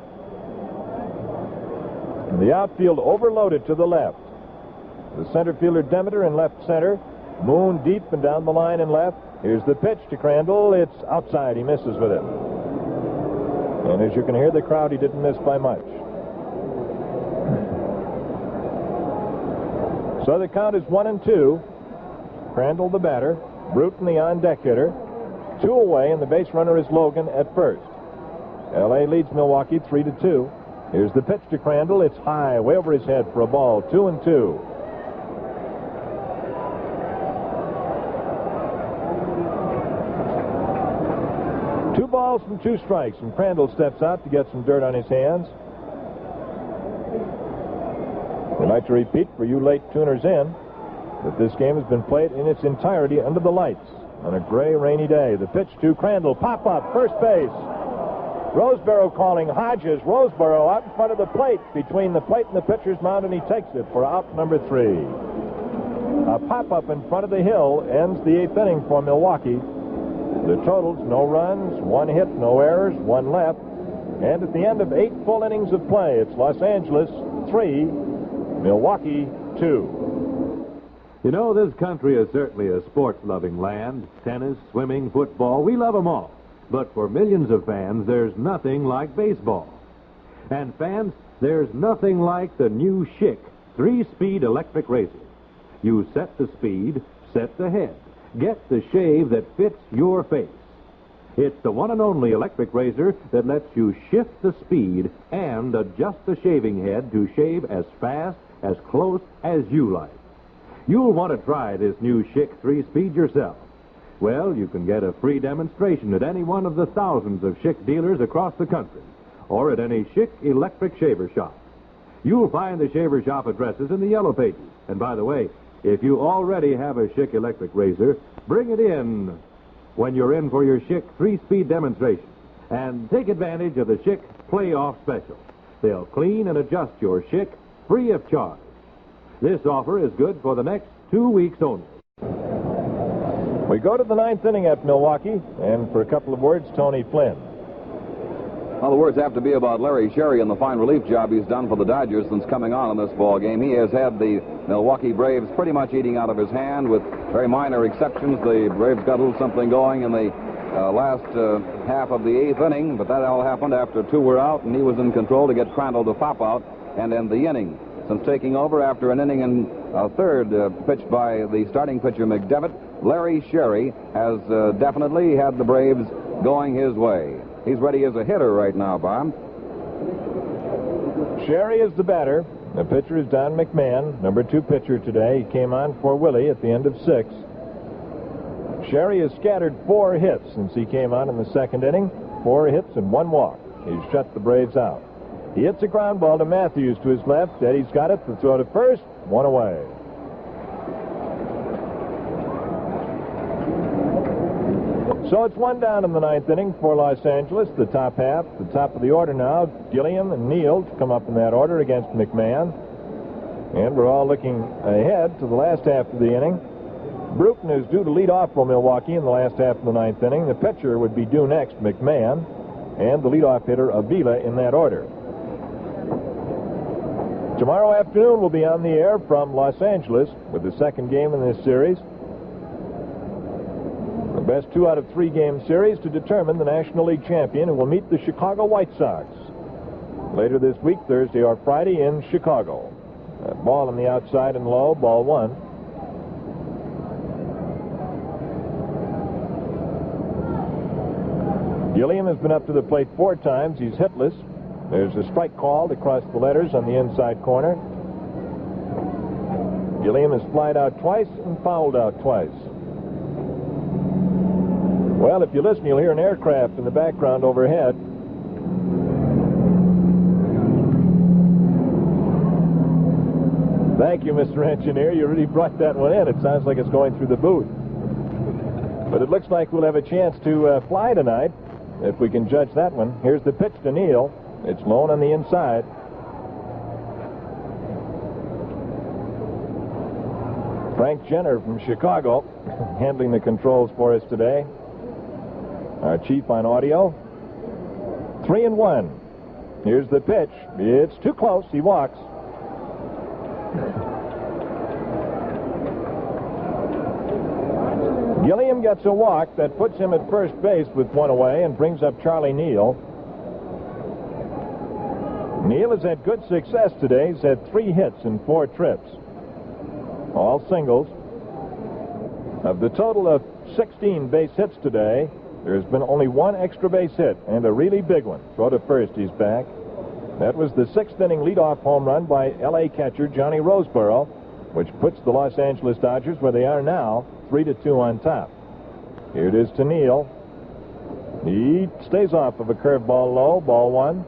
And the outfield overloaded to the left. The center fielder Demeter in left center. Moon deep and down the line in left. Here's the pitch to Crandall. It's outside. He misses with it. And as you can hear the crowd, he didn't miss by much. So the count is 1-2. Crandall the batter. Bruton the on-deck hitter. 2 away, and the base runner is Logan at first. L.A. leads Milwaukee 3-2. Here's the pitch to Crandall. It's high, way over his head for a ball. 2-2. Two balls and 2 strikes, and Crandall steps out to get some dirt on his hands. We'd like to repeat for you late tuners in that this game has been played in its entirety under the lights on a gray, rainy day. The pitch to Crandall. Pop up, first base. Roseboro calling Hodges. Roseboro out in front of the plate, between the plate and the pitcher's mound, and he takes it for out number 3. A pop-up in front of the hill ends the 8th inning for Milwaukee. The totals: no runs, 1 hit, no errors, 1 left. And at the end of 8 full innings of play, it's Los Angeles 3, Milwaukee 2. You know, this country is certainly a sports-loving land. Tennis, swimming, football, we love them all. But for millions of fans, there's nothing like baseball. And fans, there's nothing like the new Schick 3-speed electric razor. You set the speed, set the head. Get the shave that fits your face. It's the one and only electric razor that lets you shift the speed and adjust the shaving head to shave as fast, as close as you like. You'll want to try this new Schick 3-speed yourself. Well, you can get a free demonstration at any one of the thousands of Schick dealers across the country, or at any Schick electric shaver shop. You'll find the shaver shop addresses in the yellow pages. And by the way, if you already have a Schick electric razor, bring it in when you're in for your Schick 3-speed demonstration, and take advantage of the Schick Playoff Special. They'll clean and adjust your Schick free of charge. This offer is good for the next 2 weeks only. We go to the 9th inning at Milwaukee, and for a couple of words, Tony Flynn. Well, the words have to be about Larry Sherry and the fine relief job he's done for the Dodgers since coming on in this ball game. He has had the Milwaukee Braves pretty much eating out of his hand, with very minor exceptions. The Braves got a little something going in the last half of the 8th inning, but that all happened after 2 were out, and he was in control to get Crandall to pop out and end the inning. Since taking over after an inning and a third pitched by the starting pitcher McDevitt, Larry Sherry has definitely had the Braves going his way. He's ready as a hitter right now, Bob. Sherry is the batter. The pitcher is Don McMahon, number 2 pitcher today. He came on for Willey at the end of 6. Sherry has scattered 4 hits since he came on in the 2nd inning. 4 hits and 1 walk. He's shut the Braves out. He hits a ground ball to Mathews to his left. Eddie's got it. The throw to first. One away. So it's one down in the ninth inning for Los Angeles, the top half. The top of the order now, Gilliam and Neal to come up in that order against McMahon. And we're all looking ahead to the last half of the inning. Bruton is due to lead off for Milwaukee in the last half of the ninth inning. The pitcher would be due next, McMahon, and the leadoff hitter, Avila, in that order. Tomorrow afternoon we'll be on the air from Los Angeles with the second game in this series. The best 2 out of 3 game series to determine the National League champion, who will meet the Chicago White Sox later this week, Thursday or Friday, in Chicago. Ball on the outside and low, ball 1. Gilliam has been up to the plate 4 times. He's hitless. There's a strike called across the letters on the inside corner. Gilliam has flied out twice and fouled out twice. Well, if you listen, you'll hear an aircraft in the background overhead. Thank you, Mr. Engineer. You really brought that one in. It sounds like it's going through the booth. But it looks like we'll have a chance to fly tonight, if we can judge that one. Here's the pitch to Neal. It's low on the inside. Frank Jenner from Chicago handling the controls for us today. Our chief on audio. 3-1. Here's the pitch. It's too close. He walks. Gilliam gets a walk that puts him at first base with 1 away and brings up Charlie Neal. Neal has had good success today. He's had 3 hits in 4 trips. All singles. Of the total of 16 base hits today, there's been only 1 extra base hit, and a really big one. Throw to first, he's back. That was the 6th inning leadoff home run by L.A. catcher Johnny Roseboro, which puts the Los Angeles Dodgers where they are now, 3-2 on top. Here it is to Neal. He stays off of a curveball low, ball 1.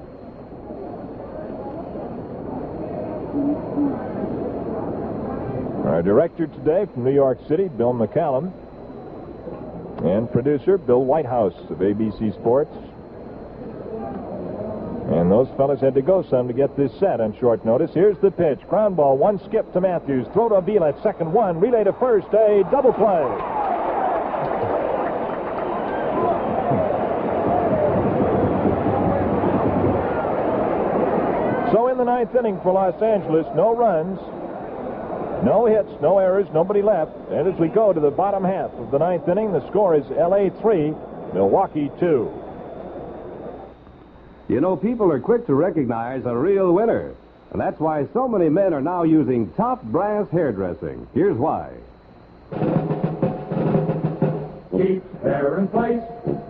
Our director today from New York City, Bill McCallum, and producer Bill Whitehouse of ABC Sports. And those fellas had to go some to get this set on short notice. Here's the pitch. Ground ball, 1 skip to Mathews. Throw to Avila at second, 1. Relay to first, a double play. So in the 9th inning for Los Angeles, no runs, no hits, no errors, nobody left. And as we go to the bottom half of the 9th inning, the score is L.A. 3, Milwaukee 2. You know, people are quick to recognize a real winner. And that's why so many men are now using top brass hairdressing. Here's why. Keep hair in place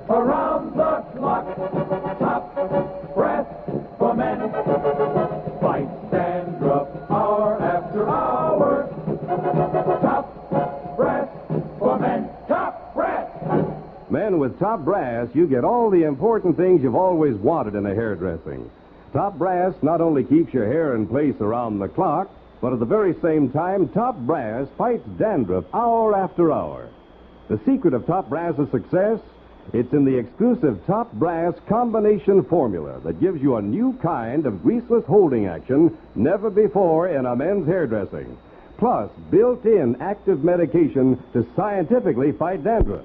around the clock. Top brass for men. Fight dandruff hour after hour. Top brass for men. Top brass. Men, with top brass, you get all the important things you've always wanted in a hairdressing. Top brass not only keeps your hair in place around the clock, but at the very same time, top brass fights dandruff hour after hour. The secret of top brass's success? It's in the exclusive top brass combination formula that gives you a new kind of greaseless holding action never before in a men's hairdressing. Plus, built-in active medication to scientifically fight dandruff.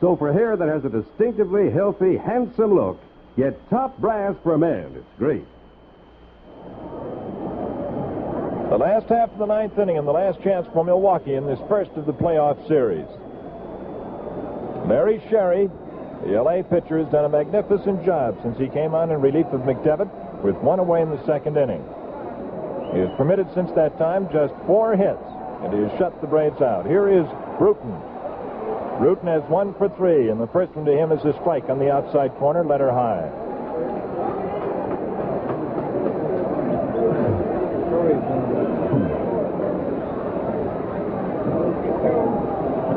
So for hair that has a distinctively healthy, handsome look, get top brass for men. It's great. The last half of the 9th inning and the last chance for Milwaukee in this first of the playoff series. Larry Sherry, the L.A. pitcher, has done a magnificent job since he came on in relief of McDevitt with 1 away in the 2nd inning. He has permitted since that time just 4 hits, and he has shut the Braves out. Here is Bruton. Bruton has 1 for 3, and the first one to him is a strike on the outside corner, letter high.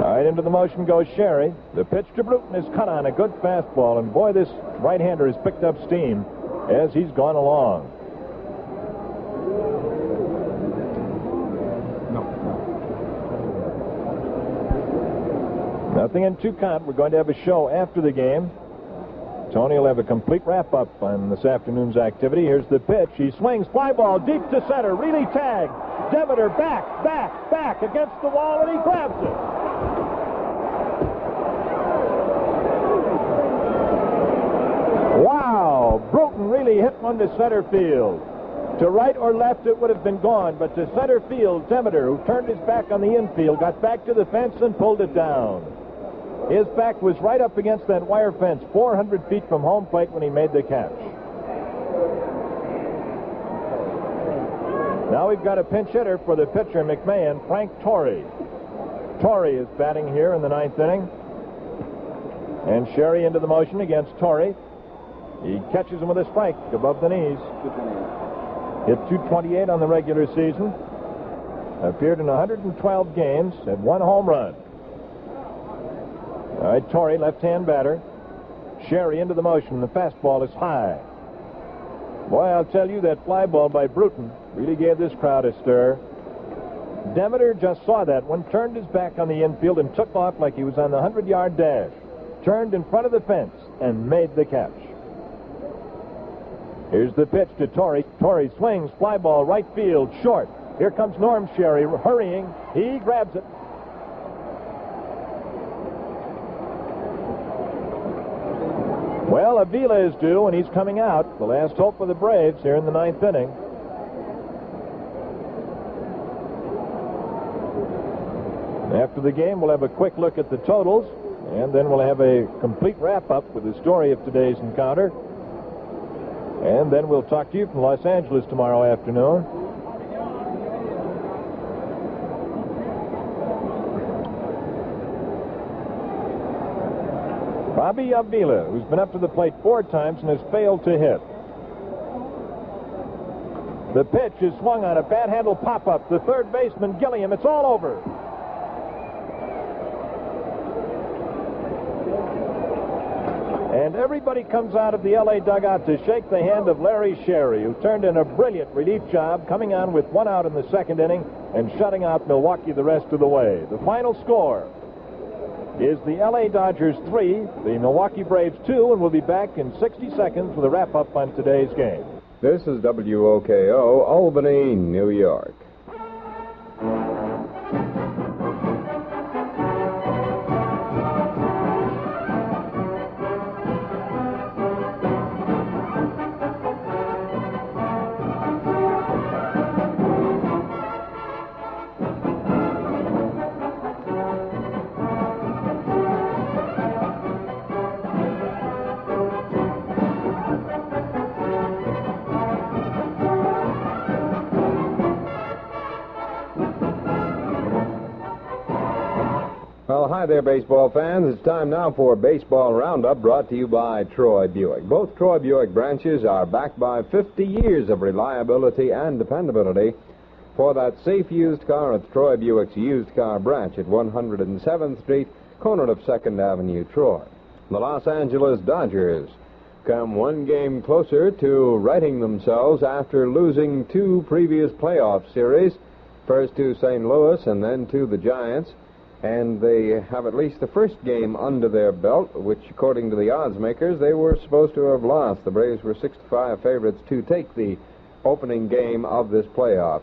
All right, into the motion goes Sherry. The pitch to Bruton is cut on, a good fastball, and boy, this right-hander has picked up steam as he's gone along. 0-2 count. We're going to have a show after the game. Tony will have a complete wrap-up on this afternoon's activity. Here's the pitch. He swings, fly ball deep to center. Really tagged. Demeter back against the wall, and he grabs it. Wow! Bruton really hit one to center field. To right or left, it would have been gone, but to center field, Demeter, who turned his back on the infield, got back to the fence and pulled it down. His back was right up against that wire fence, 400 feet from home plate when he made the catch. Now we've got a pinch hitter for the pitcher, McMahon, Frank Torrey. Torrey is batting here in the 9th inning. And Sherry into the motion against Torrey. He catches him with a strike above the knees. Hit .228 on the regular season. Appeared in 112 games, had 1 home run. All right, Torrey, left-hand batter. Sherry into the motion. The fastball is high. Boy, I'll tell you, that fly ball by Bruton really gave this crowd a stir. Demeter just saw that one, turned his back on the infield and took off like he was on the 100-yard dash. Turned in front of the fence and made the catch. Here's the pitch to Torrey. Torrey swings, fly ball, right field, short. Here comes Norm Sherry hurrying. He grabs it. Well, Avila is due, and he's coming out. The last hope for the Braves here in the 9th inning. After the game, we'll have a quick look at the totals, and then we'll have a complete wrap-up with the story of today's encounter. And then we'll talk to you from Los Angeles tomorrow afternoon. Bobby Avila, who's been up to the plate 4 times and has failed to hit. The pitch is swung on a bat-handle pop-up. The third baseman, Gilliam, it's all over. And everybody comes out of the L.A. dugout to shake the hand of Larry Sherry, who turned in a brilliant relief job, coming on with 1 out in the 2nd inning and shutting out Milwaukee the rest of the way. The final score is the L.A. Dodgers 3, the Milwaukee Braves 2, and we'll be back in 60 seconds with a wrap-up on today's game. This is WOKO, Albany, New York. Well, hi there, baseball fans. It's time now for Baseball Roundup, brought to you by Troy Buick. Both Troy Buick branches are backed by 50 years of reliability and dependability. For that safe used car at Troy Buick's used car branch at 107th Street, corner of 2nd Avenue, Troy. The Los Angeles Dodgers come 1 game closer to righting themselves after losing 2 previous playoff series, first to St. Louis and then to the Giants. And they have at least the first game under their belt, which, according to the odds makers, they were supposed to have lost. The Braves were 6-5 favorites to take the opening game of this playoff.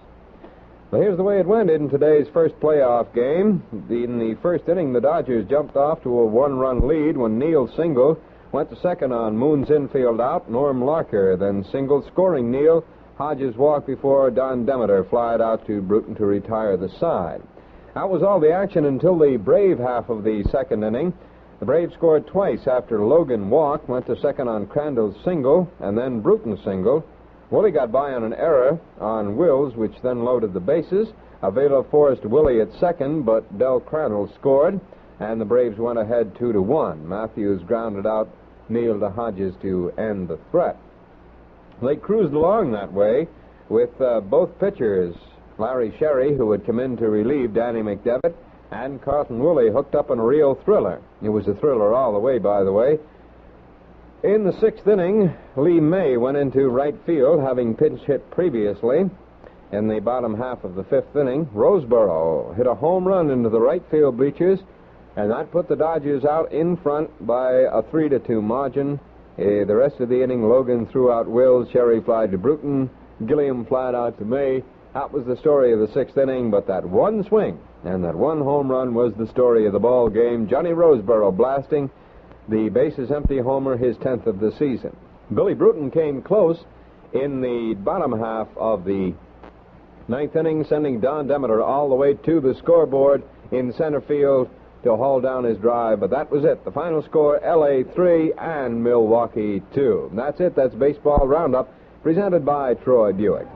Well, here's the way it went in today's first playoff game. In the first inning, the Dodgers jumped off to a 1-run lead when Neil singled, went to second on Moon's infield out. Norm Larker then singled, scoring Neil. Hodges walked before Don Demeter flied out to Bruton to retire the side. That was all the action until the Brave half of the 2nd inning. The Braves scored twice after Logan walked, went to second on Crandall's single, and then Bruton singled. Willey got by on an error on Wills, which then loaded the bases. Avila forced Willey at second, but Del Crandall scored, and the Braves went ahead 2-1. Mathews grounded out Neil to Hodges to end the threat. They cruised along that way with both pitchers, Larry Sherry, who had come in to relieve Danny McDevitt, and Carlton Willey hooked up in a real thriller. It was a thriller all the way, by the way. In the 6th inning, Lee May went into right field, having pinch hit previously. In the bottom half of the 5th inning, Roseboro hit a home run into the right field bleachers, And that put the Dodgers out in front by a 3-2 margin. The rest of the inning, Logan threw out Wills, Cherry fly to Bruton, Gilliam flat out to May. That was the story of the 6th inning, but that one swing and that one home run was the story of the ball game. Johnny Roseboro blasting the bases empty homer, his 10th of the season. Billy Bruton came close in the bottom half of the 9th inning, sending Don Demeter all the way to the scoreboard in center field to haul down his drive, but that was it. The final score, L.A. 3 and Milwaukee 2. And that's it. That's Baseball Roundup, presented by Troy Buick.